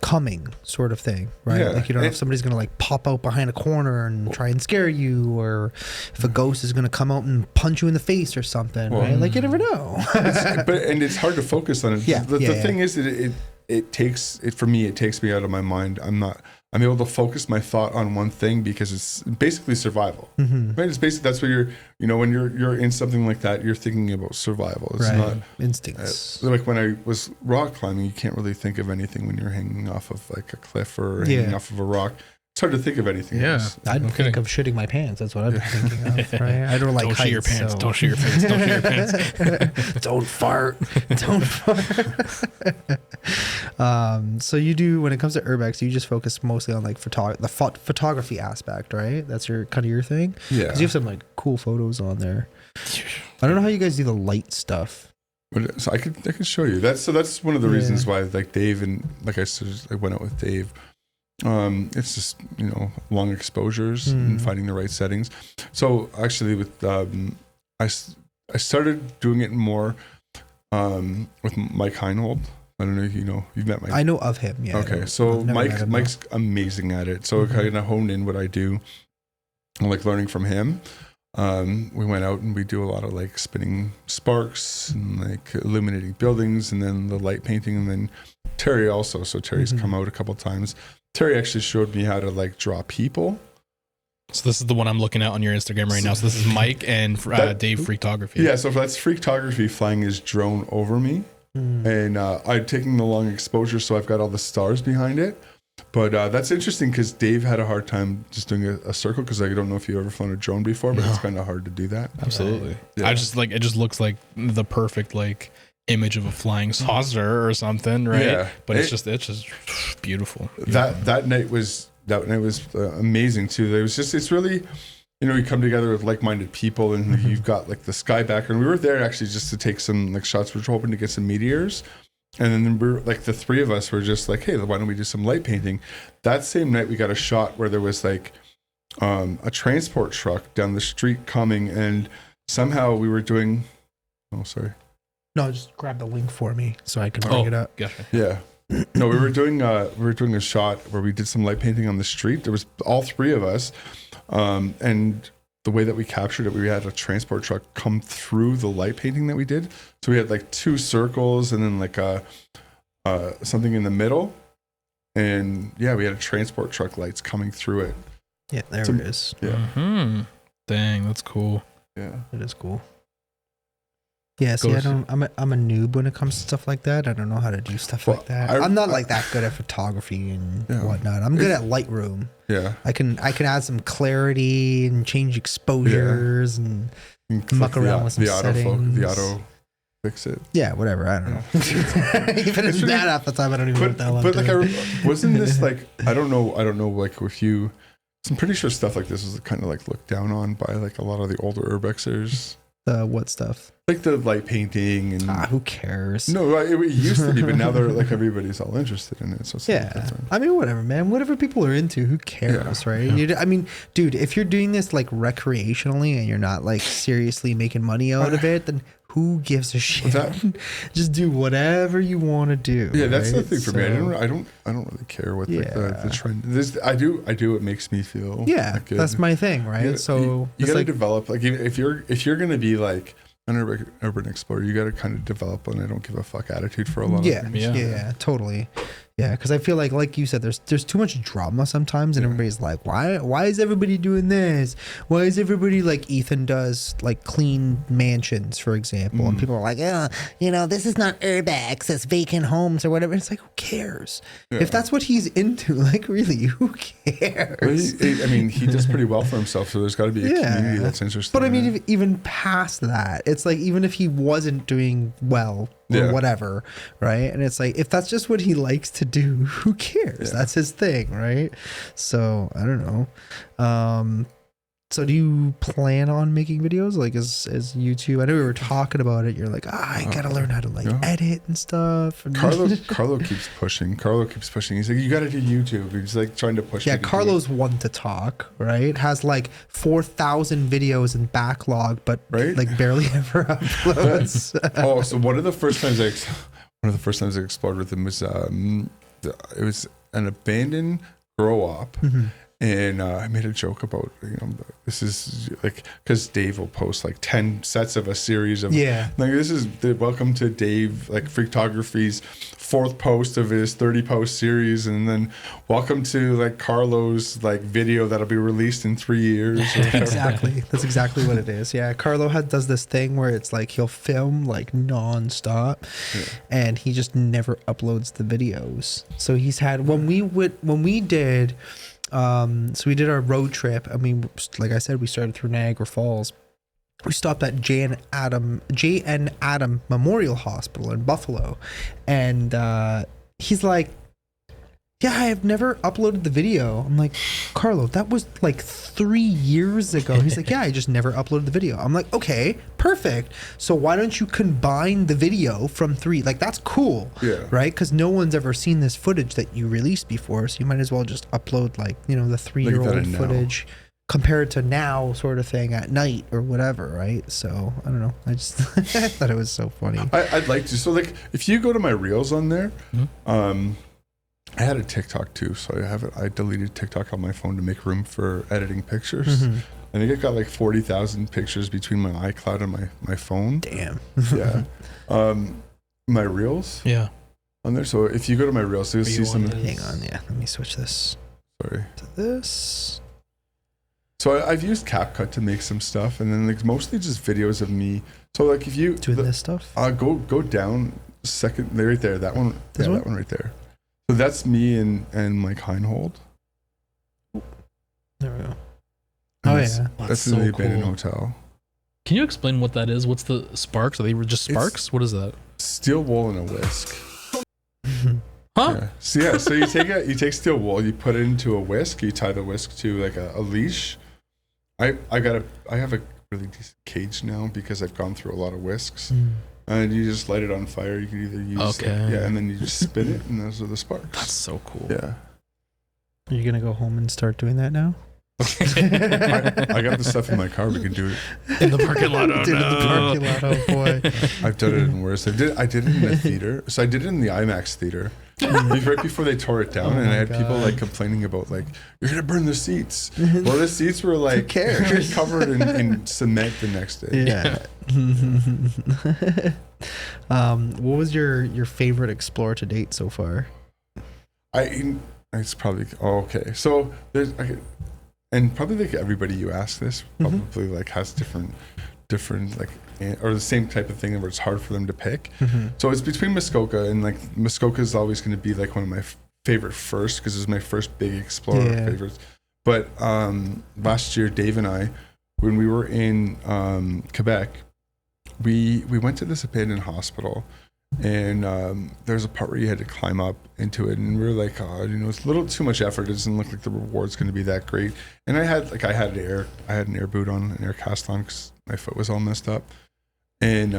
coming sort of thing, right? Yeah. Like you don't know if somebody's gonna like pop out behind a corner and try and scare you, or if a ghost is gonna come out and punch you in the face or something, right? Like you never know. And it's hard to focus on it. Yeah, The yeah. thing is that it takes me out of my mind. I'm able to focus my thought on one thing because it's basically survival, right? It's basically, that's what when you're in something like that, you're thinking about survival. It's right. not Instincts. like when I was rock climbing, you can't really think of anything when you're hanging off of like a cliff or hanging off of a rock. It's hard to think of anything Yeah. else. I'd No think kidding. of shitting my pants. That's what I'd be thinking of, right? I don't like Don't heights. shit your pants. so- Don't shit your pants. Don't shit your pants. Don't fart. Don't fart. So you do, when it comes to urbex, you just focus mostly on like the photography aspect, right? That's your kind of your thing. Yeah. Because you have some like cool photos on there. I don't know how you guys do the light stuff. So I could show you. That's one of the reasons why, like, Dave, and like I said, I went out with Dave. It's just long exposures and finding the right settings. So actually, with I started doing it more with Mike Heinold. I don't know if you've met Mike. I know of him. Yeah. Okay, I've so never met him, though. Mike's amazing at it. So I kind of honed in what I do, like learning from him. We went out and we do a lot of like spinning sparks and like illuminating buildings, and then the light painting, and then Terry also. So Terry's come out a couple times. Terry actually showed me how to like draw people. So this is the one I'm looking at on your Instagram right now. So this is Mike and Dave Freaktography. Yeah, so that's Freaktography flying his drone over me. And I'm taking the long exposure, so I've got all the stars behind it. But that's interesting because Dave had a hard time just doing a circle, because I don't know if you've ever flown a drone before, but it's kind of hard to do that. Absolutely. Yeah. I just like, it just looks like the perfect like image of a flying saucer or something, right? Yeah. But it's just beautiful. That night was amazing too. It's really, we come together with like-minded people, and you've got like the sky background. We were there actually just to take some like shots. We're hoping to get some meteors, and then we're like, the three of us were just like, hey, why don't we do some light painting? That same night we got a shot where there was like a transport truck down the street coming, and somehow we were doing. Oh, sorry. No, just grab the link for me so I can bring it up. Gotcha. Yeah. No, we were doing a shot where we did some light painting on the street. There was all three of us, and the way that we captured it, we had a transport truck come through the light painting that we did. So we had like two circles and then like something in the middle, and yeah, we had a transport truck lights coming through it. Yeah, there it is. Yeah, Dang, that's cool. yeah. It is cool. Yeah, see, I'm a noob when it comes to stuff like that. I don't know how to do stuff like that. I'm not like that good at photography and whatnot. I'm good at Lightroom. Yeah, I can add some clarity and change exposures and muck around with some settings. The auto fix it. Yeah, whatever. I don't know. Even if that half the time, I don't even know what the hell I'm But like, doing. wasn't this like, I don't know. Like with you, I'm pretty sure stuff like this was kind of like looked down on by like a lot of the older urbexers. What stuff? Like the light painting and Who cares? no, it used to be, but now they're like, everybody's all interested in it. So it's Yeah, I mean, whatever, man. Whatever people are into, who cares, right? Yeah. I mean, dude, if you're doing this like recreationally and you're not like seriously making money out of it, then who gives a shit? Just do whatever you want to do. Yeah, that's the right? thing for me. I don't really care what the trend. I do what makes me feel. Yeah, good. that's my thing, right? You got to develop, like, if you're gonna be like an urban explorer, you got to kind of develop an I don't give a fuck attitude for a lot of things. Yeah, totally. Yeah, because I feel like you said, there's too much drama sometimes, and everybody's like, why is everybody doing this? Why is everybody, like, Ethan does, like, clean mansions, for example, and people are like, this is not urbex, it's vacant homes or whatever. It's like, who cares? If that's what he's into, like, really, who cares? Well, he does pretty well for himself, so there's got to be a community that's interested. But I mean, even past that, it's like, even if he wasn't doing well or whatever, right? And it's like, if that's just what he likes to do, who cares? That's his thing, right? So I don't know. So do you plan on making videos, like, as YouTube? I know we were talking about it. You're like, I gotta learn how to edit and stuff. And Carlo keeps pushing. He's like, you gotta do YouTube. He's like trying to push. Yeah, Carlo's one to talk, right? Has like 4,000 videos in backlog, but like barely ever uploads. So one of the first times I explored with him was it was an abandoned grow op. And I made a joke about, this is like, because Dave will post like 10 sets of a series of, like, this is the welcome to Dave, like, Freaktography's 4th post of his 30 post series. And then welcome to, like, Carlo's, like, video that'll be released in 3 years. Exactly. That's exactly what it is. Yeah. Carlo does this thing where it's like, he'll film like nonstop and he just never uploads the videos. So he's had, when we did, so we did our road trip. I mean, like I said, we started through Niagara Falls. We stopped at J.N. Adam Memorial Hospital in Buffalo. And he's like, yeah, I have never uploaded the video. I'm like, Carlo, that was like 3 years ago. He's like, yeah, I just never uploaded the video. I'm like, okay, perfect. So why don't you combine the video from 3? Like, that's cool, right? Because no one's ever seen this footage that you released before. So you might as well just upload, like, the 3-year-old footage compared to now, sort of thing, at night or whatever, right? So I don't know. I just I thought it was so funny. I'd like to. So, like, if you go to my reels on there, I had a TikTok too, so I deleted TikTok on my phone to make room for editing pictures. I think I got like 40,000 pictures between my iCloud and my phone. Damn. Yeah. My reels. Yeah. On there. So if you go to my reels, you'll see some. Hang on. Yeah. Let me switch this. Sorry. To this. So I've used CapCut to make some stuff, and then, like, mostly just videos of me. So, like, if you doing this stuff, go down second. Right there. That one. That one right there. So that's me and Mike Heinhold. There we go. That's in the abandoned hotel. Can you explain what that is? What's the sparks? Are they just sparks? What is that? Steel wool and a whisk. Huh? Yeah. So you take steel wool, you put it into a whisk, you tie the whisk to like a leash. I have a really decent cage now because I've gone through a lot of whisks. And you just light it on fire. You can either use and then you just spin it, and those are the sparks. That's so cool. Yeah. Are you gonna go home and start doing that now? I got the stuff in my car. We can do it in the parking lot. In the parking lot. Oh boy. I've done it in worse. I did it in the theater. So I did it in the IMAX theater. Right before they tore it down, and I had people like complaining about, like, you're gonna burn the seats. Well, the seats were like covered in cement the next day. Yeah. What was your favorite explore to date so far? It's probably okay. So there's and probably like everybody you ask this probably like has different like, or the same type of thing where it's hard for them to pick. So it's between Muskoka, and like Muskoka is always going to be like one of my favorite first, because it was my first big explorer favorites. But last year, Dave and I, when we were in Quebec, we went to this abandoned hospital, and there's a part where you had to climb up into it, and we were like, it's a little too much effort. It doesn't look like the reward's going to be that great. And I had an air boot on, an air cast on, because my foot was all messed up. And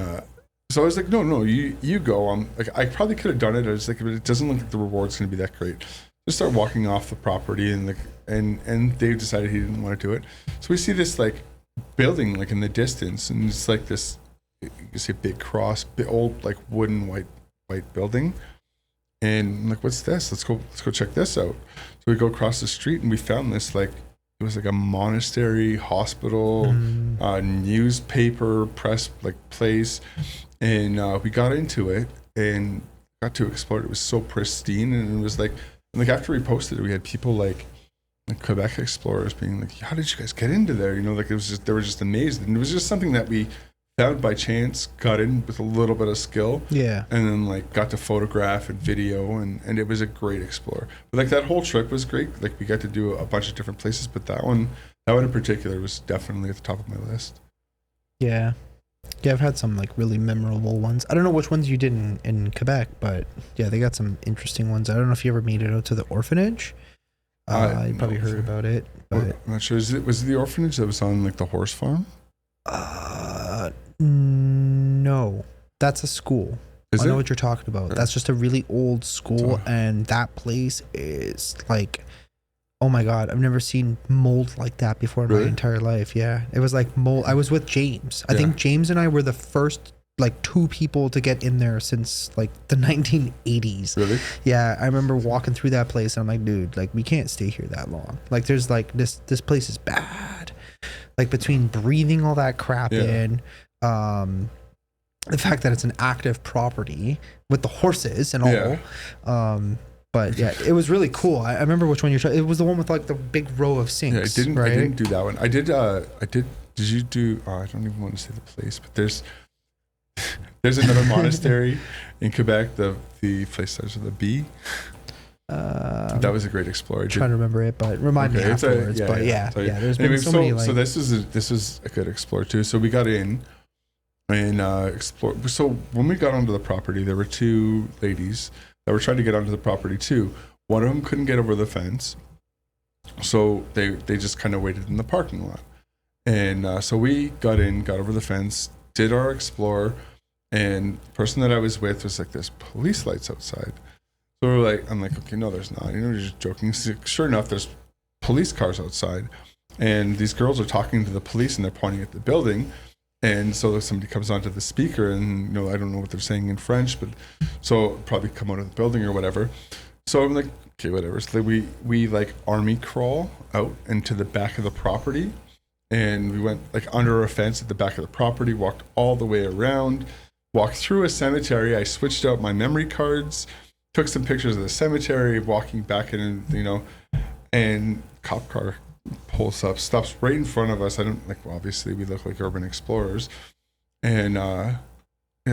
so I was like, no, you go. Like, I probably could have done it. I was like, but it doesn't look like the reward's going to be that great. Just start walking off the property, and Dave decided he didn't want to do it. So we see this like building like in the distance, and it's like this you see a big cross, big old like wooden white building. And I'm like, what's this? Let's go check this out. So we go across the street and we found this, like, it was like a monastery, hospital, newspaper, press, like, place. And we got into it and got to explore it. It was so pristine. And it was like after we posted it, we had people like Quebec explorers being like, how did you guys get into there? You know, like, it was just, they were just amazed. And it was just something that we found by chance, got in with a little bit of skill, and then like got to photograph and video, and it was a great explore. But like that whole trip was great. Like we got to do a bunch of different places, but that one in particular was definitely at the top of my list. Yeah, I've had some like really memorable ones. I don't know which ones you did in Quebec, but yeah, they got some interesting ones. I don't know if you ever made it out to the orphanage. You probably heard about it, but I'm not sure. Was it the orphanage that was on like the horse farm? No, that's a school. I know what you're talking about. That's just a really old school, and that place is like, oh my god, I've never seen mold like that before in my entire life. Yeah, it was like mold. I was with James. I think James and I were the first like 2 people to get in there since like the 1980s. Really? Yeah, I remember walking through that place and I'm like, dude, like we can't stay here that long. Like there's like this place is bad. Like between breathing all that crap in, the fact that it's an active property with the horses and all. But yeah, it was really cool. I remember which one you're talking. It was the one with like the big row of sinks. Yeah, I didn't do that one. I did. Did you do? I don't even want to say the place, but there's another monastery in Quebec. The place starts with a B. That was a great explorer. Trying to remember it, but remind me afterwards. There's been so many. Like, so this is a good explorer too. So we got in and explored. So when we got onto the property, there were 2 ladies that were trying to get onto the property too. One of them couldn't get over the fence, so they just kind of waited in the parking lot. And so we got in, got over the fence, did our explore, and the person that I was with was like, "There's police lights outside." So we're like, I'm like, okay, no, there's not. You know, we're just joking. Sure enough, there's police cars outside, and these girls are talking to the police, and they're pointing at the building. And so somebody comes onto the speaker, and you know, I don't know what they're saying in French, but so probably come out of the building or whatever. So I'm like, okay, whatever. So we like army crawl out into the back of the property, and we went like under a fence at the back of the property, walked all the way around, walked through a cemetery. I switched out my memory cards. Took some pictures of the cemetery, walking back in, you know, and cop car pulls up, stops right in front of us. I don't like, well, obviously we look like urban explorers, and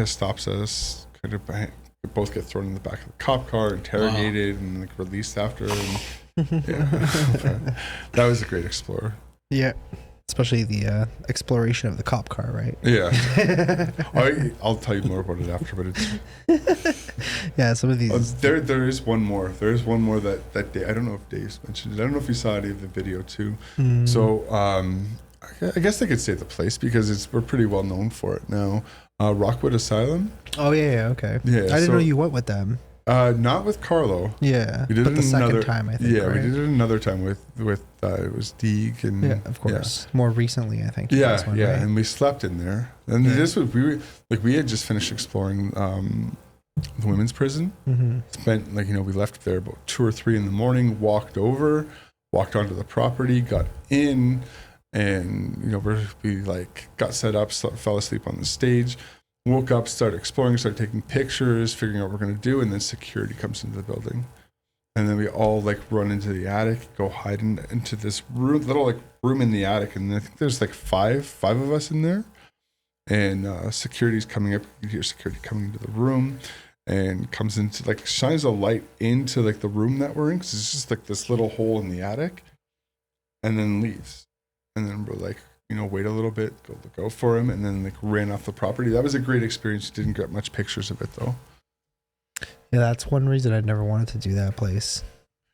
stops us. Kind of, we both get thrown in the back of the cop car, interrogated, and like released after. And, that was a great explorer. Yeah. Especially the exploration of the cop car, right? Yeah. I'll tell you more about it after, but it's... Yeah, some of these... there is one more. There is one more that day. I don't know if Dave's mentioned it. I don't know if you saw any of the video too. So I guess I could say the place because we're pretty well known for it now. Rockwood Asylum. Oh, yeah, okay. Yeah, I didn't know you went with them. Not with Carlo. Yeah, we did but the second time, I think. Yeah, right? we did it another time with it was Deeg and of course. Yeah. More recently, I think. Yeah, one, right? And we slept in there. And this was we had just finished exploring the women's prison. Spent we left there about 2 or 3 in the morning. Walked onto the property, got in, and we got set up, fell asleep on the stage. Woke up, started exploring, started taking pictures, figuring out what we're going to do, and then security comes into the building. And then we all run into the attic, go hide into this little room in the attic, and I think there's five of us in there. And security's coming up. You hear security coming into the room, and comes into shines a light into the room that we're in, because it's just this little hole in the attic, and then leaves. And then we're wait a little bit, go for him, and then ran off the property. That was a great experience. Didn't get much pictures of it though. Yeah, that's one reason I never wanted to do that place.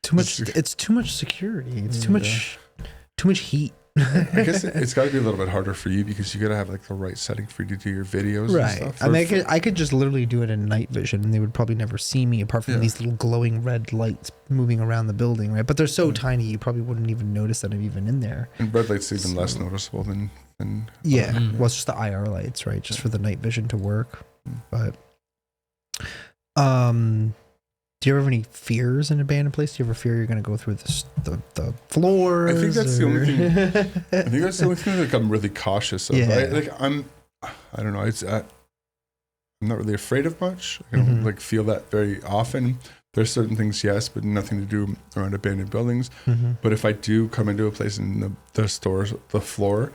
It's too much security. It's too much heat. I guess it's got to be a little bit harder for you because you got to have the right setting for you to do your videos. Right. And stuff. I mean, I could just literally do it in night vision, and they would probably never see me apart from these little glowing red lights moving around the building. Right. But they're so tiny, you probably wouldn't even notice that I'm even in there. And red lights even less noticeable than than Yeah, well, it's just the IR lights, right? Just for the night vision to work. But do you ever have any fears in an abandoned place? Do you ever fear you're going to go through the floors? I think that's the only thing. I think that's the only thing that I'm really cautious of. Yeah. I don't know. I'm not really afraid of much. I don't like feel that very often. There's certain things, yes, but nothing to do around abandoned buildings. But if I do come into a place and the floor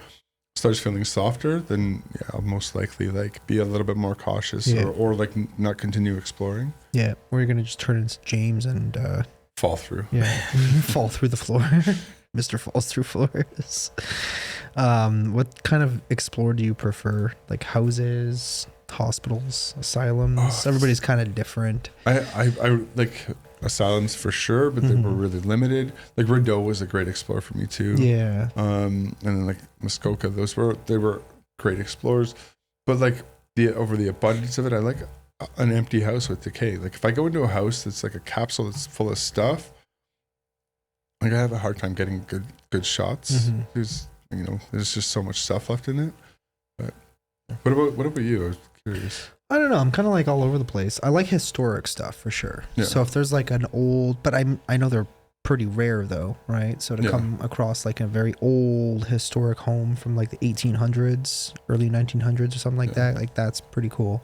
starts feeling softer, then yeah, I'll most likely like be a little bit more cautious or like not continue exploring. Yeah, or you're gonna just turn into James and Fall through. Yeah, fall through the floor. Mr. Falls Through Floors. What kind of explore do you prefer? Like houses, hospitals, asylums? Everybody's kind of different. I like asylums for sure, but they were really limited. Like Rideau was a great explorer for me too. Yeah. And then like Muskoka, they were great explorers. But like over the abundance of it, I like an empty house with decay. Like if I go into a house that's like a capsule that's full of stuff, like I have a hard time getting good shots. There's just so much stuff left in it. But what about you? I was curious. I don't know. I'm kind of like all over the place. I like historic stuff for sure. Yeah. So if there's like an old, but I know they're pretty rare though, right? So to come across like a very old historic home from like the 1800s, early 1900s or something like that, like that's pretty cool.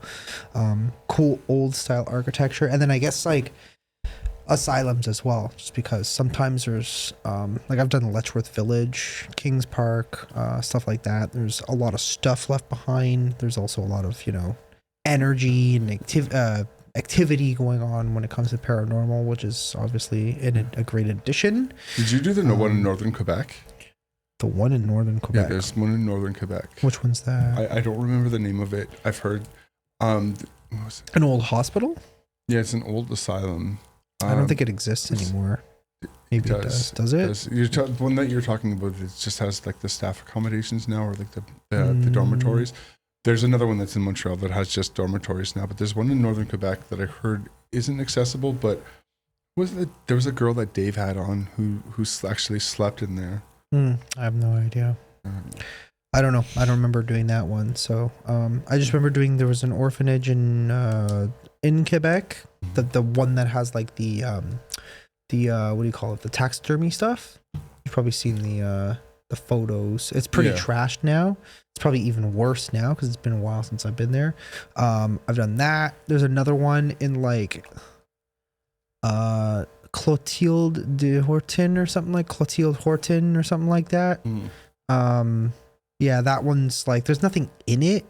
Cool old style architecture. And then I guess like asylums as well, just because sometimes there's like I've done Letchworth Village, Kings Park, stuff like that. There's a lot of stuff left behind. There's also a lot of, energy and activity going on when it comes to paranormal, which is obviously a great addition. Did you do the one in northern Quebec? The one in northern Quebec? Yeah, there's one in northern Quebec. Which one's that? I don't remember the name of it. I've heard an old hospital? Yeah, it's an old asylum. I don't think it exists anymore. Maybe it does. Does it? The one that you're talking about, it just has like the staff accommodations now, or like the dormitories. There's another one that's in Montreal that has just dormitories now, but there's one in northern Quebec that I heard isn't accessible. But there was a girl that Dave had on who actually slept in there. I have no idea. I don't know. I don't remember doing that one. So I just remember there was an orphanage in Quebec, the one that has like the what do you call it? The taxidermy stuff. You've probably seen the photos. It's pretty trashed now. It's probably even worse now because it's been a while since I've been there. I've done that. There's another one in like Clotilde de Horton or something like that. Yeah, that one's like there's nothing in it,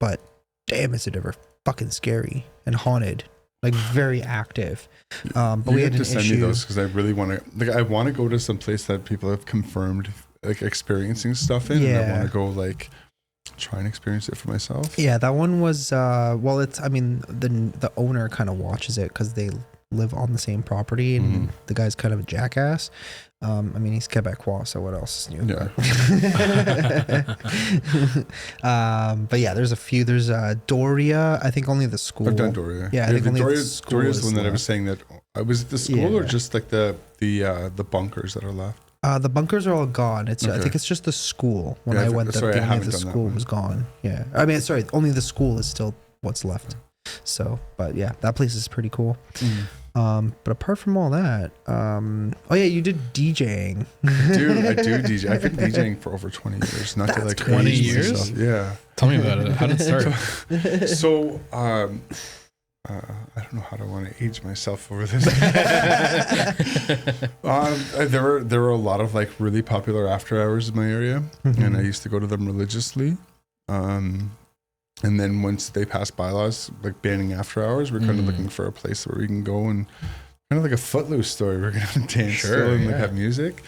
but damn, is it ever fucking scary and haunted. Like very active. But we had to send me those because I really want to. Like, I want to go to some place that people have confirmed like experiencing stuff in, and I want to go like try and experience it for myself. Yeah, that one was. Well, it's. I mean, the owner kind of watches it because they live on the same property, and the guy's kind of a jackass. I mean, he's Quebecois, so what else is new? Yeah. But yeah, there's a few. There's Doria. I think only the school. I've done Doria. Yeah, I think only the school. Doria's the one that I was saying that. Was it the school or just like the bunkers that are left? The bunkers are all gone. It's I think it's just the school. When I went there, the school was gone. Yeah. I mean, sorry, only the school is still what's left. So, but yeah, that place is pretty cool. But apart from all that, oh yeah, you did DJing. Dude, I do DJ. I've been DJing for over 20 years. Not to like 20 years. Myself. Yeah. Tell me about it. How did it start? So, I don't know how to want to age myself over this. There were a lot of like really popular after hours in my area, and I used to go to them religiously. And then once they passed bylaws like banning after hours, we're kind of looking for a place where we can go and kind of like a Footloose story. We're gonna dance still and like have music,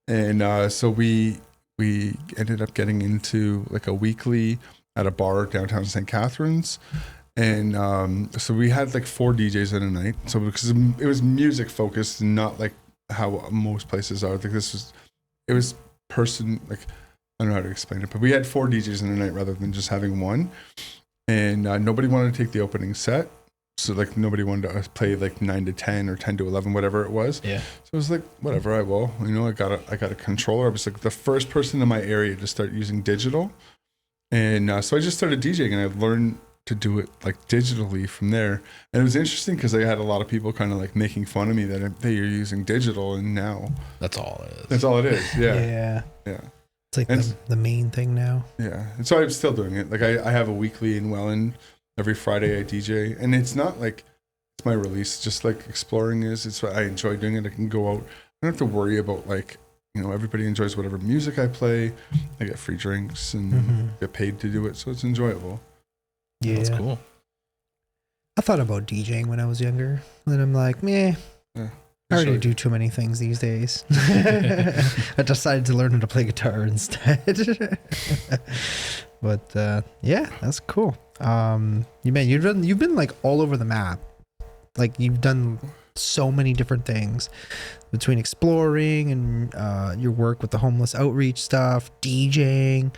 and so we ended up getting into like a weekly at a bar downtown St. Catharines. And so we had like 4 DJs in a night. So because it was music focused, and not like how most places are. Like it was like I don't know how to explain it, but we had 4 DJs in a night rather than just having one. And nobody wanted to take the opening set. So like nobody wanted to play like 9 to 10 or 10 to 11, whatever it was. Yeah. So I was like, whatever, I will. You know, I got a controller. I was like the first person in my area to start using digital. And so I just started DJing, and I learned to do it like digitally from there. And it was interesting because I had a lot of people kind of like making fun of me that you're using digital, and now That's all it is. that's all it is. Yeah. Yeah. Yeah. It's like And- the main thing now. Yeah. And so I'm still doing it. Like I have a weekly in Welland. Every Friday I DJ, and it's not like it's my release, just like exploring is. It's what I enjoy doing it. I can go out. I don't have to worry about like, you know, everybody enjoys whatever music I play. I get free drinks and get paid to do it. So it's enjoyable. Yeah. That's cool. I thought about DJing when I was younger. Then I'm like, meh. Yeah. I already Sure. do too many things these days. I decided to learn how to play guitar instead. But yeah, that's cool. You've been like all over the map. Like you've done so many different things between exploring and your work with the homeless outreach stuff, DJing.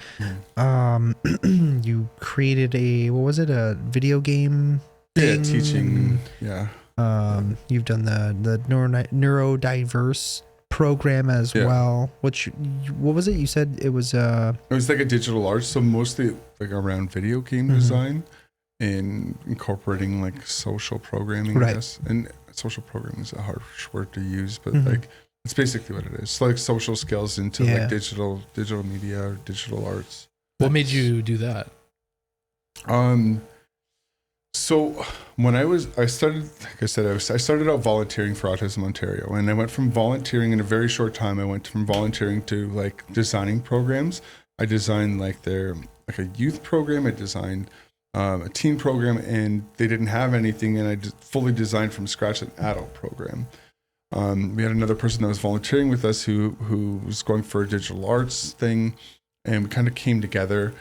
You created a video game thing. Yeah, teaching. Yeah. You've done the neurodiverse program as Yeah. well. What was it? You said it was It was like a digital arts, so mostly like around video game design and incorporating like social programming, I Right. guess. And social programming is a harsh word to use, but like it's basically what it is. It's like social skills into Yeah. like digital media or digital arts. What made you do that? So when I started, like I said, I started out volunteering for Autism Ontario, and I went from volunteering in a very short time. I went from volunteering to like designing programs. I designed like a youth program. I designed a teen program, and they didn't have anything, and I fully designed from scratch an adult program. We had another person that was volunteering with us who was going for a digital arts thing, and we kind of came together.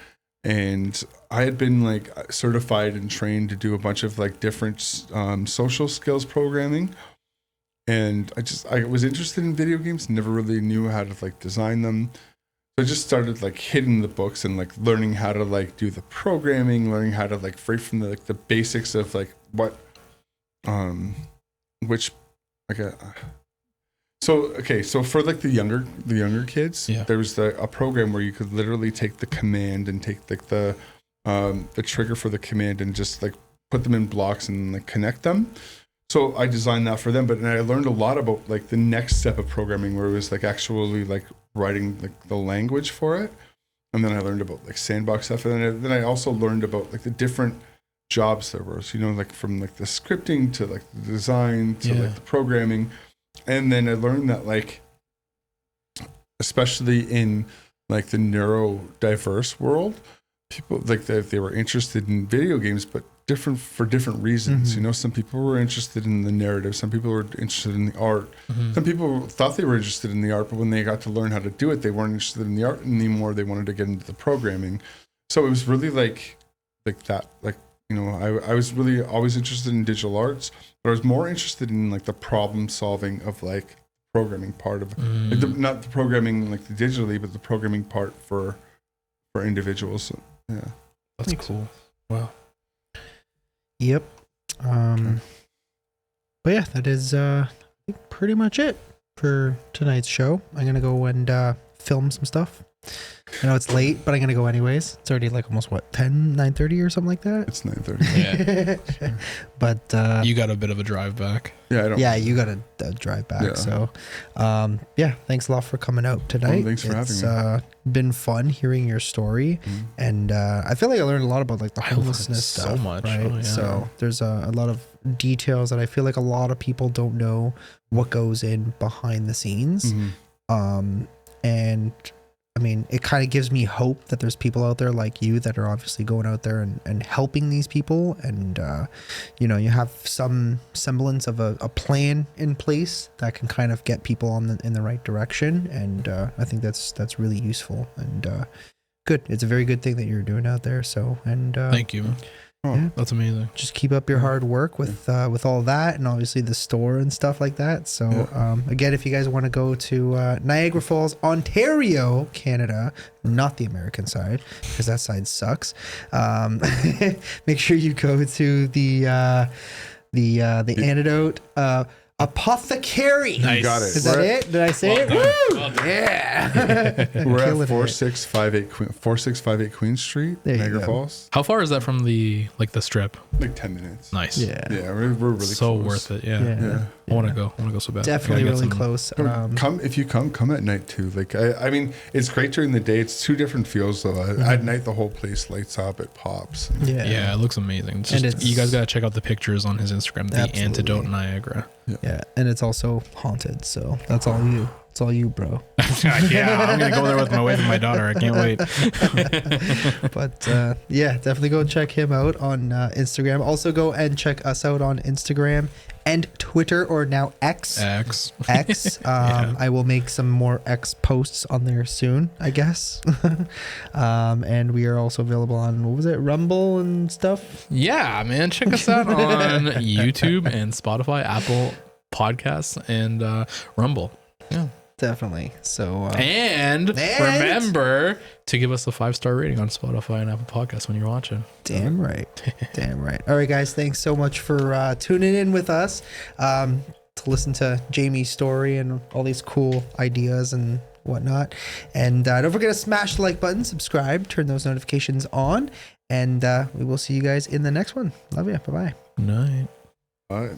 And I had been like certified and trained to do a bunch of like different social skills programming. And I was interested in video games, never really knew how to like design them. So I just started like hitting the books and like learning how to like do the programming, learning how to like right from the like the basics of like what which like so for like the younger kids, Yeah. there was a program where you could literally take the command and take like the trigger for the command and just like put them in blocks and like connect them. So I designed that for them, but I learned a lot about like the next step of programming, where it was like actually like writing like the language for it. And then I learned about like sandbox stuff, and then I also learned about like the different jobs there were. So, you know, like from like the scripting to like the design to like the programming. And then I learned that like, especially in like the neurodiverse world, people like they were interested in video games, but for different reasons. You know, some people were interested in the narrative, some people were interested in the art, some people thought they were interested in the art, but when they got to learn how to do it, they weren't interested in the art anymore. They wanted to get into the programming. So it was really like that, like, you know, I was really always interested in digital arts, but I was more interested in like the problem solving of like programming part of like not the programming like the digitally, but the programming part for individuals. So, yeah, That's cool. Wow. Yep. But yeah, that is I think pretty much it for tonight's show. I'm gonna go and film some stuff. I know it's late, but I'm gonna go anyways. It's already like almost 9:30 or something like that. it's 9:30. Yeah. But You got a bit of a drive back. Yeah, I don't. yeah, you gotta drive back. Yeah. So yeah, thanks a lot for coming out tonight. Thanks for having It's been fun hearing your story, and I feel like I learned a lot about like the I learned homelessness so stuff, much. right? Oh, yeah. So there's a lot of details that I feel like a lot of people don't know what goes in behind the scenes. And I mean, it kind of gives me hope that there's people out there like you that are obviously going out there and helping these people. And, you know, you have some semblance of a plan in place that can kind of get people in the right direction. And I think that's really useful and good. It's a very good thing that you're doing out there. So, and Thank you. Oh, That's amazing. Just keep up your hard work with all that, and obviously the store and stuff like that. So again, if you guys want to go to Niagara Falls, Ontario, Canada, not the American side, because that side sucks, make sure you go to the Antidote Apothecary. Nice. You got it. Is that it? Did I say it? Well done. Woo! Well done. Yeah. We're Killing at it. 4658 Queen Street, There you Niagara go. Falls. How far is that from the strip? Like 10 minutes. Nice. Yeah. Yeah, we're really So close. worth it. Yeah. Yeah. I want to go. I want to go so bad. Definitely Gotta get really some- close. Come if you come at night too. Like I mean, it's great during the day. It's two different feels though. At night, the whole place lights up. It pops. Yeah. Yeah, it looks amazing. It's And just, it's- you guys got to check out the pictures on his Instagram, the Absolutely. Antidote Niagara. Yeah. And it's also haunted. So that's all you. It's all you, bro. Yeah, I'm going to go there with my wife and my daughter. I can't wait. But yeah, definitely go check him out on Instagram. Also go and check us out on Instagram and Twitter, or now X. X. X. I will make some more X posts on there soon, I guess. And we are also available on, what was it, Rumble and stuff? Yeah, man. Check us out on YouTube and Spotify, Apple Podcasts, and Rumble. Yeah. Definitely. So And remember to give us a 5-star rating on Spotify and Apple Podcasts when you're watching. damn right. Damn right. All right, guys. Thanks so much for tuning in with us to listen to Jamie's story and all these cool ideas and whatnot. And don't forget to smash the like button, subscribe, turn those notifications on, and we will see you guys in the next one. Love you. Bye-bye. Night. All right.